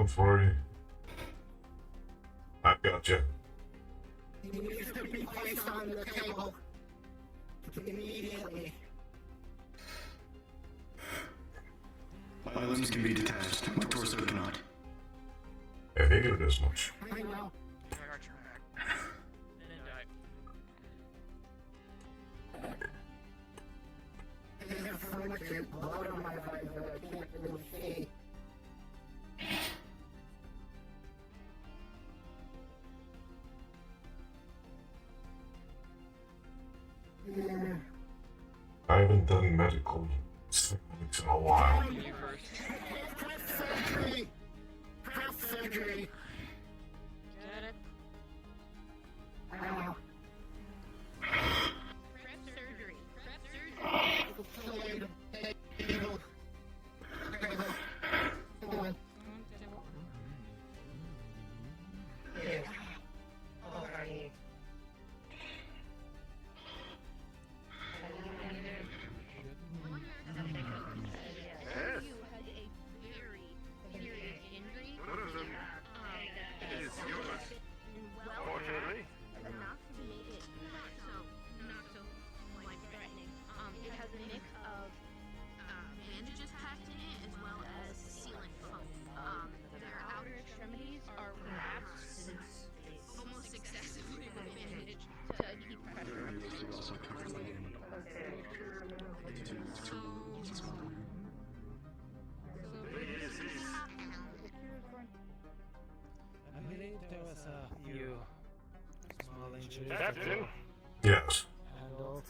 Don't worry. I got you. He needs to be placed on the table. Immediately. My limbs can be detached, my torso cannot. I figured as much. I know. There's so much blood on my eyes that I can't really see. I haven't done medical techniques in a while. Surgery! Press surgery! Get it? Ow. Prep surgery. Prep surgery. Captain? Yes. Handled.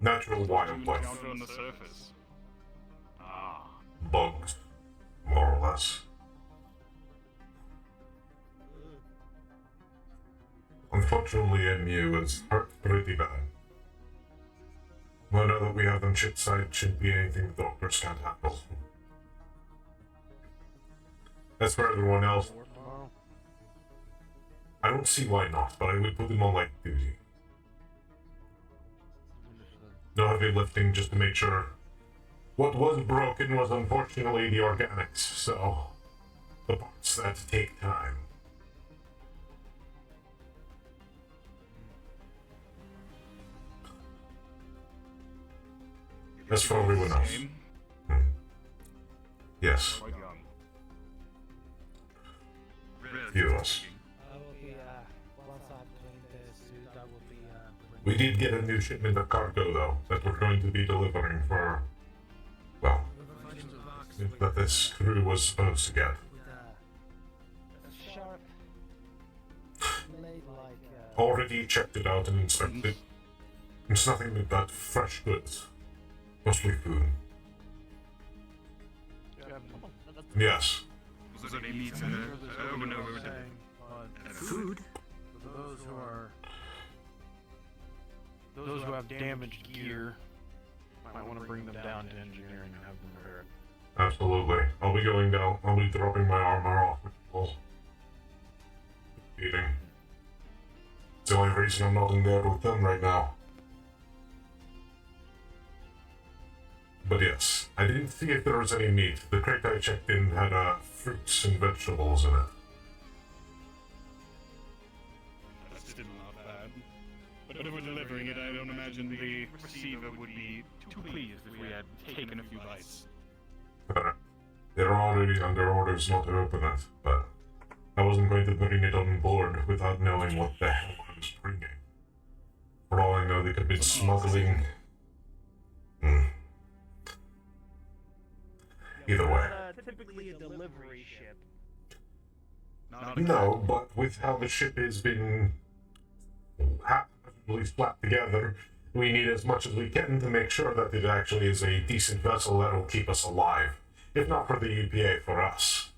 Natural wildlife. Encounter on the surface. Ah. Bugs, more or less. Unfortunately, MU is hurt pretty bad. Well, now that we have them shipside, shouldn't be anything the doctors can't handle. As for everyone else, I don't see why not, but I would put them on light duty. No heavy lifting just to make sure. What was broken was unfortunately the organics, so the parts that take time. As for everyone else. Yes. Few of us. I will be, once I've cleaned the suit, I will be, We did get a new shipment of cargo, though, that we're going to be delivering for, well, that this crew was supposed to get. sharp blade like, Already checked it out and inspected it. It's nothing but fresh goods. Mostly food. Yes. Was there any meat in there? Over and over again. Food? For those who have damaged gear, might want to bring them down to engineering and have them repaired. Absolutely. I'll be going down. I'll be dropping my armor off with people. Eating. It's the only reason I'm not in there with them right now. But yes, I didn't see if there was any meat. The crate I checked in had fruits and vegetables in it. That's still not bad. But if we're delivering it, I don't imagine the receiver would be too pleased if we had taken a few bites. They're already under orders not to open it, but I wasn't going to bring it on board without knowing what the hell I was bringing. For all I know, they could have been smuggling. Either way. Typically a delivery ship. No, but with how the ship has been reasonably slapped together, we need as much as we can to make sure that it actually is a decent vessel that will keep us alive. If not for the UPA, for us.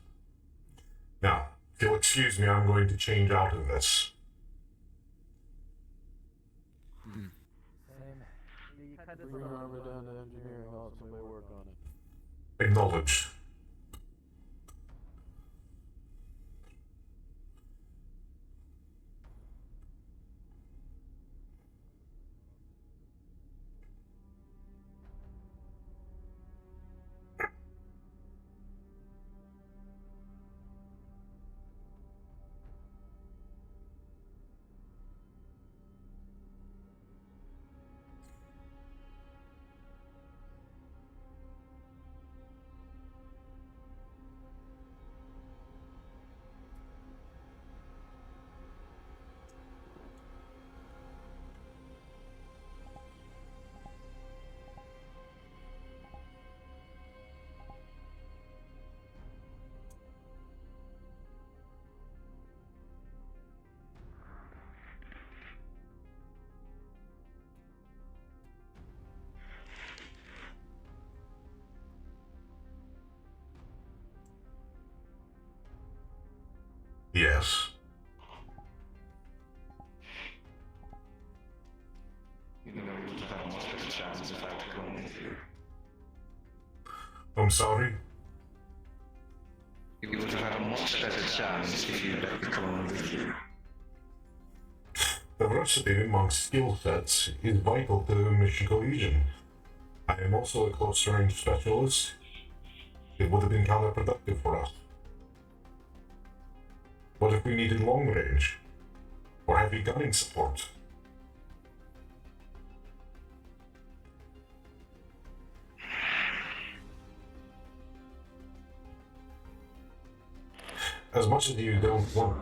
Now, if you'll excuse me, I'm going to change out of this. Bring Harvey down to engineering. I'll let somebody work on it. Acknowledged. Yes. I'm sorry? You would have had a much better chance if you'd let me come on with you. Diversity amongst skill sets is vital to mission cohesion. I am also a close range specialist. It would have been counterproductive for us. What if we needed long range? Or heavy gunning support? As much as you don't want.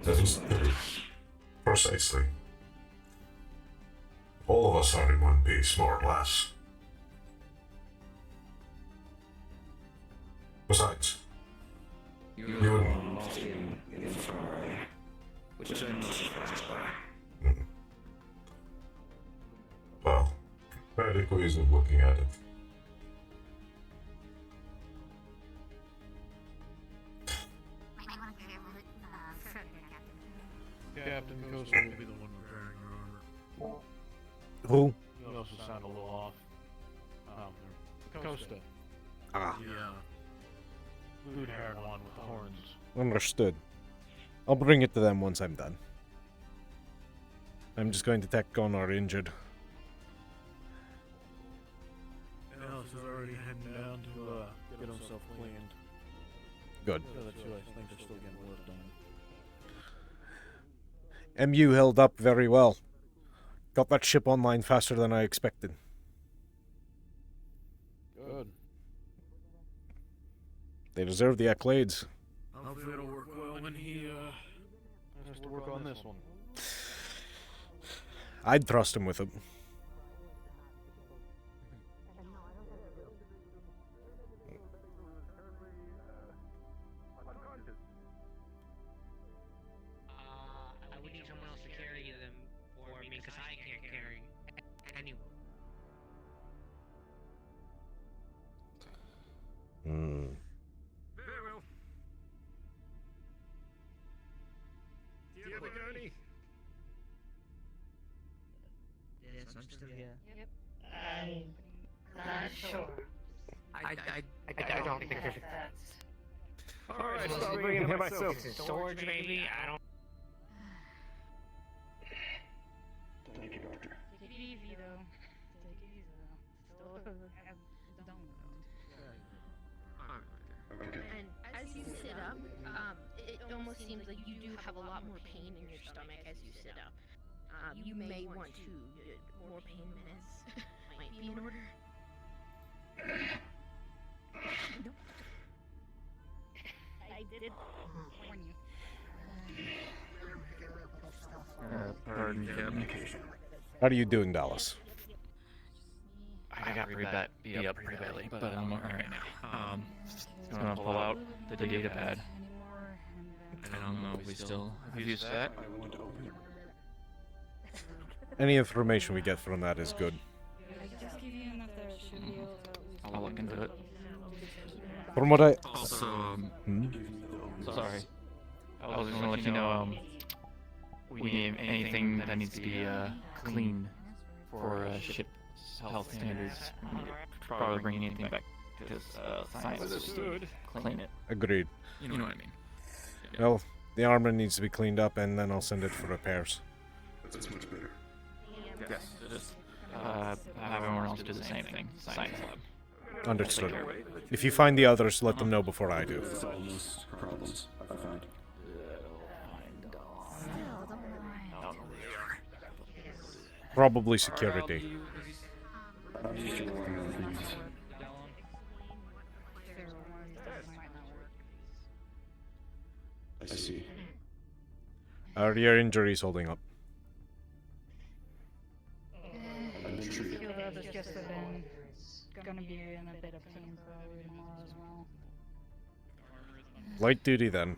That is precisely. All of us are in one piece, more or less. Besides, you wouldn't. Not in the infirmary, which I'm not surprised by. Well, radical ways of looking at it. Captain Costa will be the one repairing your armor. Who? You also sound a little off. Costa. Ah. The blue-haired one with the horns. Understood. I'll bring it to them once I'm done. I'm just going to tack on our injured. Alice is already heading down to get himself cleaned. Good. The other two, I think, are still getting work done. MU held up very well. Got that ship online faster than I expected. Good. They deserve the accolades. Hopefully it'll work well when he has to work on this one. I'd trust him with it. I would need someone else to carry them for me because I can't carry anyone. Very well. Do you have a gurney? Yes, I'm still here. Yep. I'm not sure. I don't think there's Alright, so I'll bring it here myself. Storage, maybe? I don't. Thank you, Doctor. Take it easy, though. Take it easy, though. Still have don't. Okay. And as you sit up, it almost seems like you do have a lot more pain in your stomach as you sit up. You may want to more pain minutes might be in order. I did warn you. Pardon me, Captain. How are you doing, Dallas? I got beat up pretty badly, but I'm alright now. Just gonna pull out the data pad. I don't know if we still have used that. Any information we get from that is good. I'll look into it. From what I... Also, Hmm? sorry. I was just gonna let you know, we need anything that needs to be, clean for, ship health standards. We need to probably bring anything back to, science. Understood. Clean it. Agreed. You know what I mean. Well, the armor needs to be cleaned up, and then I'll send it for repairs. That's much better. Yes, just, have everyone else do the same thing. Science lab. Understood. If you find the others, let them know before I do. Solve most problems, I find. Probably security. I'm just working on things. I see. Are your injuries holding up? I've been treated. Gonna be in a bit of pain probably tomorrow as well. Light duty then.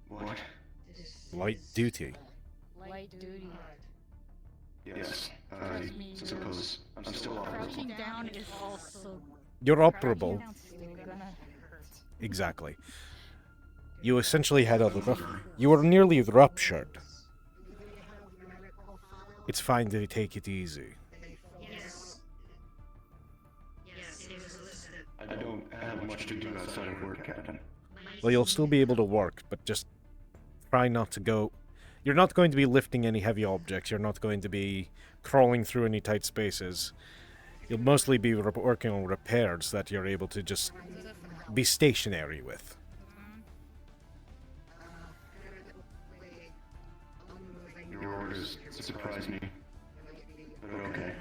What? Light duty. Light duty. Yes, I suppose. I'm still Crouching operable. down is also. You're operable. Still gonna hurt. Exactly. You essentially had a... You were nearly ruptured. It's fine to take it easy. I don't have much to do outside of work, Captain. Well, you'll still be able to work, but just try not to go... You're not going to be lifting any heavy objects. You're not going to be crawling through any tight spaces. You'll mostly be working on repairs that you're able to just be stationary with. Your orders surprise me. But okay.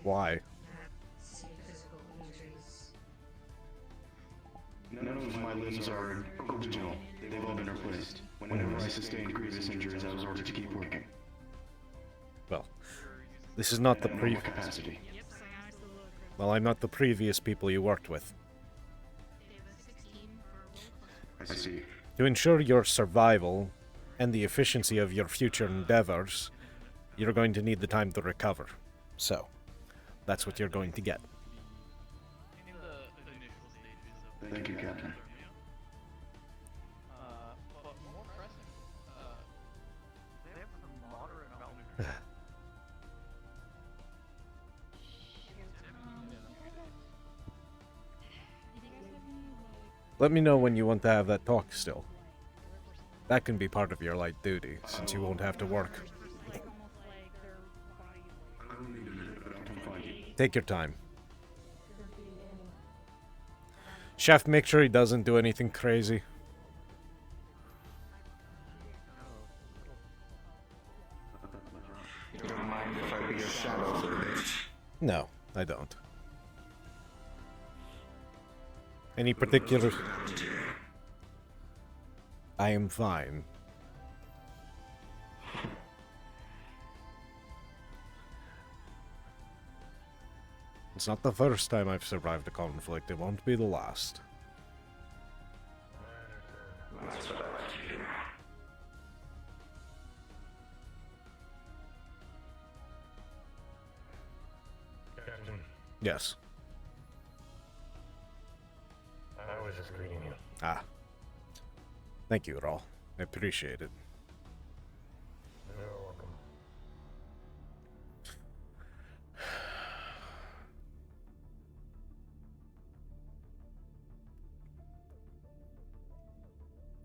Why? None of my limbs are original. They've all been replaced. Whenever I sustained grievous injuries, I was ordered to keep working. Well, this is not the At pre... normal capacity. Well, I'm not the previous people you worked with. I see. To ensure your survival and the efficiency of your future endeavors, you're going to need the time to recover. So, that's what you're going to get. Thank you, Captain. But more pressing, they have a moderate malnutrition. Let me know when you want to have that talk still. That can be part of your light duty, since you won't have to work. I will need a minute, but I'll come find you. Take your time. Chef, make sure he doesn't do anything crazy. You don't mind if I be your shadow for a bit? No, I don't. Any particular... I am fine. It's not the first time I've survived a conflict. It won't be the last. That's what I like to hear. Captain, Yes. I was just greeting you. Ah. Thank you, Raul. I appreciate it. You're welcome.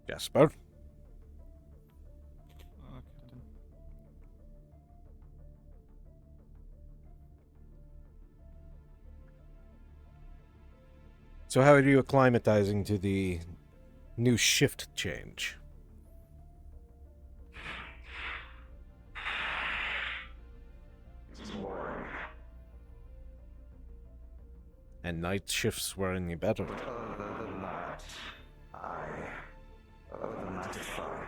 Jasper? So how are you acclimatizing to the new shift change? It's boring. And night shifts were any better? Other than that, other than that, it's fine.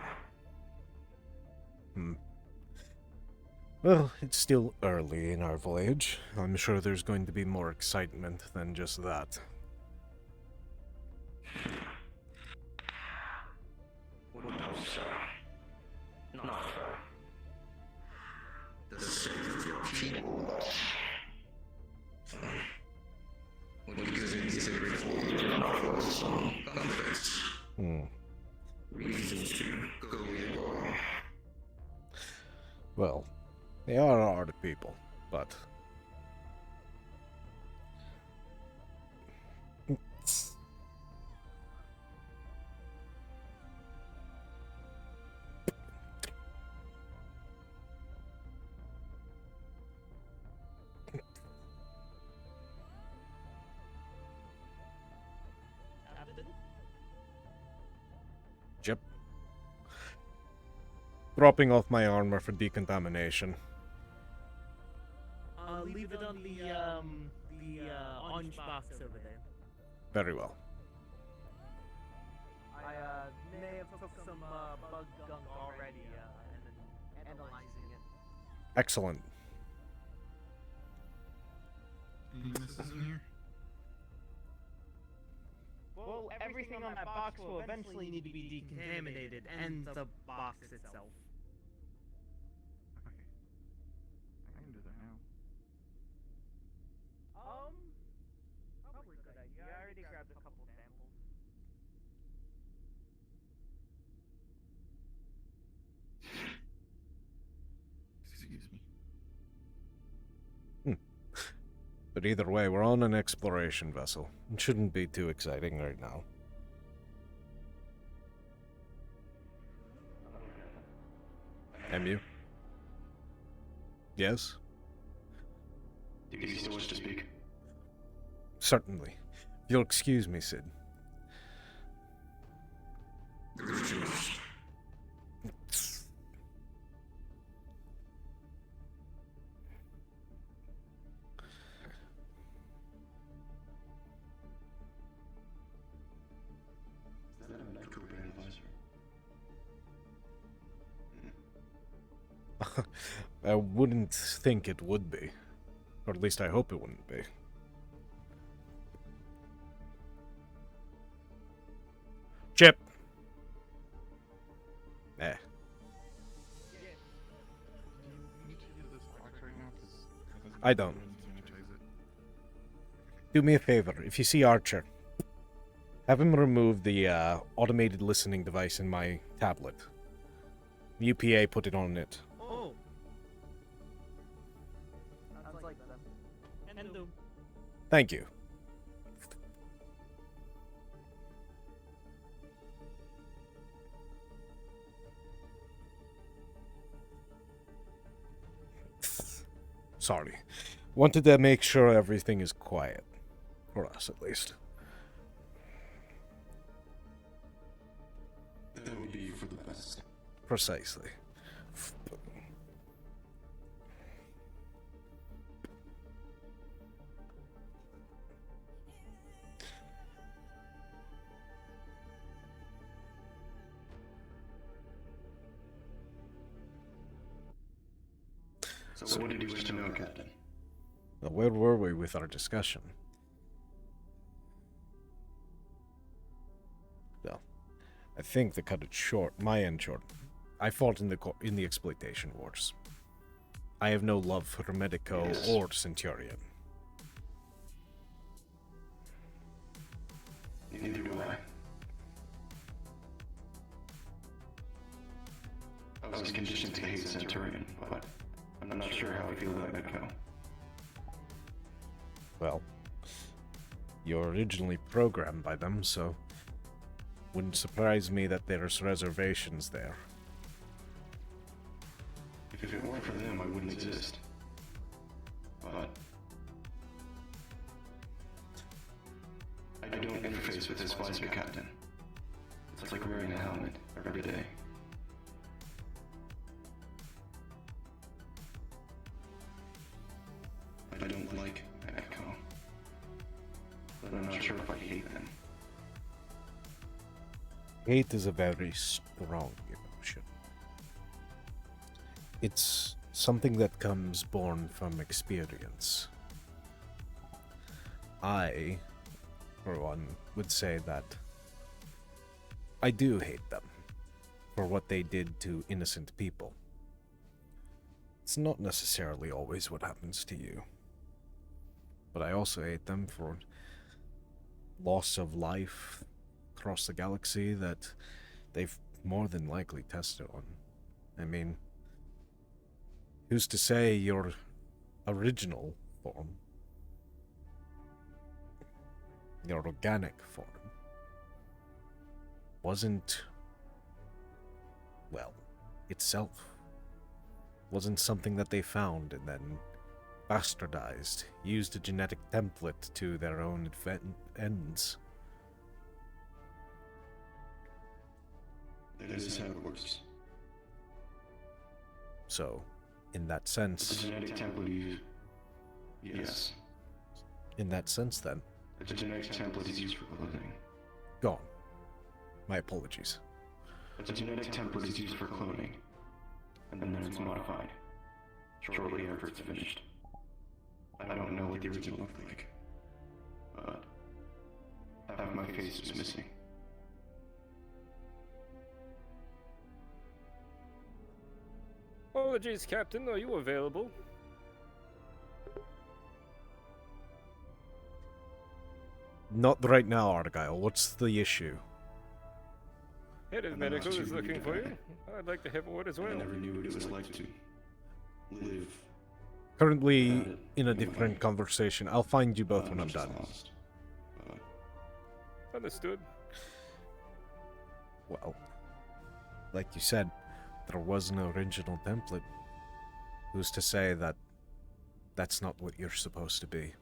Well, it's still early in our voyage. I'm sure there's going to be more excitement than just that. No, sir. Not her. Reasons to go AWOL. Well, they are hard people, but... Yep. Dropping off my armor for decontamination. Leave it on the orange box over there. Very well. I may have took some bug gunk already and then analyzing it. Excellent. This isn't here? Well, everything on that box will eventually need to be decontaminated, and the box itself. Okay. I can do that now. Probably a good idea. I already grabbed a couple samples. Excuse me. But either way, we're on an exploration vessel. It shouldn't be too exciting right now. MU? Yes? Do you still wish to speak? Certainly. You'll excuse me, Sid. Is that a microbrain visor? I wouldn't think it would be. Or at least I hope it wouldn't be. Chip! Eh. I don't. Do me a favor, if you see Archer, have him remove the automated listening device in my tablet. UPA put it on it. Oh! Sounds like them. And do. Thank you. Sorry. Wanted to make sure everything is quiet. For us, at least. That would be for the best. Precisely. So what did you wish to know, Captain? Now, where were we with our discussion? Well, I think to cut it short, my end short, I fought in the exploitation wars. I have no love for Medico or Centurion. Neither do I. I was conditioned to hate Centurion, but I'm not sure how I feel about Medco. Well, you're originally programmed by them, so wouldn't surprise me that there's reservations there. If it weren't for them, I wouldn't exist. But I don't interface with this Scifi, Captain. It's like wearing a helmet every day. I don't like Echo, but I'm not sure if I hate them. Hate is a very strong emotion. It's something that comes born from experience. I, for one, would say that I do hate them for what they did to innocent people. It's not necessarily always what happens to you. But I also hate them for loss of life, across the galaxy that they've more than likely tested on. I mean, who's to say your original form, your organic form, wasn't, well, itself, wasn't something that they found and then bastardized, used a genetic template to their own ends. This is how it works. So, in that sense... The genetic template yes. In that sense, then... The genetic template is used for cloning. Gone. My apologies. The genetic template is used for cloning, and then it's modified, shortly after it's finished. I don't know what the original looked like, but half my face is missing. Apologies, Captain. Are you available? Not right now, Argyle. What's the issue? Head of Medical is looking for you. I'd like to have a word as well. I never knew what it was like to live. Currently in a different conversation. I'll find you both when I'm done. Understood. Well, like you said, there was an original template. Who's to say that that's not what you're supposed to be?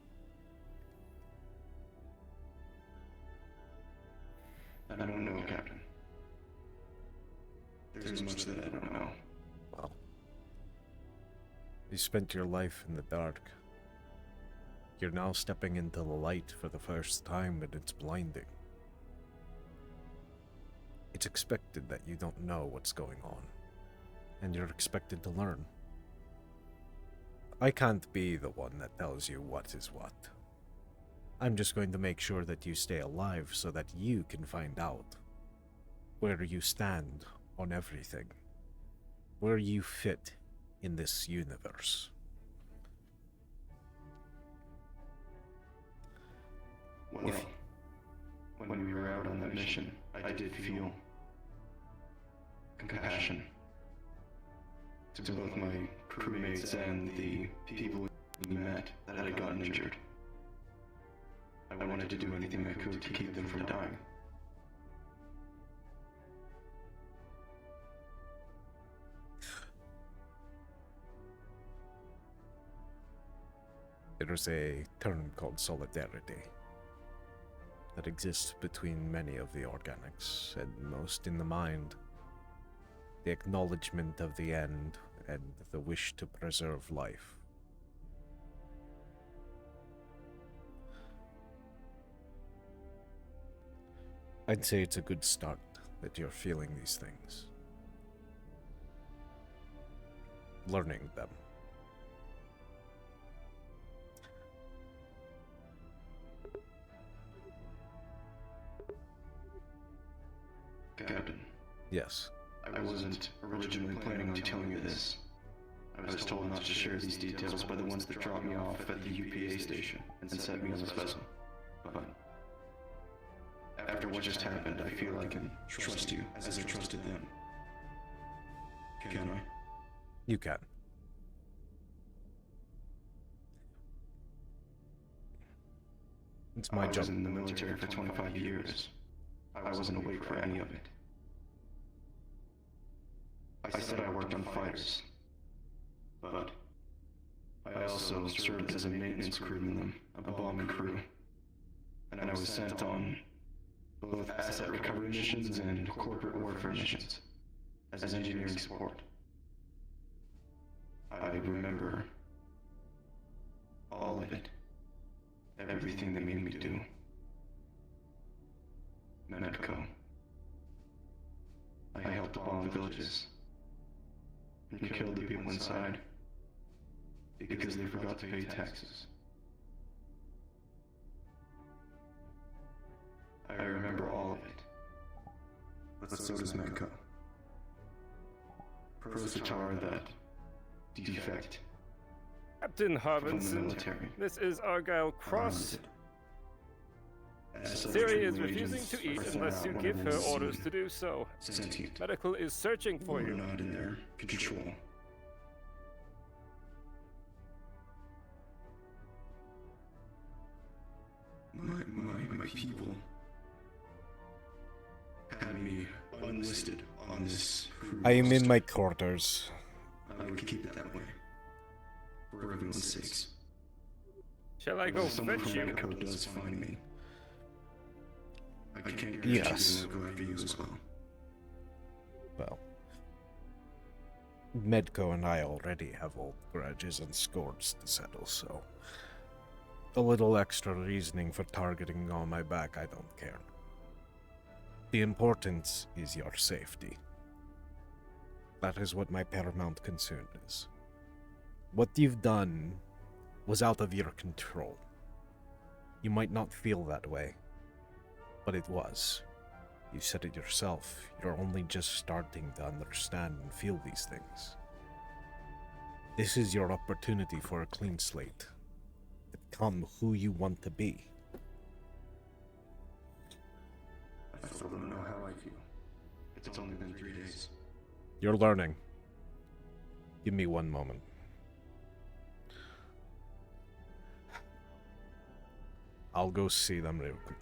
I don't know, Captain. There's much that I don't know. Well, you spent your life in the dark. You're now stepping into the light for the first time, and it's blinding. It's expected that you don't know what's going on, and you're expected to learn. I can't be the one that tells you what is what. I'm just going to make sure that you stay alive so that you can find out where you stand on everything, where you fit in this universe. Well, when we were out on that mission, I did feel compassion to both my crewmates and the people we met that had gotten injured. I wanted to do anything I could to keep them from dying. There's a term called solidarity that exists between many of the organics, and most in the mind. The acknowledgement of the end and the wish to preserve life. I'd say it's a good start that you're feeling these things. Learning them. Captain. Yes. I wasn't originally planning on telling you this. I was told not to share these details by the ones that dropped me off at the UPA station and sent me on this vessel. But after what just happened, I feel I can trust you as I trusted them. Can I? You can. It's my I job. was in the military for 25 years. I wasn't awake for any of it. I said I worked on fighters, but I also served as a maintenance crew in them, a bombing crew, and I was sent on both asset recovery missions and corporate warfare missions as engineering support. I remember all of it, everything they made me do. Medco. I helped bomb villages and killed the people inside because they forgot to pay taxes. I remember all of it. But so does Medco. Prosatar, that defect. Captain From the Harbinson, military. this is Argyle Cross. Siri is refusing to eat unless you give her orders to do so. Sentient. Medical is searching for Or you. not in their control. My people had me unlisted on this crew. I am in my quarters. I would keep it that way. For everyone's sakes. Shall I go If someone fetch from you? Mexico does find me, I can't guarantee Yes. they'll go after you as well. Well, Medco and I already have old grudges and scores to settle, so a little extra reasoning for targeting on my back, I don't care. The importance is your safety. That is what my paramount concern is. What you've done was out of your control. You might not feel that way, but it was. You said it yourself, you're only just starting to understand and feel these things. This is your opportunity for a clean slate. Become who you want to be. I still don't know how I feel. It's only been 3 days. You're learning. Give me one moment. I'll go see them real quick.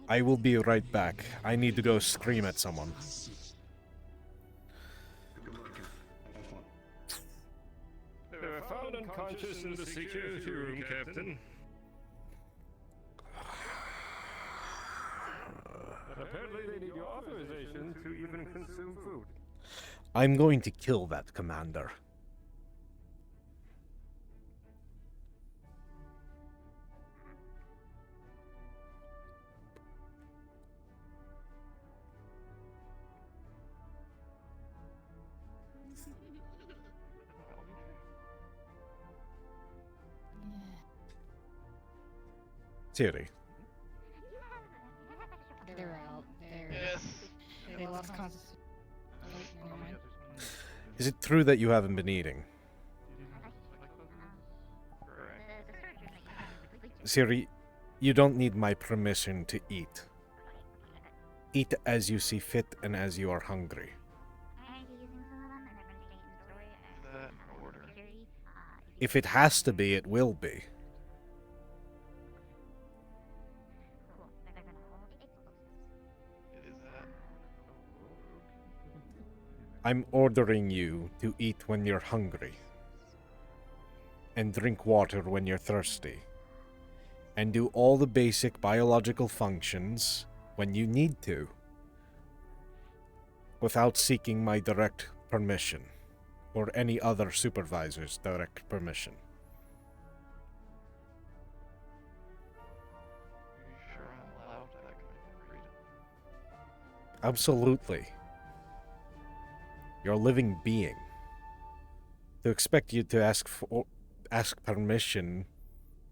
I will be right back. I need to go scream at someone. They were found unconscious in the security room, Captain. But apparently they need your authorization to even consume food. I'm going to kill that commander. Siri. They're out. They lost consciousness. Oh, never mind. Is it true that you haven't been eating? Siri, you don't need my permission to eat. Eat as you see fit and as you are hungry. If it has to be, it will be. I'm ordering you to eat when you're hungry, and drink water when you're thirsty, and do all the basic biological functions when you need to, without seeking my direct permission, or any other supervisor's direct permission. Sure I'm allowed that kind of freedom? Absolutely. You're a living being. To expect you to ask permission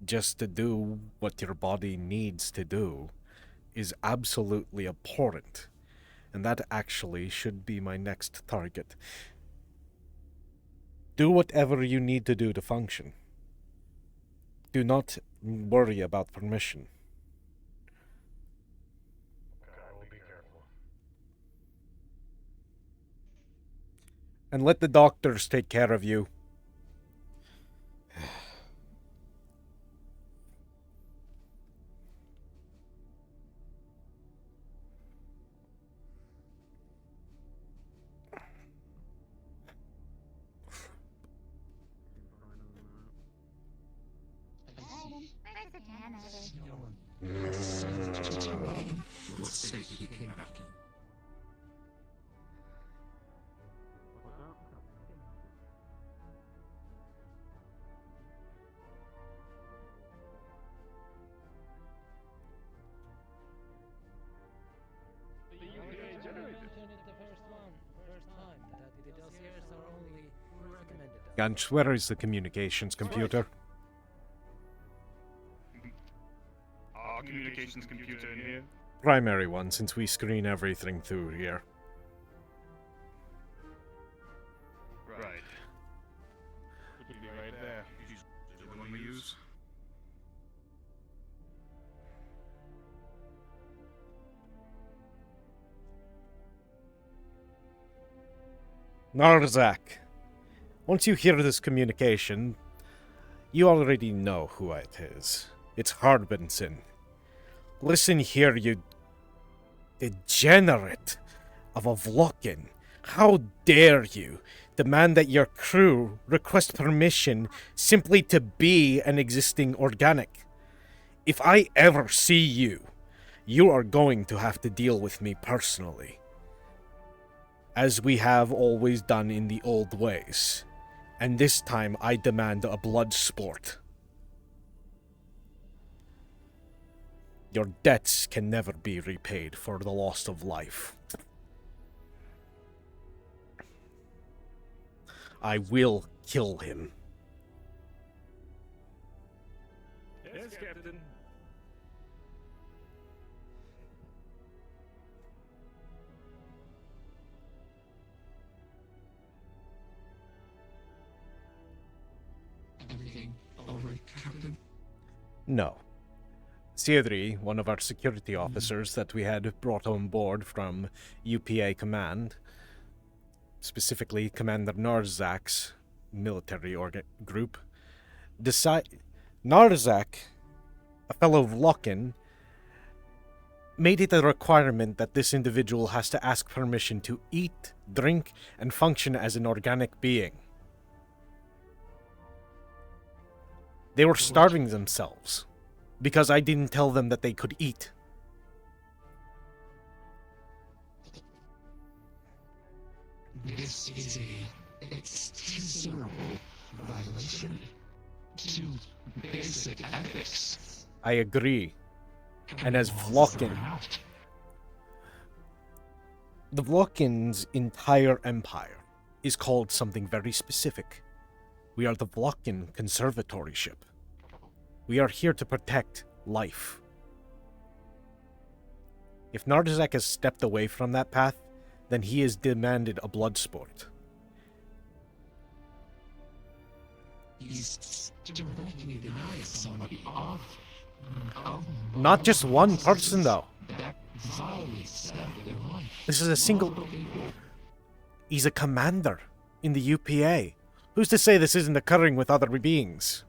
just to do what your body needs to do is absolutely abhorrent. And that actually should be my next target. Do whatever you need to do to function. Do not worry about permission. And let the doctors take care of you. What state did he came back in? Ganch, where is the communications computer? Our communications computer in here. Primary one, since we screen everything through here. Right. It would be right there. The one we use. Narzak, once you hear this communication, you already know who it is. It's Harbinson. Listen here, you degenerate of a Vlokin. How dare you demand that your crew request permission simply to be an existing organic? If I ever see you, you are going to have to deal with me personally, as we have always done in the old ways. And this time I demand a blood sport. Your debts can never be repaid for the loss of life. I will kill him. Yes, Captain. Everything all right, Captain? No. Seidri, one of our security officers that we had brought on board from UPA Command, specifically Commander Narzak's military group, Narzak, a fellow Vlokin, made it a requirement that this individual has to ask permission to eat, drink, and function as an organic being. They were starving themselves because I didn't tell them that they could eat. This is a considerable violation to basic ethics. I agree. And as Vlokin, the Vlokin's entire empire is called something very specific. We are the Vlokin Conservatory ship. We are here to protect life. If Narzak has stepped away from that path, then he has demanded a blood sport. He's directly denying somebody of Not just one person, though. that violates their life. This is a single... He's a commander in the UPA. Who's to say this isn't occurring with other beings?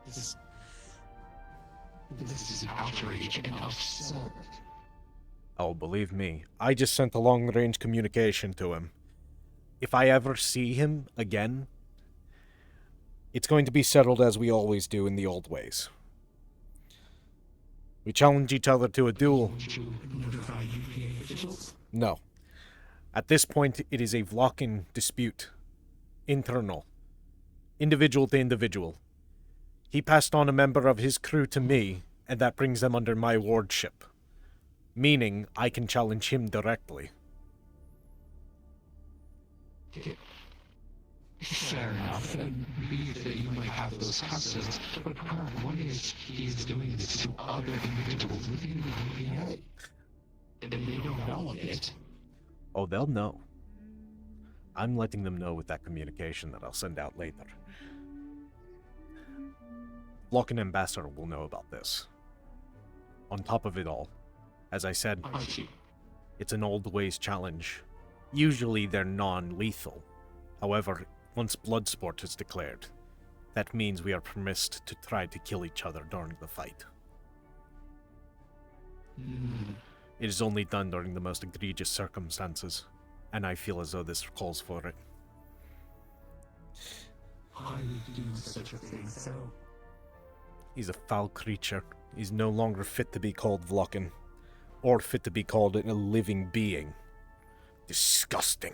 This is outrage and absurd. Oh, believe me, I just sent a long-range communication to him. If I ever see him again, it's going to be settled as we always do in the old ways. We challenge each other to a duel. Would you notify UPA officials? No. At this point, it is a Vlokin dispute. Internal. Individual to individual. He passed on a member of his crew to me, and that brings them under my wardship. Meaning, I can challenge him directly. Fair enough, and be that you might have those concerns, but one is he's doing this to other individuals within the UPA. And they don't know of it. Oh, they'll know. I'm letting them know with that communication that I'll send out later. Vlokin Ambassador will know about this. On top of it all, as I said, it's an old ways challenge. Usually they're non-lethal. However, once Bloodsport is declared, that means we are permitted to try to kill each other during the fight. It is only done during the most egregious circumstances, and I feel as though this calls for it. Why would you do such a thing, so? He's a foul creature. He's no longer fit to be called Vlokin, or fit to be called a living being. Disgusting.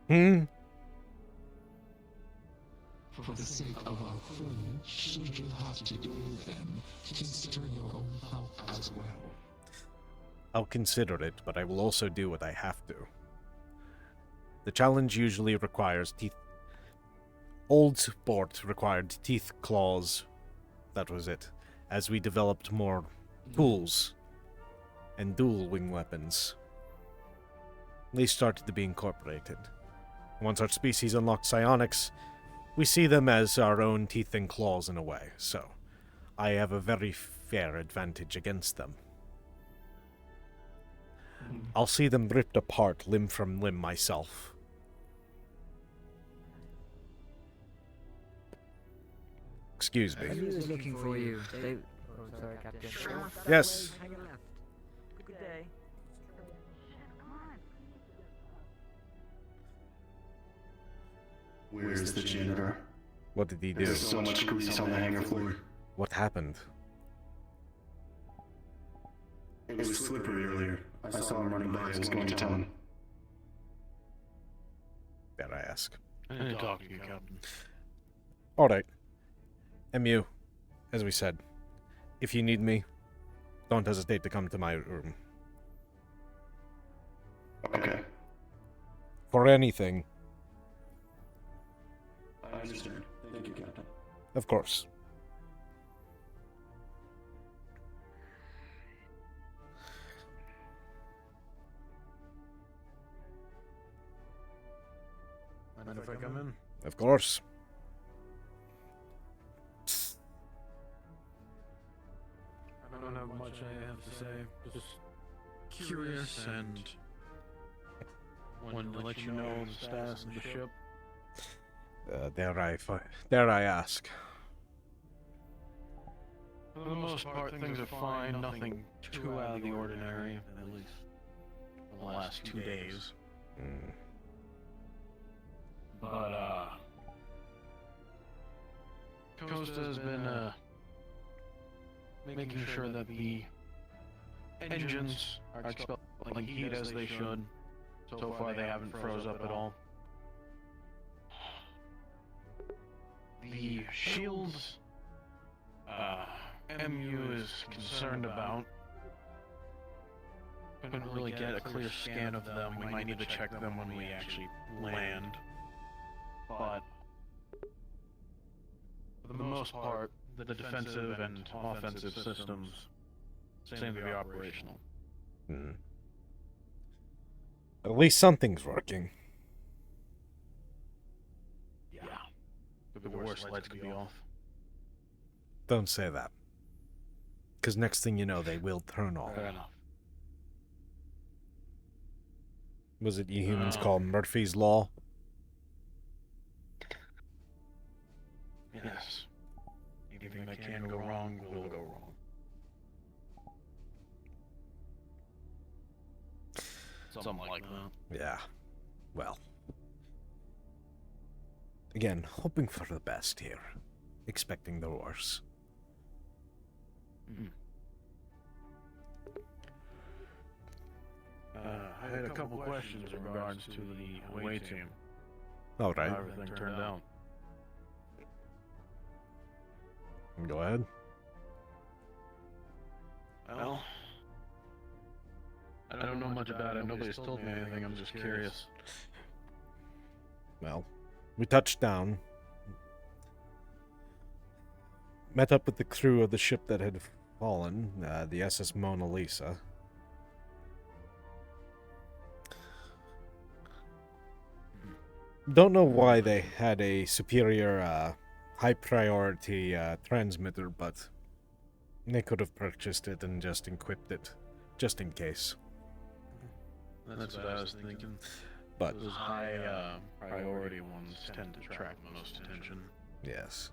For the sake of our crew, should you have to do with them, consider your own health as well. I'll consider it, but I will also do what I have to. The challenge usually requires teeth. Old sport required teeth, claws. That was it. As we developed more tools and dual wing weapons. they started to be incorporated. Once our species unlocked psionics, we see them as our own teeth and claws in a way, so I have a very fair advantage against them. I'll see them ripped apart limb from limb myself. Excuse me. He was looking for you. They... Oh, sorry, Captain. Yes. Good day. Where's the janitor? What did he do? There's so much grease on the hangar floor. What happened? It was slippery earlier. I saw him running by. I was going to tell him. Dare I ask? I need to talk to you, Captain. Alright. MU, as we said, if you need me, don't hesitate to come to my room. Okay. For anything. I understand. Thank you, Captain. Of course. Mind if I come in? Of course. I don't have much I have to say. Just curious and wanted to let you know the status of the ship. Dare I ask? For the most part, things are fine. Nothing too out of the ordinary, at least for the last 2 days. But, Costa has been, making sure that the engines are expelling heat as they should. So far, they haven't froze up at all. The shields, MU is concerned about. Couldn't really get a clear scan of them. We might need to check them when we actually land. But for the most part, the defensive and offensive systems seem to be operational. At least something's working. Yeah. Could be worse, lights could be off. Don't say that. Because next thing you know, they will turn off. Fair enough. Was it you humans call Murphy's Law? Yes. Anything that can go wrong will go wrong. Something like that. Yeah. Well. Again, hoping for the best here. Expecting the worst. I had a couple questions in regards to the away team. Alright. How everything turned out. Go ahead. Well, I don't know much about it. Nobody's told me anything. I'm just curious. Well, we touched down. Met up with the crew of the ship that had fallen, the SS Mona Lisa. Don't know why they had a superior, high-priority transmitter, but they could have purchased it and just equipped it, just in case. That's what I was thinking. But those high priority ones tend to attract most attention. Yes.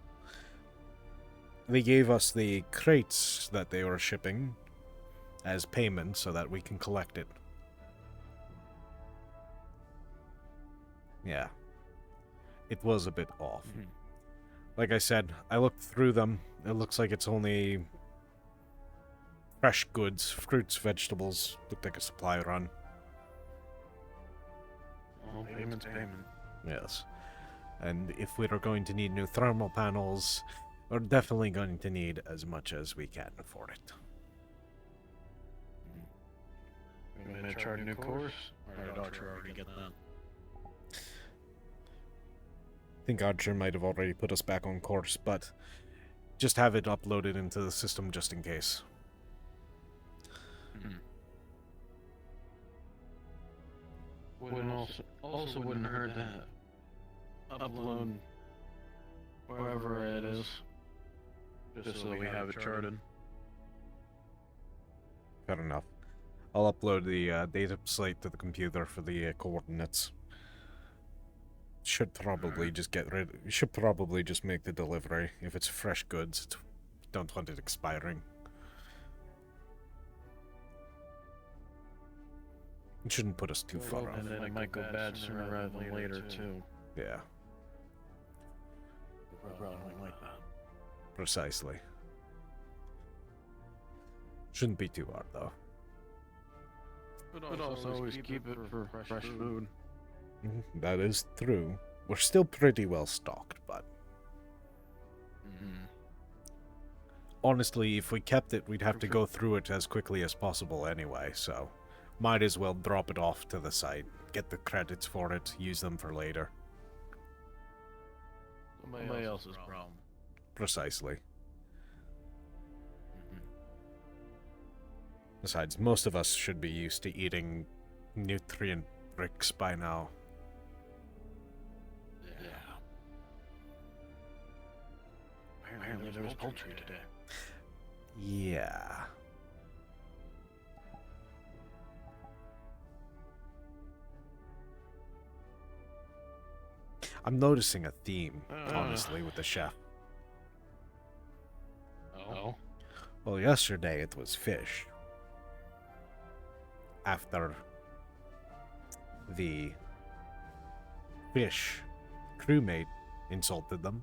They gave us the crates that they were shipping as payment so that we can collect it. Yeah. It was a bit off. Like I said, I looked through them. It looks like it's only fresh goods, fruits, vegetables. Looked like a supply run. Well, payment's payment. Yes. And if we're going to need new thermal panels, we're definitely going to need as much as we can for it. We're going to chart a new course? Or did Archer already get that? I think Archer might have already put us back on course, but just have it uploaded into the system just in case. also wouldn't hurt that. Upload wherever it is, just so that we have it charted. Fair enough. I'll upload the data slate to the computer for the coordinates. Should probably just get rid. Should probably just make the delivery if it's fresh goods. Don't want it expiring. It shouldn't put us too far off. And then it might go bad sooner rather than later too. Yeah. Probably like that. Precisely. Shouldn't be too hard though. But also always keep it for fresh food. That is true. We're still pretty well stocked, but... Honestly, if we kept it, we'd have to go through it as quickly as possible anyway, so... Might as well drop it off to the side, get the credits for it, use them for later. Somebody else's problem. Precisely. Besides, most of us should be used to eating nutrient bricks by now. Yeah. Apparently there was poultry today. Yeah. I'm noticing a theme, honestly, with the chef. Oh? Well, yesterday it was fish. After the fish crewmate insulted them.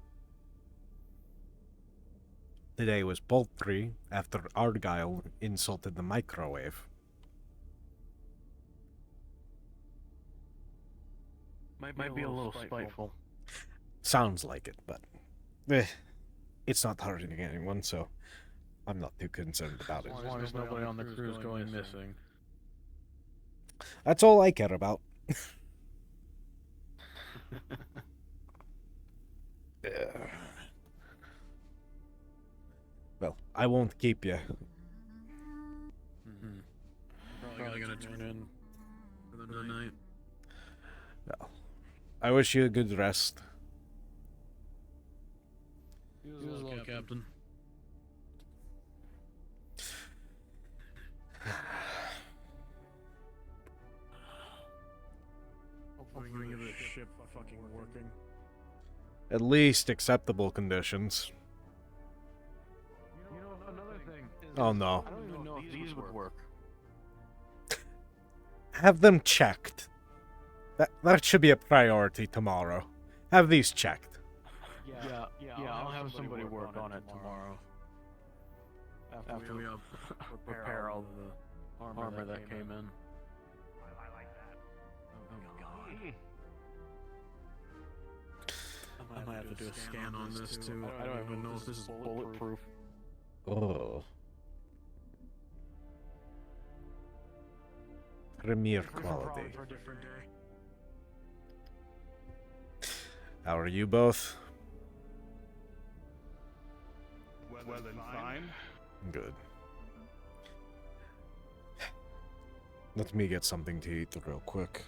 Today was poultry after Argyle insulted the microwave. Might be a little spiteful. Sounds like it, but it's not hurting anyone, so I'm not too concerned about it. As long as nobody on the crew is going missing. That's all I care about. Well, I won't keep you. Probably gonna turn in for the night. Well, I wish you a good rest. You as well, Captain. Hopefully we can get this ship fucking working. At least acceptable conditions. You know, another thing. Oh no. I don't even know if these would work. Have them checked. That should be a priority tomorrow. Have these checked. Yeah, I'll have somebody work on it tomorrow. After we repair all the armor that came in. Oh god. I might have to do a scan on this too. I don't even know if this is bulletproof. Oh. Premier quality. How are you both? Well and fine. Good. Let me get something to eat real quick.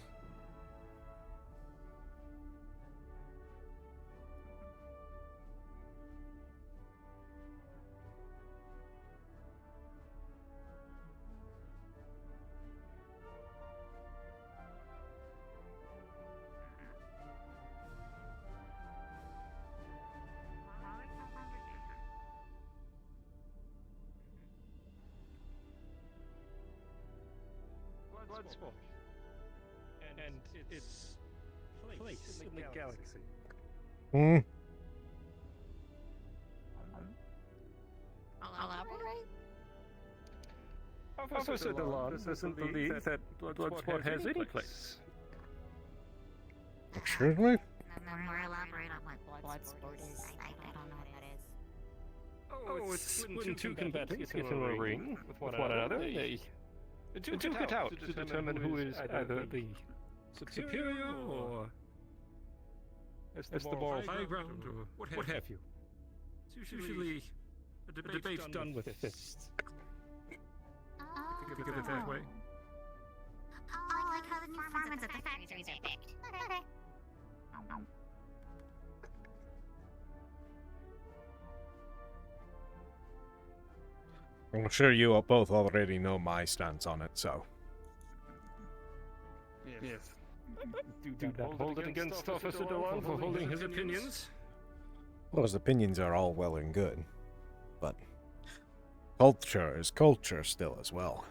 Bloodsport. And its place in the galaxy. Elaborate? Officer Delon doesn't believe that Bloodsport has any place. Excuse me? More elaborate on what Bloodsport is. I don't know what that is. Oh, it's when two combatants get in a ring with one another, they duke it out to determine who is either the superior or as the moral high ground or what have you. It's usually a debate done with fists. Think of it that way. I like how the new farmers at the factories are picked. Okay. I'm sure you both already know my stance on it, so. Yes. Do not hold it against Officer Dewan for holding his opinions. Well, his opinions are all well and good, but culture is culture still as well.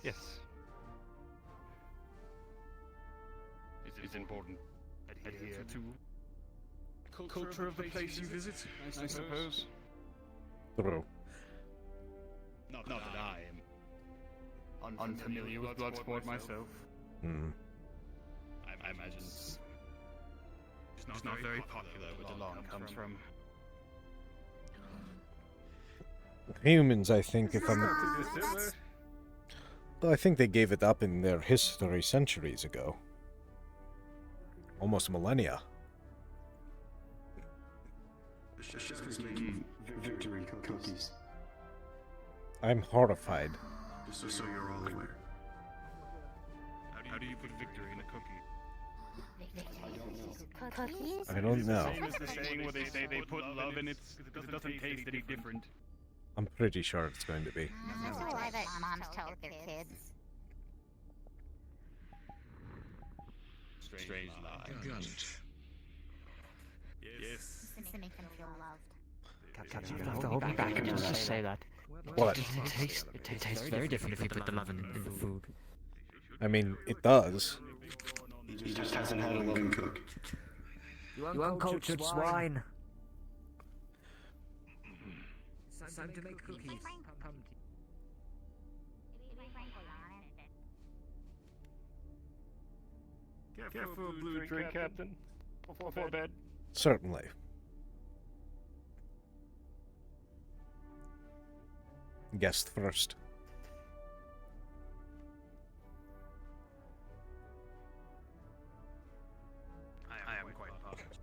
Yes. It's important. Adhere to culture of the place you visit, I suppose. True. Not that I am unfamiliar with Bloodsport myself. I imagine it's not very popular where the law comes from. Humans, I think, if I'm... Well, I think they gave it up in their history centuries ago. Almost millennia. The chef is making victory cookies. I'm horrified. Just so you're all aware. How do you put victory in a cookie? Cookies? I don't know. Same as the saying where they say they put love in it because it doesn't taste any different. I'm pretty sure it's going to be. That's a lie that moms tell their kids. Strange lie. Yes. To make them feel loved. Captain, you have to hold me back and just say that. What? It tastes very different if you put the love in the food. I mean, it does. He just hasn't had a loving cook. You uncultured swine. It's time to make cookies. Careful, blue drink, Captain. Before bed. Certainly. Guest first. I am quite positive.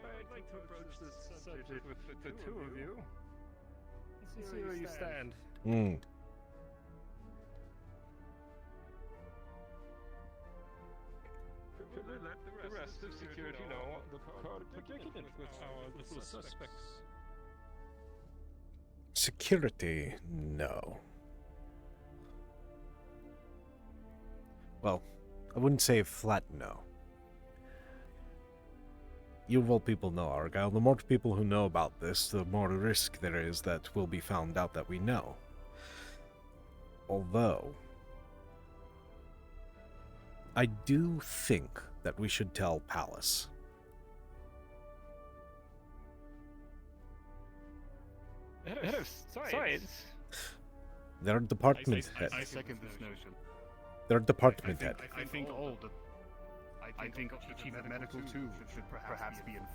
I'd like to approach this subject with the two of you. Let's see where you stand. Let the rest of security know the predicament with our little suspects. Security? No. Well, I wouldn't say a flat no. You of all people know, Argyle. The more people who know about this, the more risk there is that we'll be found out that we know. Although, I do think that we should tell Palace. Head of science? Their department head. I second this notion. Their department head. I think all the... I think the chief of medical too should perhaps be informed.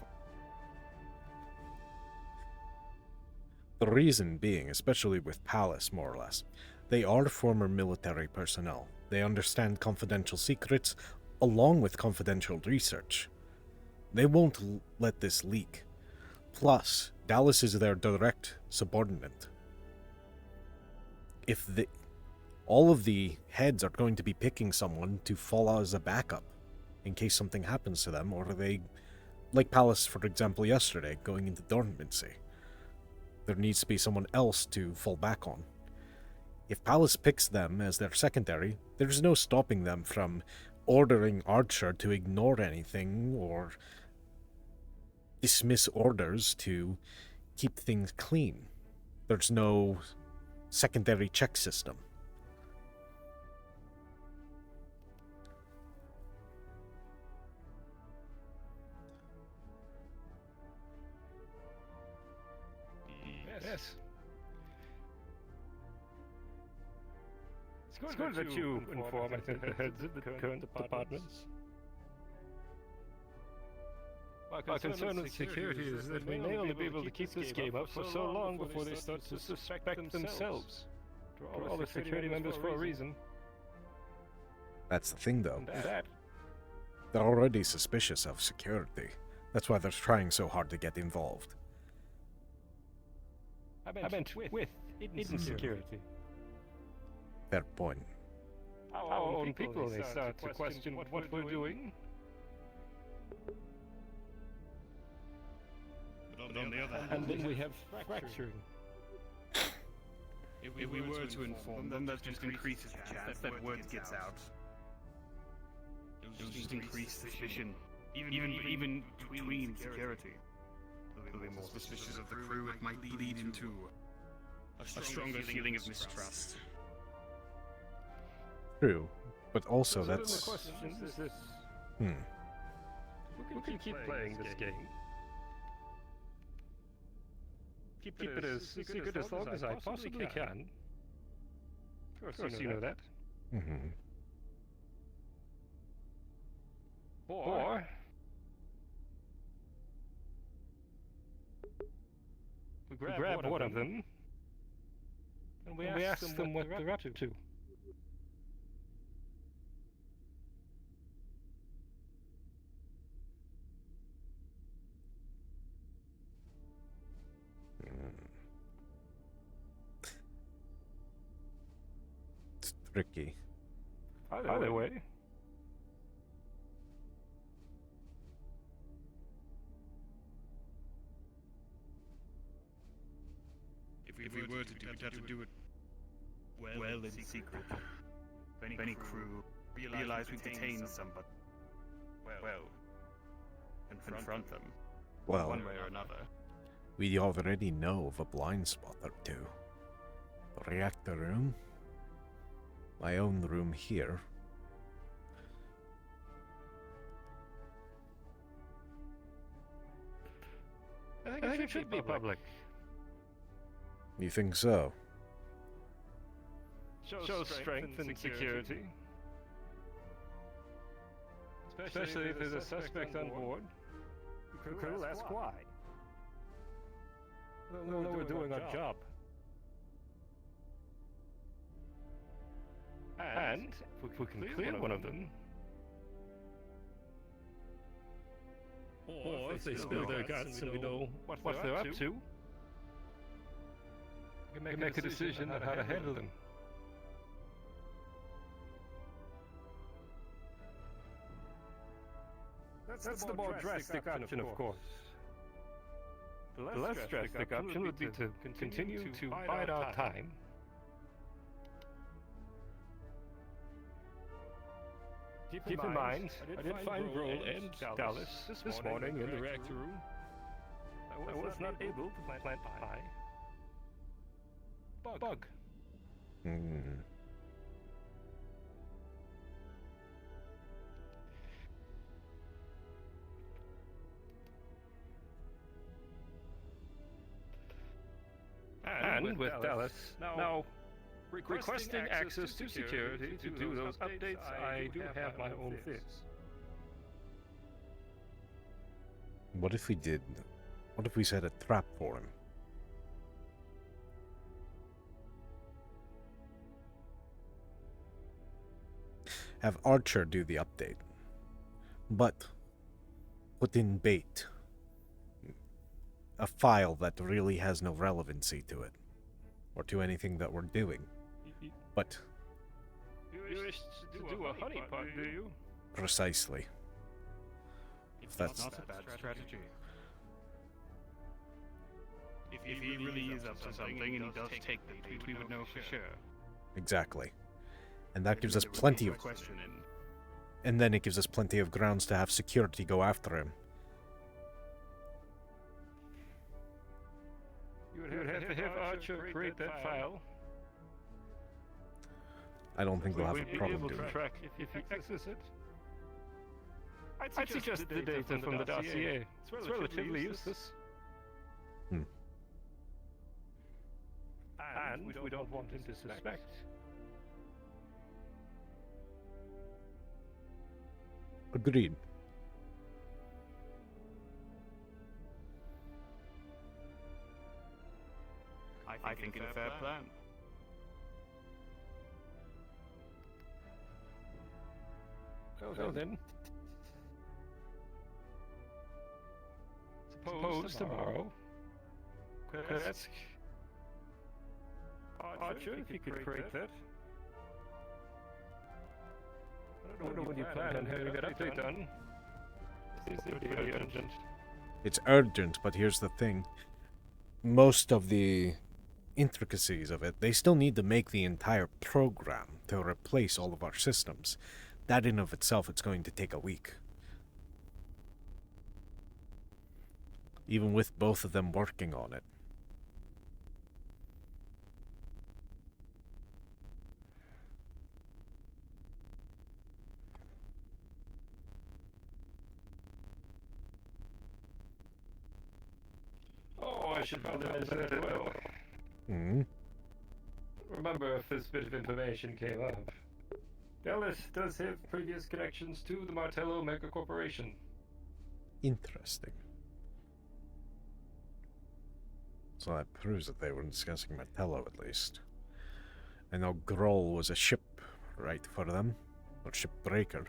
The reason being, especially with Palace, more or less, they are former military personnel. They understand confidential secrets, along with confidential research. They won't let this leak. Plus, Dallas is their direct subordinate. If all of the heads are going to be picking someone to follow as a backup, in case something happens to them, or they, like Palace, for example, yesterday, going into dormancy. There needs to be someone else to fall back on. If Palace picks them as their secondary, there's no stopping them from ordering Archer to ignore anything or dismiss orders to keep things clean. There's no secondary check system. Yes. It's good that you inform the heads of the current departments. Our concern with security is that we may only be able to keep this game up for so long before they start to suspect themselves. Draw all the security members for a reason. That's the thing, though. That They're already suspicious of security. That's why they're trying so hard to get involved. I meant with hidden security. Fair point. Our own people, they start to question what we're doing. But on the other hand, And then we have fracturing. if we were to inform them, that just increases the chance that word gets out. It will just increase suspicion, even between security. They'll be more suspicious of the crew. It might lead into a stronger feeling of mistrust. True, but also So then that's... the question is this. Hmm. We can keep playing this game. Keep it as secret as long as I possibly can. Of course, you know that. Mm-hmm. Or we grab one of them and we ask them what they're up to. It's tricky. Either way. If we were to do it, we'd have to do it well in secret. If any crew realize we detained somebody, well, confront them. Well, one way or another. We already know of a blind spot or two. The reactor room. My own room here. I think it should be public. You think so? Shows strength and security. Especially if there's a suspect on board. The crew will ask why. They'll know we're doing our job. And if we can clear one of them, or if they spill their guts and we know what they're up to, we can make a decision on how to handle them. That's the more drastic option, of course. The less drastic option would be to continue to bide our time. Keep in mind, I did find Grohl and Dallas this morning in the reactor room. I was not able to plant bug. Hmm. And with Dallas now requesting access to security to do those updates, I do have my own fears. What if we did? What if we set a trap for him? Have Archer do the update, but put in bait. A file that really has no relevancy to it, or to anything that we're doing. But You wish to do a honeypot, do you? precisely. If that's not a bad strategy. If he really is up to something and he does take the bait, we would know for sure. exactly. And that gives us plenty of questioning. and then it gives us plenty of grounds to have security go after him. You would have to have Archer create that file. I don't think they'll have a We'd be problem able doing to it. track if he accesses it. I'd suggest the data from the dossier. It's relatively useless. Hmm. And we don't want him to suspect. Agreed. I think it's a fair plan. Well then. Suppose tomorrow. Could ask Archer if he could create that. I don't know when you plan on having that update done. This is pretty urgent. It's urgent, but here's the thing. Most of the intricacies of it, they still need to make the entire program to replace all of our systems. That in of itself, it's going to take a week. Even with both of them working on it. Oh, I should probably mention that as well. Hmm? Remember if this bit of information came up. Stellaris does have previous connections to the Martello Mega Corporation. Interesting. So that proves that they were discussing Martello at least. I know Groll was a ship, right, for them? Or shipbreaker.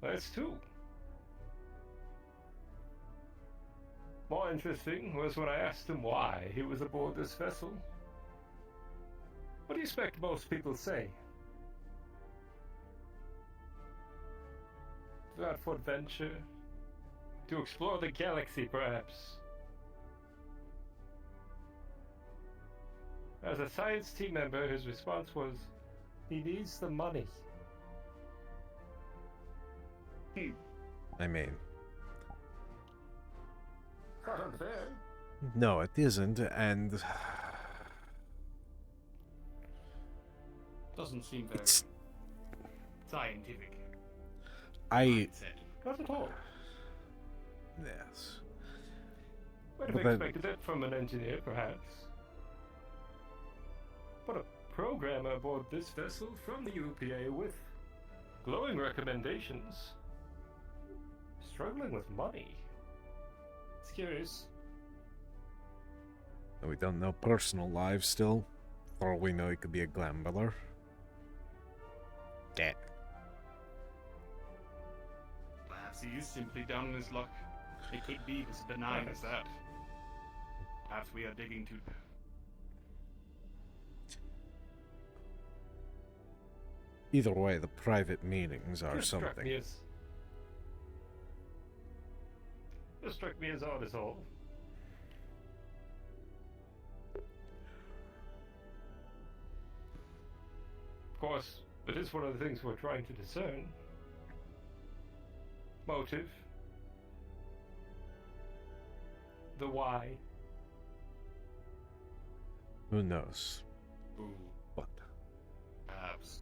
That's two. More interesting was when I asked him why he was aboard this vessel. What do you expect most people say? Out for adventure? To explore the galaxy, perhaps? As a science team member, his response was, he needs the money. I mean... Not unfair. No, it isn't, and... Doesn't seem very scientific. Not at all. Yes. Would have expected it from an engineer, perhaps. But a programmer aboard this vessel from the UPA with glowing recommendations. Struggling with money. It's curious. We don't know personal lives still. For all we know, he could be a gambler. Dead. Perhaps he is simply down on his luck. It could be as benign as that. Perhaps we are digging too... Either way, the private meetings are Just struck something. me as... Just struck me as odd as all. Of course, it is one of the things we're trying to discern. Motive. The why. Who knows? Ooh. But, Perhaps.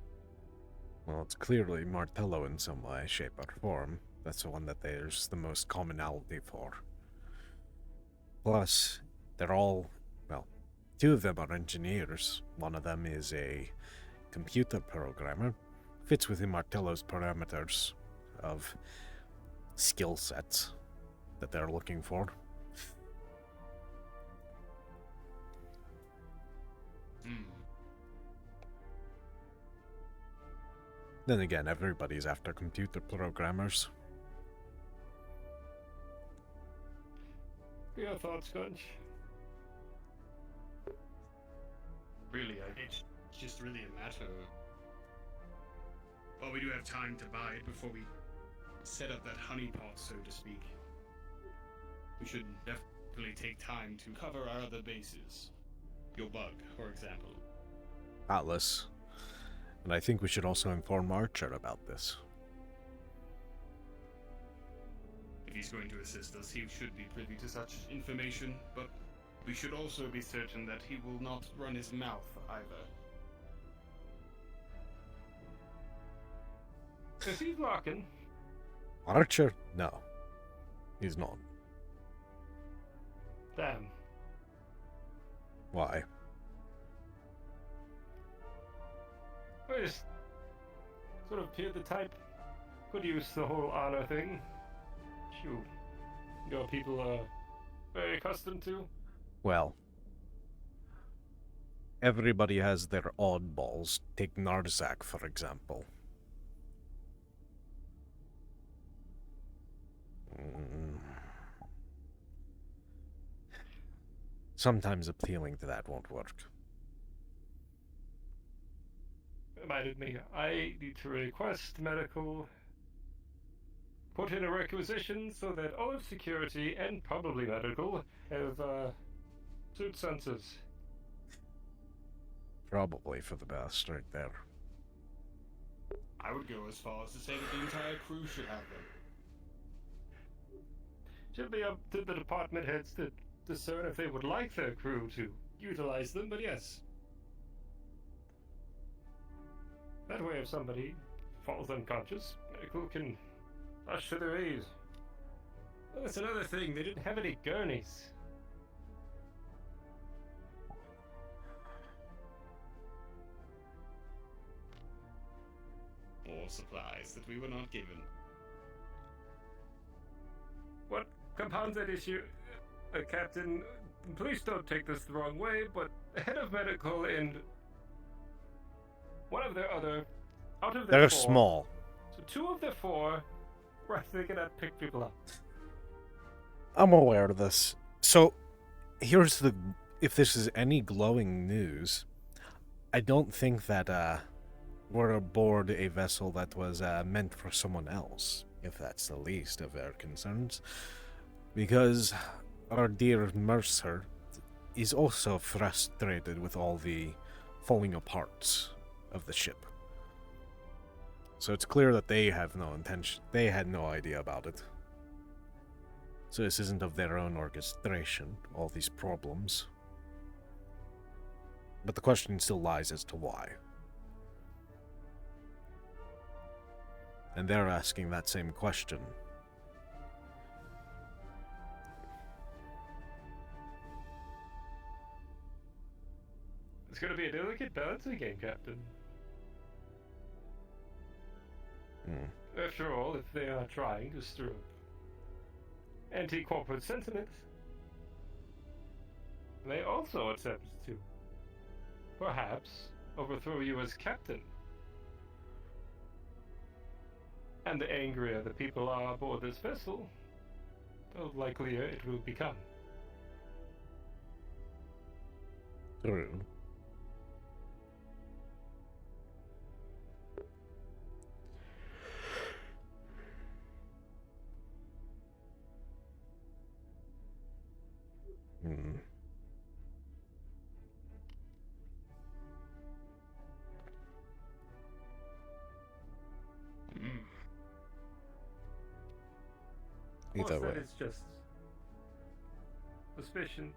well, it's clearly Martello in some way, shape, or form. That's the one that there's the most commonality for. Plus, they're all, well, two of them are engineers. One of them is a computer programmer. Fits within Martello's parameters of skill sets that they're looking for. Then again, everybody's after computer programmers. Your thoughts, Gunch? Really, it's just really a matter of... Well, we do have time to bide before we set up that honeypot, so to speak. We should definitely take time to cover our other bases. Your bug, for example. Atlas. And I think we should also inform Archer about this. If he's going to assist us, he should be privy to such information, but we should also be certain that he will not run his mouth either. Is he rocking? Archer? No. He's not. Damn. Why? I just sort of appeared the type could use the whole honor thing. Shoot. Your people are very accustomed to. Well, everybody has their oddballs. Take Narzak, for example. Sometimes appealing to that won't work. Reminded me, I need to request medical. Put in a requisition so that all of security and probably medical have suit sensors. Probably for the best, right there. I would go as far as to say that the entire crew should have them. Should be up to the department heads to discern if they would like their crew to utilize them, but yes. That way, if somebody falls unconscious, medical can rush to their aid. Oh, that's another thing, they didn't have any gurneys. More supplies that we were not given. What compounds that issue? Captain, please don't take this the wrong way, but the head of medical and one of their other, out of their They're four, small. So 2 of their 4, right, they cannot pick people up. I'm aware of this. So, here's the... If this is any glowing news, I don't think that, we're aboard a vessel that was, meant for someone else, if that's the least of our concerns. Because our dear Mercer is also frustrated with all the falling apart of the ship. So it's clear that they have no intention, they had no idea about it. So this isn't of their own orchestration, all these problems. But the question still lies as to why. And they're asking that same question. It's going to be a delicate balancing game, Captain. After all, if they are trying to stir up anti-corporate sentiment, they also attempt to, perhaps, overthrow you as captain. And the angrier the people are aboard this vessel, the likelier it will become. True. Either way. It's just suspicion.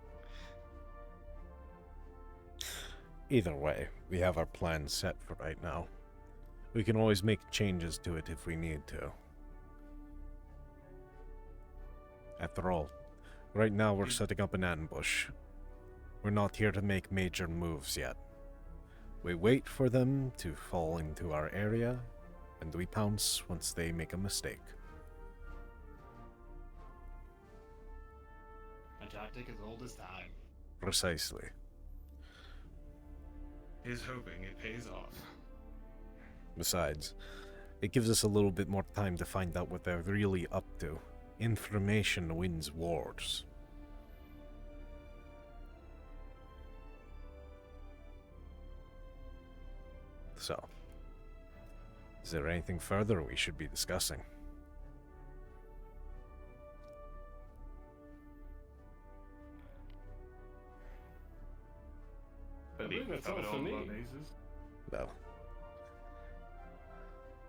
Either way, we have our plan set for right now. We can always make changes to it if we need to. After all, right now we're setting up an ambush. We're not here to make major moves yet. We wait for them to fall into our area, and we pounce once they make a mistake. A tactic as old as time. Precisely. He's hoping it pays off. Besides, it gives us a little bit more time to find out what they're really up to. Information wins wars. So, is there anything further we should be discussing? I believe that's all for me. Well,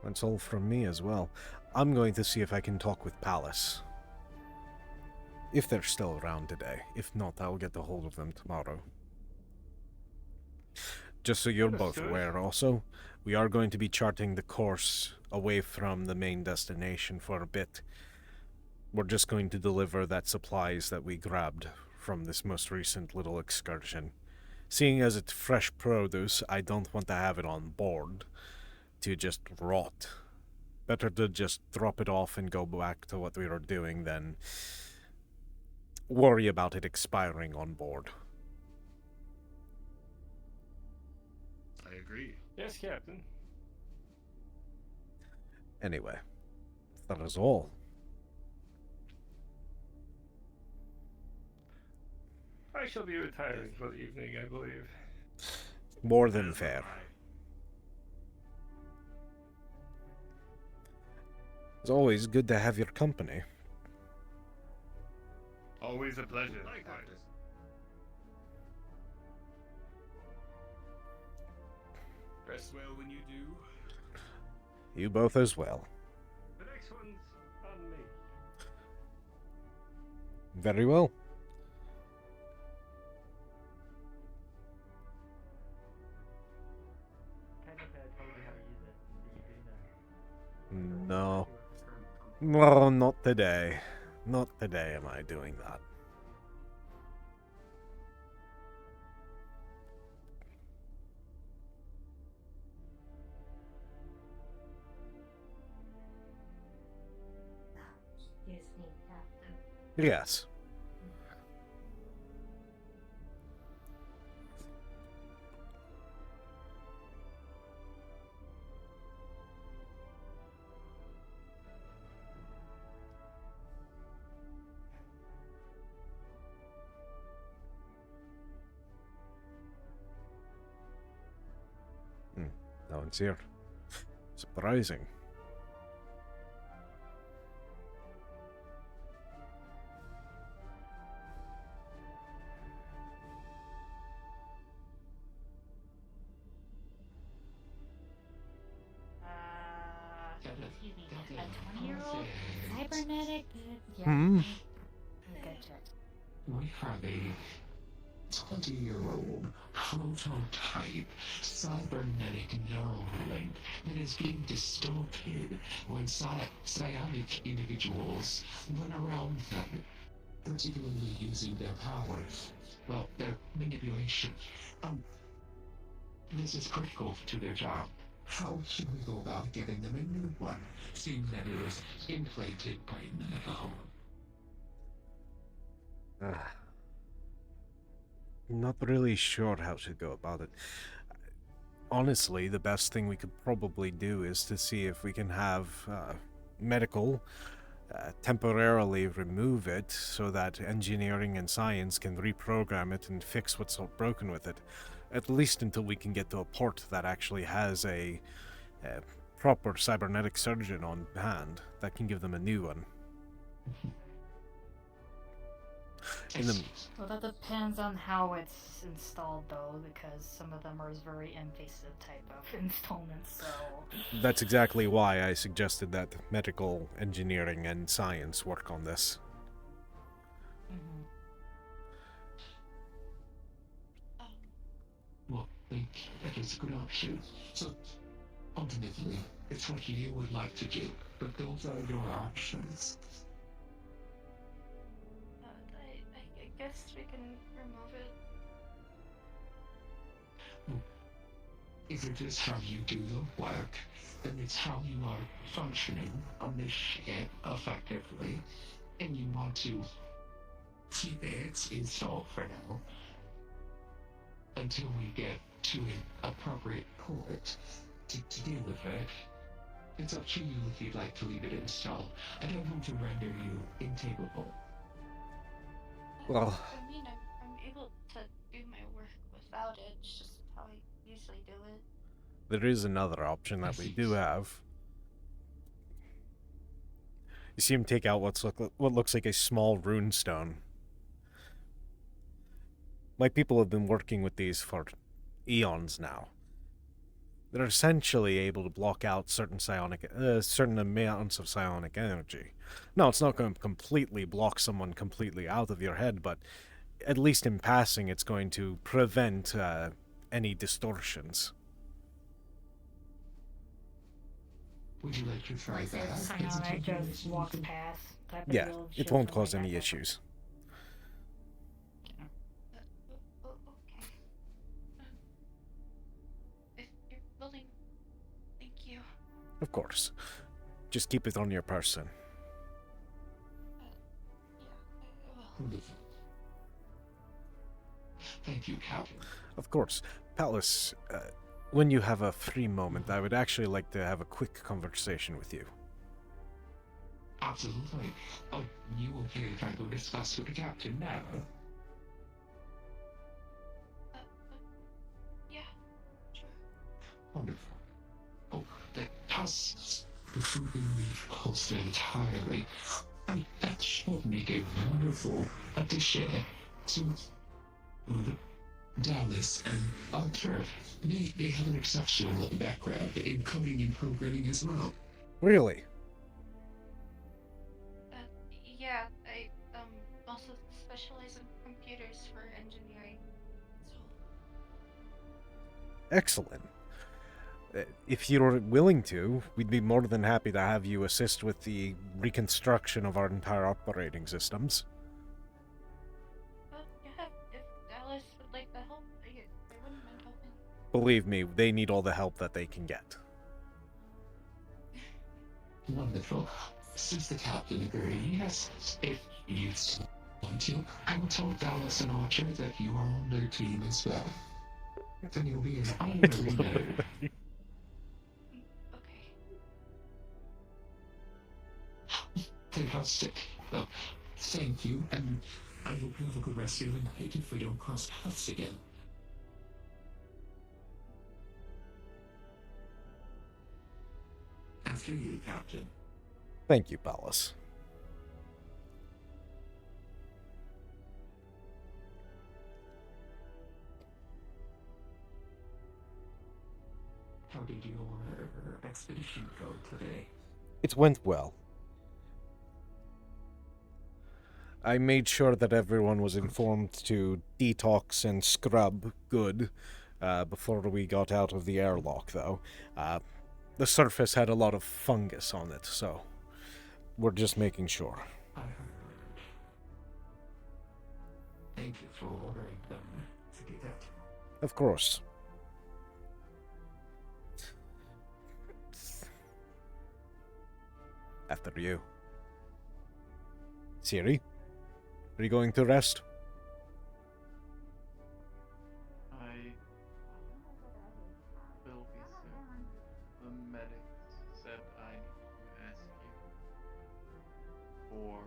that's all from me as well. I'm going to see if I can talk with Palace. If they're still around today. If not, I'll get a hold of them tomorrow. Just so you're both aware also, we are going to be charting the course away from the main destination for a bit. We're just going to deliver that supplies that we grabbed from this most recent little excursion. Seeing as it's fresh produce, I don't want to have it on board to just rot. Better to just drop it off and go back to what we were doing than worry about it expiring on board. I agree. Yes, Captain. Anyway, that is all. I shall be retiring for the evening, I believe. More than fair. It's always good to have your company. Always a pleasure. Likewise. Rest well when you do. You both as well. The next one's on me. Very well. No. No, not today. Not today am I doing that. Yes. No one's here. Surprising. Excuse me, a 20-year-old cybernetic? Yeah. Hmm. Gotcha. We have a 20-year-old prototype cybernetic neural link that is being distorted when psionic individuals run around them, particularly using their powers, well, their manipulation. This is critical to their job. How should we go about getting them a new one, seeing that it is inflated by medical? Not really sure how to go about it. Honestly, the best thing we could probably do is to see if we can have medical temporarily remove it so that engineering and science can reprogram it and fix what's broken with it. At least until we can get to a port that actually has a proper cybernetic surgeon on hand that can give them a new one. Well, that depends on how it's installed, though, because some of them are very invasive type of installments, so... That's exactly why I suggested that medical, engineering, and science work on this. Well, I think that is a good option. So, ultimately, it's what you would like to do, but those are your options. I guess we can remove it. If it is how you do the work, then it's how you are functioning on this ship effectively, and you want to keep it installed for now until we get to an appropriate port to deal with it. It's up to you if you'd like to leave it installed. I don't want to render you incapable. Well, I mean, I'm able to do my work without it. It's just how I usually do it. there is another option that we do have. You see him take out what looks like a small runestone. My people have been working with these for eons now. They're essentially able to block out certain amounts of psionic energy. No, it's not going to completely block someone completely out of your head, but at least in passing, it's going to prevent any distortions. Would you like to try that? Psionic just walks past. Yeah, it won't cause any issues. Of course. Just keep it on your person. Wonderful. Thank you, Captain. Of course. Palace, when you have a free moment, I would actually like to have a quick conversation with you. Absolutely. You will hear if I go discuss with the Captain now. plus the food being repulsed entirely. That should make a wonderful addition to Dallas and Archer. They have an exceptional background in coding and programming as well. Really? Yeah, I also specialize in computers for engineering. Excellent. If you're willing to, we'd be more than happy to have you assist with the reconstruction of our entire operating systems. Yeah, if Dallas would like the help, I wouldn't mind helping. Believe me, they need all the help that they can get. Wonderful. Since the captain agrees, if you want to, I will tell Dallas and Archer that you are on their team as well. Then you'll be an honorary nerd. Fantastic. Well, thank you, and I hope you have a good rest of your night if we don't cross paths again. After you, Captain. Thank you, Palace. How did your expedition go today? It went well. I made sure that everyone was informed to detox and scrub good before we got out of the airlock, though. The surface had a lot of fungus on it, so we're just making sure. Thank you for ordering them to do that. Of course. After you. Siri? Are you going to rest? I will be soon. The medics said I need to ask you for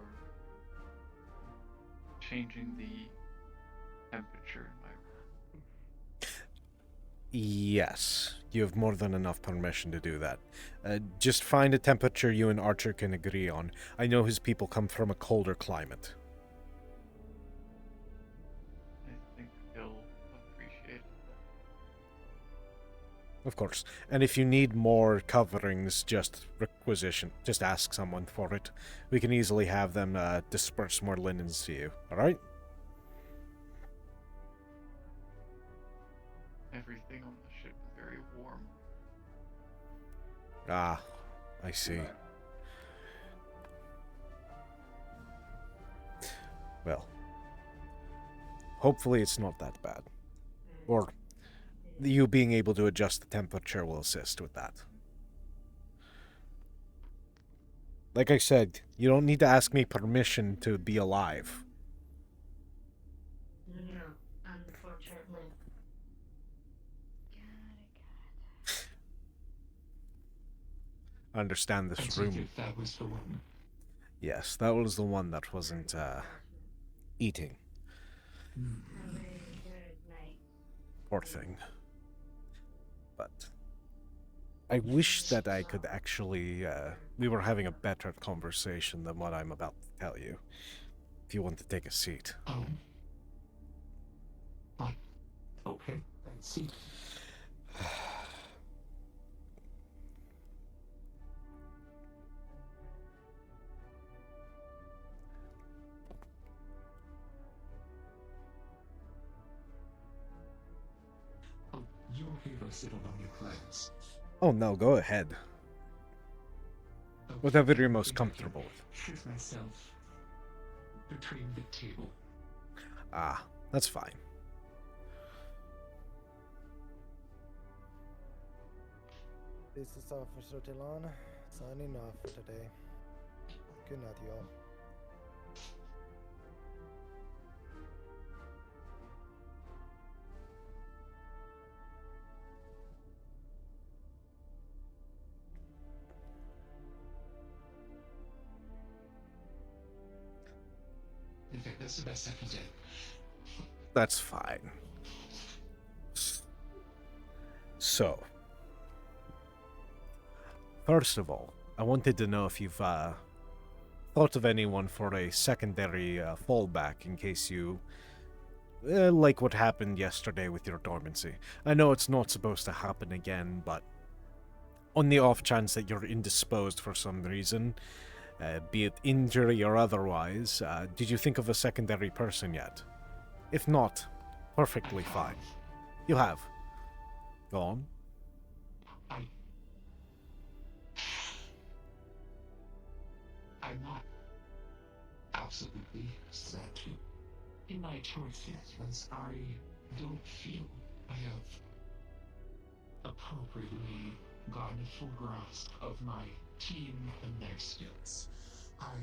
changing the temperature in my room. Yes. You have more than enough permission to do that. Just find a temperature you and Archer can agree on. I know his people come from a colder climate. Of course. And if you need more coverings, just ask someone for it. We can easily have them disperse more linens to you. Alright? Everything on the ship is very warm. Ah, I see. Well, hopefully it's not that bad. Or you being able to adjust the temperature will assist with that. Like I said, you don't need to ask me permission to be alive. No, unfortunately. I understand this room. That was the one. Yes, that was the one that wasn't eating. Poor thing. But I wish that I could actually, we were having a better conversation than what I'm about to tell you. If you want to take a seat. Oh. Okay, I see. You're here to sit on your plans. Oh no, go ahead. Okay. Whatever you're most comfortable with. Choose myself between the table. Ah, that's fine. This is Officer Tilan, signing off for today. Good night, y'all. In fact, that's the best I can do. That's fine. So, First of all, I wanted to know if you've thought of anyone for a secondary fallback in case you like what happened yesterday with your dormancy. I know it's not supposed to happen again, but on the off chance that you're indisposed for some reason, be it injury or otherwise, did you think of a secondary person yet? If not, perfectly fine. You have. Go on. I'm not absolutely certain in my choices, as I don't feel I have appropriately gotten a full grasp of my team and their skills. I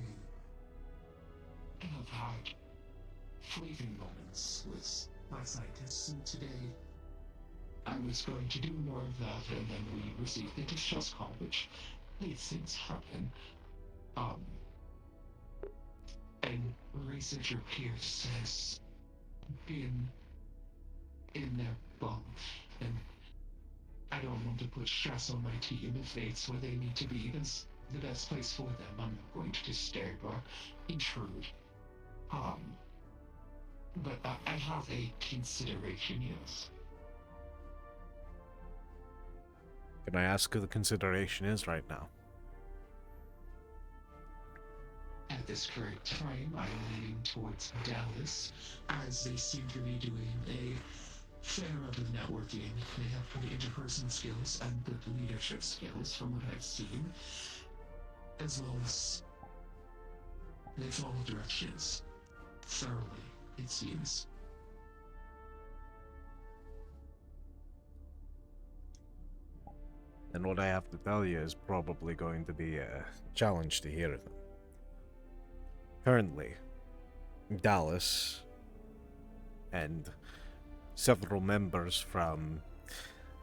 have had fleeting moments with my scientists, and today I was going to do more of that, and then we received the distress call, which these things happen. And researcher Pierce has been in their bunk, and I don't want to put stress on my team if it's where they need to be. That's the best place for them. I'm not going to disturb or intrude. But I have a consideration, yes. Can I ask who the consideration is right now? At this current time, I'm leaning towards Dallas, as they seem to be doing a fair amount of networking. They have good interpersonal skills and good leadership skills from what I've seen, as well as they follow directions thoroughly, it seems. And what I have to tell you is probably going to be a challenge to hear them. Currently, Dallas and several members from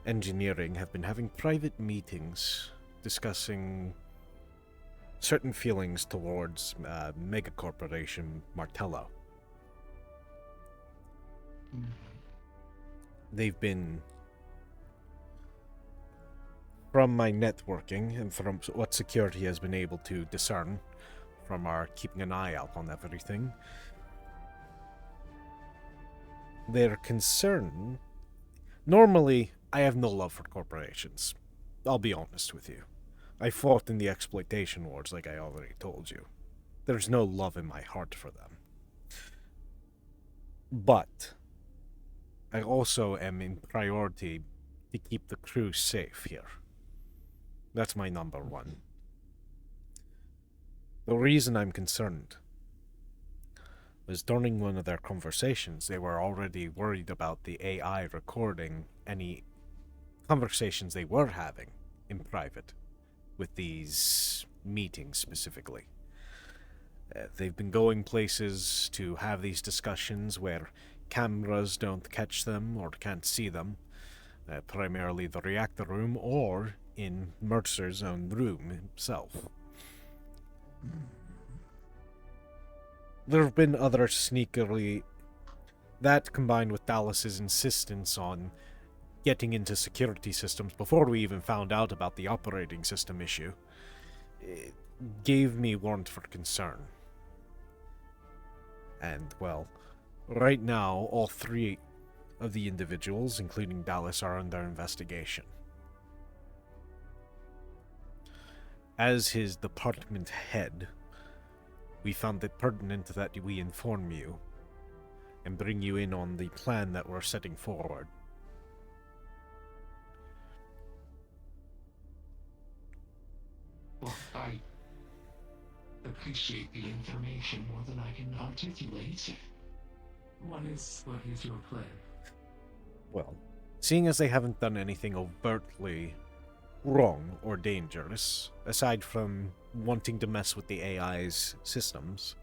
engineering have been having private meetings discussing certain feelings towards megacorporation Martello. They've been, from my networking and from what security has been able to discern, from our keeping an eye out on everything, their concern... Normally, I have no love for corporations. I'll be honest with you. I fought in the exploitation wars, like I already told you. There's no love in my heart for them. But I also am in priority to keep the crew safe here. That's my number one. The reason I'm concerned was during one of their conversations, they were already worried about the AI recording any conversations they were having in private with these meetings specifically. They've been going places to have these discussions where cameras don't catch them or can't see them, primarily the reactor room or in Mercer's own room himself. There have been other sneakily... That combined with Dallas's insistence on getting into security systems before we even found out about the operating system issue, it gave me warrant for concern. And, well, right now, all three of the individuals, including Dallas, are under investigation. As his department head, we found it pertinent that we inform you and bring you in on the plan that we're setting forward. Well, I appreciate the information more than I can articulate. What is your plan? Well, seeing as they haven't done anything overtly wrong or dangerous, aside from wanting to mess with the AI's systems,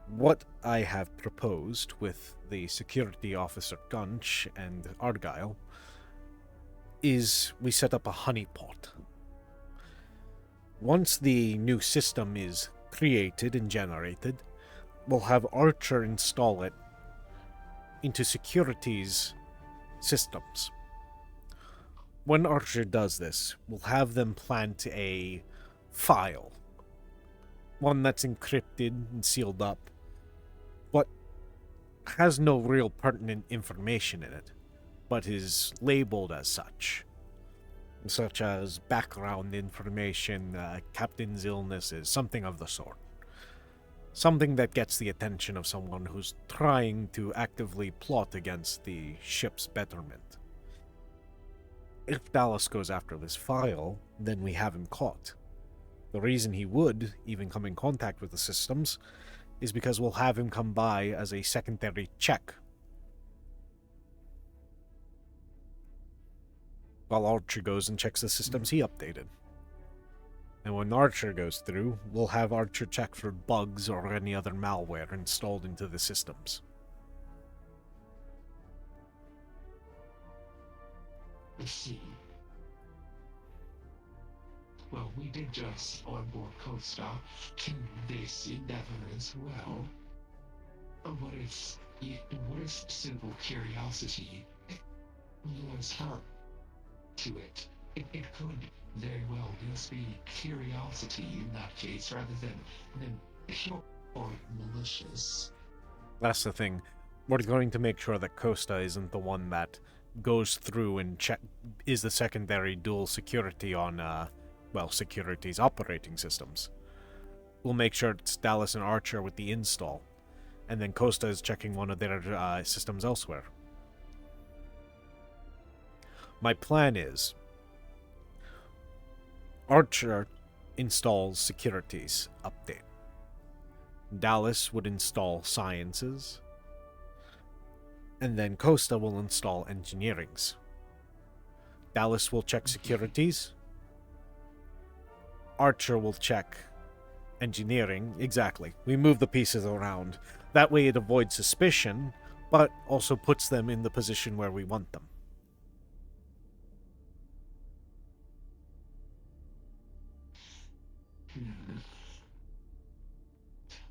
what I have proposed with the security officer Gunch and Argyle is we set up a honeypot. Once the new system is created and generated, we'll have Archer install it into security's systems. when Archer does this, we'll have them plant a file. One that's encrypted and sealed up, but has no real pertinent information in it, but is labeled as such as background information, captain's illnesses, something of the sort. Something that gets the attention of someone who's trying to actively plot against the ship's betterment. If Dallas goes after this file, then we have him caught. The reason he would even come in contact with the systems is because we'll have him come by as a secondary check. While Archer goes and checks the systems he updated. And when Archer goes through, we'll have Archer check for bugs or any other malware installed into the systems. I see. Well, we did just onboard Costa to this endeavor as well. What if simple curiosity lures her to it? It could very well just be curiosity in that case, rather than pure or malicious. That's the thing. We're going to make sure that Costa isn't the one that goes through and is the secondary dual security on, security's operating systems. We'll make sure it's Dallas and Archer with the install, and then Costa is checking one of their systems elsewhere. My plan is Archer installs securities update. Dallas would install sciences, and then Costa will install engineerings. Dallas will check securities. Archer will check engineering. Exactly. We move the pieces around. That way it avoids suspicion, but also puts them in the position where we want them.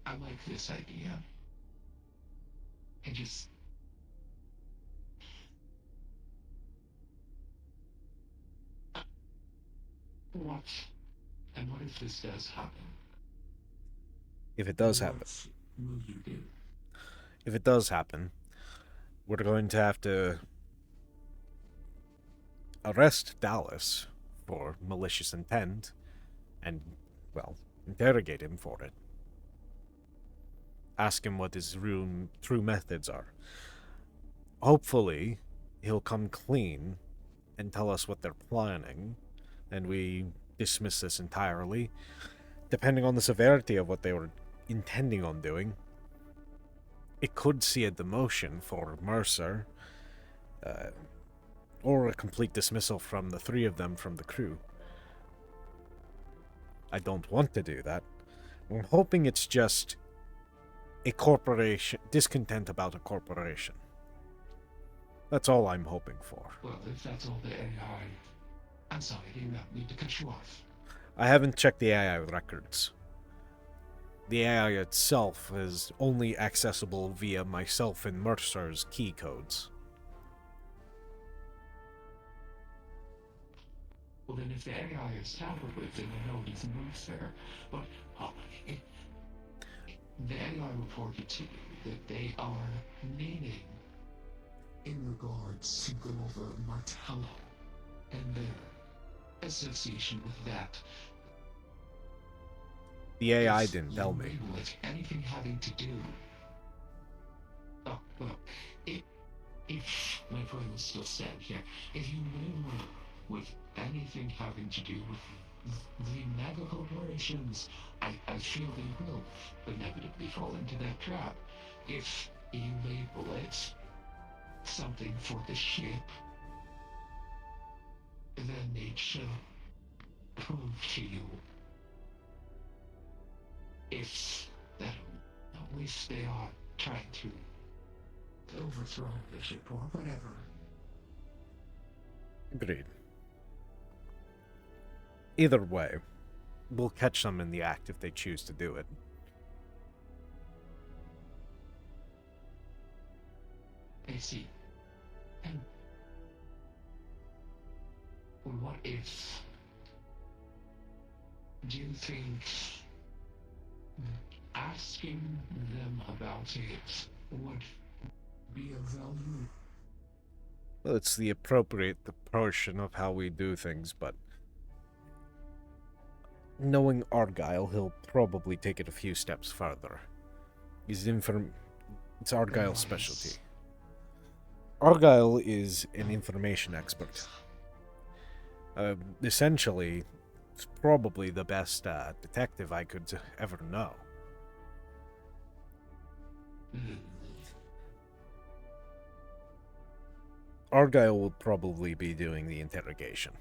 I like this idea. What if this does happen? If it does happen. What will you do? If it does happen, we're going to have to arrest Dallas for malicious intent and, interrogate him for it. Ask him what his true methods are. Hopefully, he'll come clean and tell us what they're planning, and we dismiss this entirely. Depending on the severity of what they were intending on doing, it could see a demotion for Mercer, or a complete dismissal from the three of them from the crew. I don't want to do that. I'm hoping it's just a corporation, discontent about a corporation. That's all I'm hoping for. Well, if that's all the AI... I'm sorry, I didn't mean to cut you off. I haven't checked the AI records. The AI itself is only accessible via myself and Mercer's key codes. Well, then if the AI is tampered with, then I know he's Mercer. But the AI reported to you that they are meaning in regards to go over Martello and their association with that. The AI didn't tell me. Anything having to do... Oh, well, if my friend was still standing here, if you knew with anything having to do with the mega corporations, I feel they will inevitably fall into that trap. If you label it something for the ship, then they shall prove to you if they are trying to overthrow the ship or whatever. Agreed. Either way, we'll catch them in the act if they choose to do it. I see. And what if? Do you think asking them about it would be of value? Well, it's the appropriate portion of how we do things, but knowing Argyle, he'll probably take it a few steps further. It's Argyle's specialty. Argyle is an information expert. Essentially, it's probably the best detective I could ever know. Argyle will probably be doing the interrogation.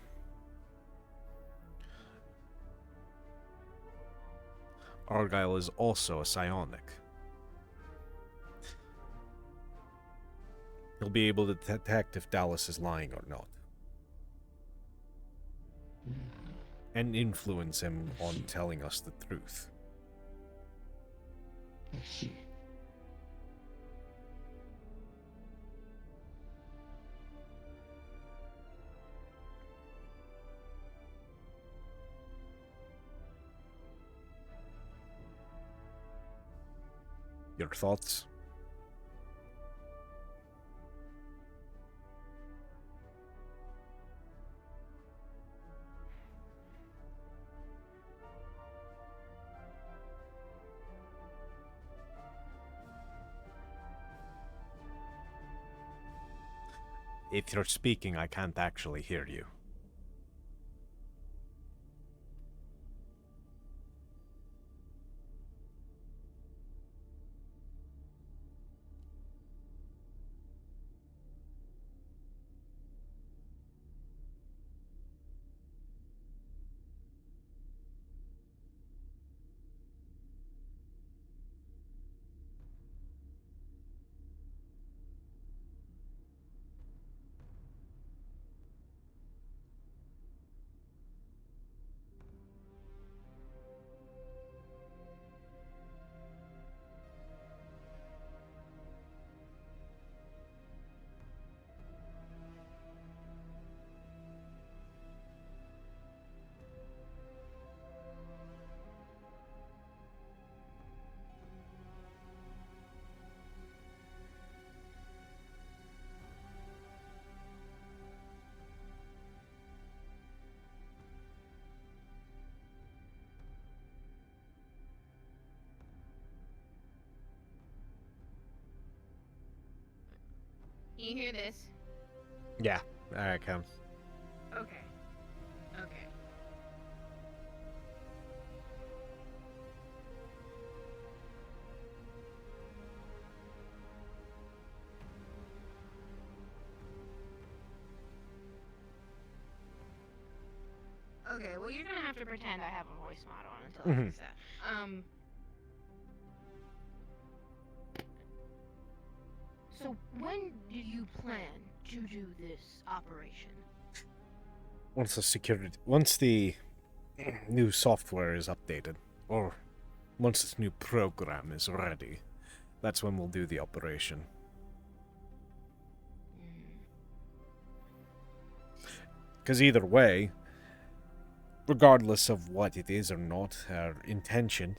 Argyle is also a psionic. He'll be able to detect if Dallas is lying or not. And influence him on telling us the truth. Your thoughts? If you're speaking, I can't actually hear you. Can you hear this? Yeah, I can. Okay. Okay. Okay, well you're gonna have to pretend I have a voice mod on until I fix that. So when do you plan to do this operation? Once the new software is updated, or once this new program is ready, that's when we'll do the operation. Because either way, regardless of what it is or not, our intention,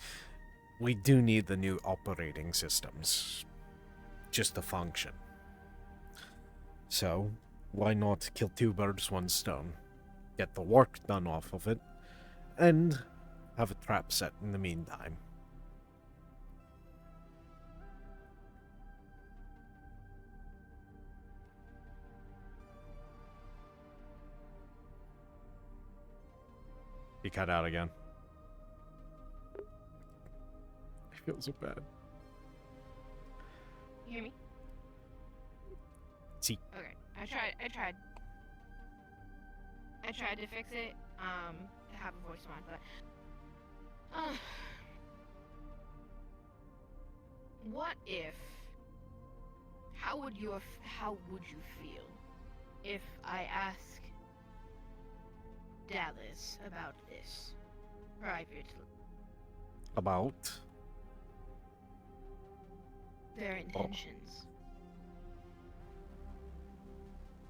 we do need the new operating systems just to function. So, why not kill two birds, one stone? Get the work done off of it, and have a trap set in the meantime. You cut out again. I feel so bad. You hear me? See. Okay. I tried to fix it, to have a voice mod, but what if how would you feel if I ask Dallas about this privately? About? Their intentions.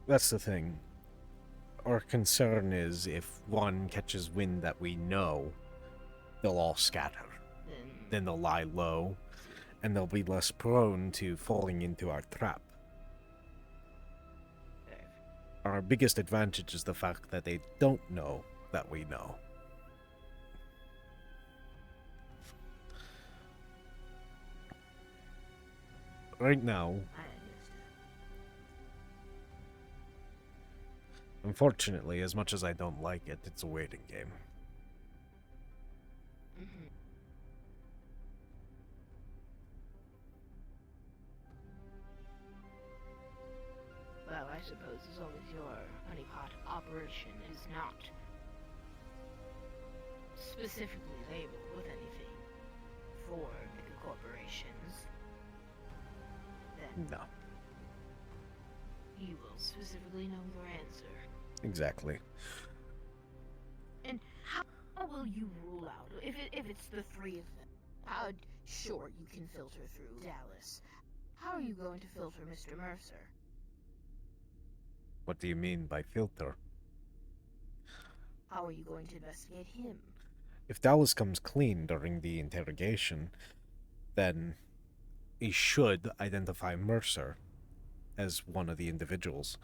That's the thing. our concern is if one catches wind that we know, they'll all scatter. Then they'll lie low, and they'll be less prone to falling into our trap. Our biggest advantage is the fact that they don't know that we know. Right now, unfortunately, as much as I don't like it, it's a waiting game. Well, I suppose as long as your honeypot operation is not specifically labeled with anything for mega corporations, then No. you will specifically know your answer. Exactly. And how will you rule out if it's the three of them? Sure, you can filter through Dallas. How are you going to filter Mr. Mercer? What do you mean by filter? How are you going to investigate him? If Dallas comes clean during the interrogation, then he should identify Mercer as one of the individuals,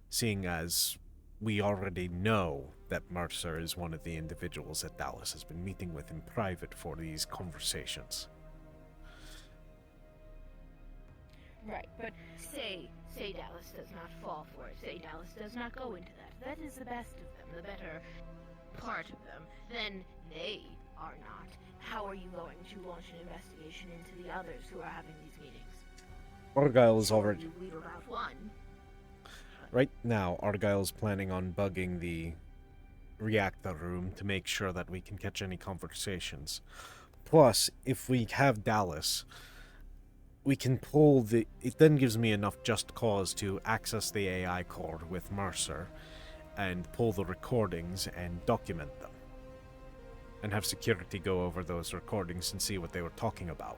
seeing as we already know that Mercer is one of the individuals that Dallas has been meeting with in private for these conversations. Right, but say Dallas does not fall for it. Say Dallas does not go into that. That is the best of them, the better part of them. Then they are not. How are you going to launch an investigation into the others who are having these meetings? Argyle is already... You wheedled out one. Right now, Argyle is planning on bugging the reactor room to make sure that we can catch any conversations. Plus, if we have Dallas, we can pull the... It then gives me enough just cause to access the AI core with Mercer and pull the recordings and document them. And have security go over those recordings and see what they were talking about.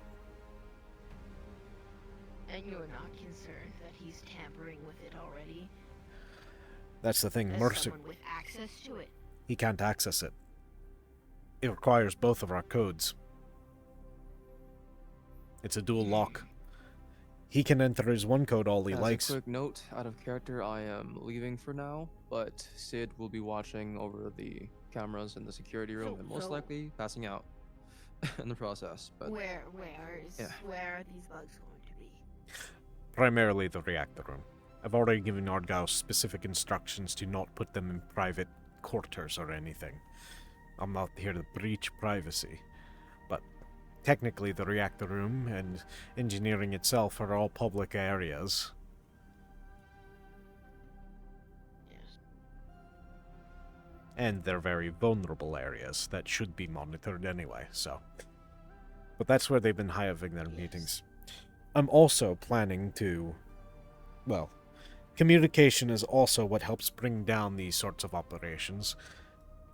And you're not concerned that he's tampering with it already? That's the thing, As Mercer... someone with access to it? He can't access it. It requires both of our codes. It's a dual lock. He can enter his one code all he likes. As a quick note, out of character, I am leaving for now, but Sid will be watching over the cameras in the security room and most likely passing out in the process. But Where are these bugs going to be? Primarily the reactor room. I've already given Argyle specific instructions to not put them in private quarters or anything. I'm not here to breach privacy. But technically the reactor room and engineering itself are all public areas. Yes. And they're very vulnerable areas that should be monitored anyway, so... But that's where they've been having their meetings. I'm also planning to... Well, communication is also what helps bring down these sorts of operations.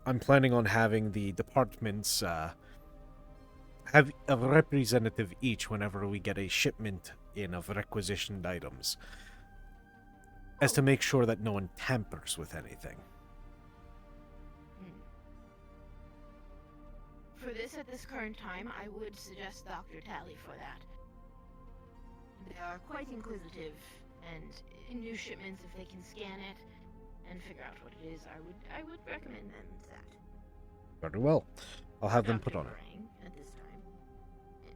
I'm planning on having the departments have a representative each whenever we get a shipment in of requisitioned items, as to make sure that no one tampers with anything. For this at this current time, I would suggest Dr. Tally for that. They are quite inquisitive, and in new shipments, if they can scan it and figure out what it is, I would recommend them that. Very well. I'll have them put on it. At this time. Yeah.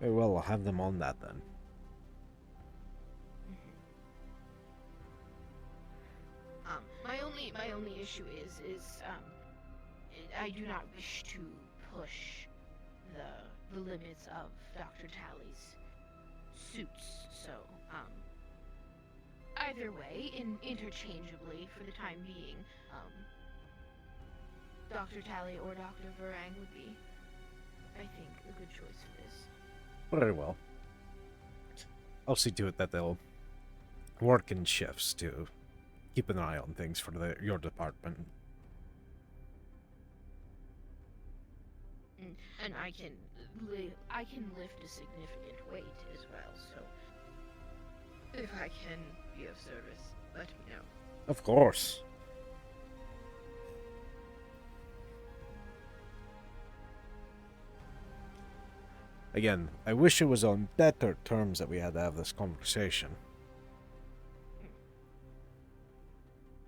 Very well, I'll have them on that then. My only issue is I do not wish to push the limits of Dr. Tally's suits, so either way, interchangeably for the time being, Dr. Tally or Dr. Varang would be, I think, a good choice for this. Very well. I'll see to it that they'll work in shifts to keep an eye on things for your department. And I can lift a significant weight as well, so if I I can be of service, let me know. Of course. Again, I wish it was on better terms that we had to have this conversation.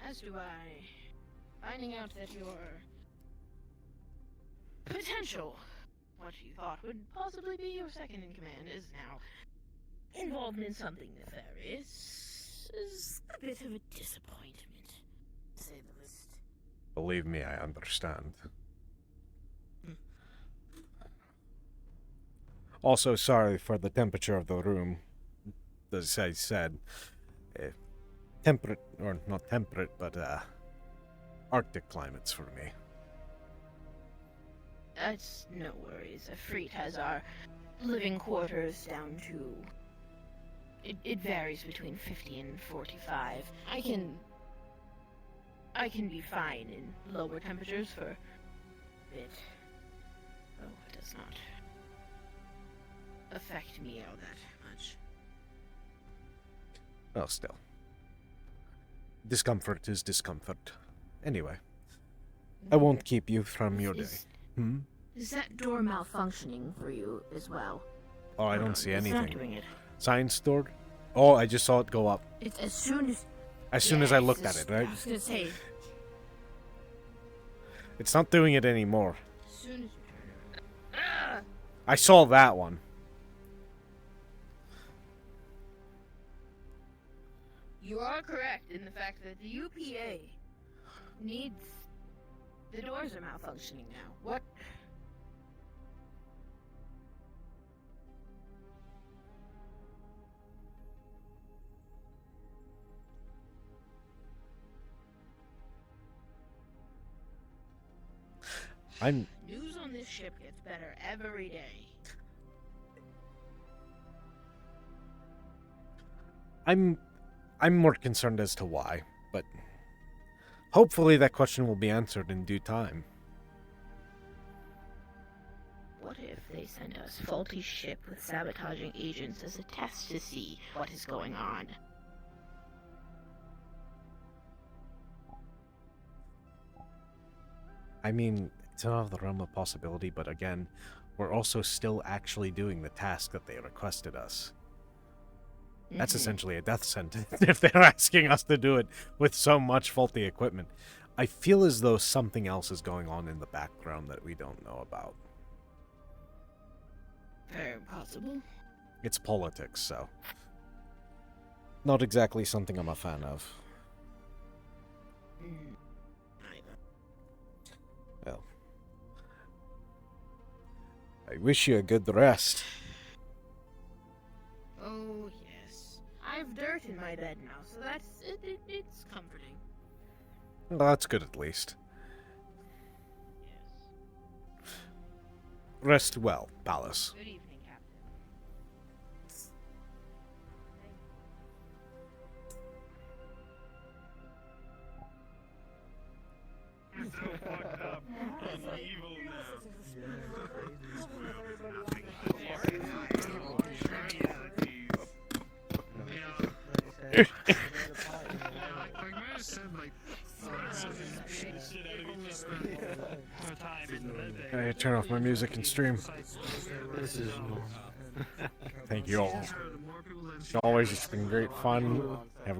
As do I. Finding out that your potential, what you thought would possibly be your second in command, is now involved in something nefarious is a bit of a disappointment, to say the least. Believe me, I understand. Also, sorry for the temperature of the room. As I said, temperate, or not temperate, but Arctic climates for me. That's no worries. Afreet has our living quarters down to... It varies between 50 and 45. I can be fine in lower temperatures for a bit. Though it does not affect me all that much. Well, still. Discomfort is discomfort. Anyway, I won't keep you from your day. Is that door malfunctioning for you as well? Oh, I don't see It's not anything. doing it. Science door? Oh, I just saw it go up. It's as soon as... As soon as I looked at it, right? I was gonna say, It's not doing it anymore. as soon as you turn around... I saw that one. You are correct in the fact that the UPA needs... The doors are malfunctioning now. What? News on this ship gets better every day. I'm more concerned as to why, but hopefully that question will be answered in due time. What if they send us faulty ship with sabotaging agents as a test to see what is going on? I mean, it's out of the realm of possibility, but again, we're also still actually doing the task that they requested us. That's essentially a death sentence if they're asking us to do it with so much faulty equipment. I feel as though something else is going on in the background that we don't know about. Very possible. It's politics, so not exactly something I'm a fan of. Well, I wish you a good rest. Oh, yes. I've dirt in my bed now, so it's comforting. Well, that's good at least. Rest well, Palace. Good evening, Captain. He's so fucked up. He's evil I turn off my music and stream. This is Thank you all. Always, it's been great fun. Have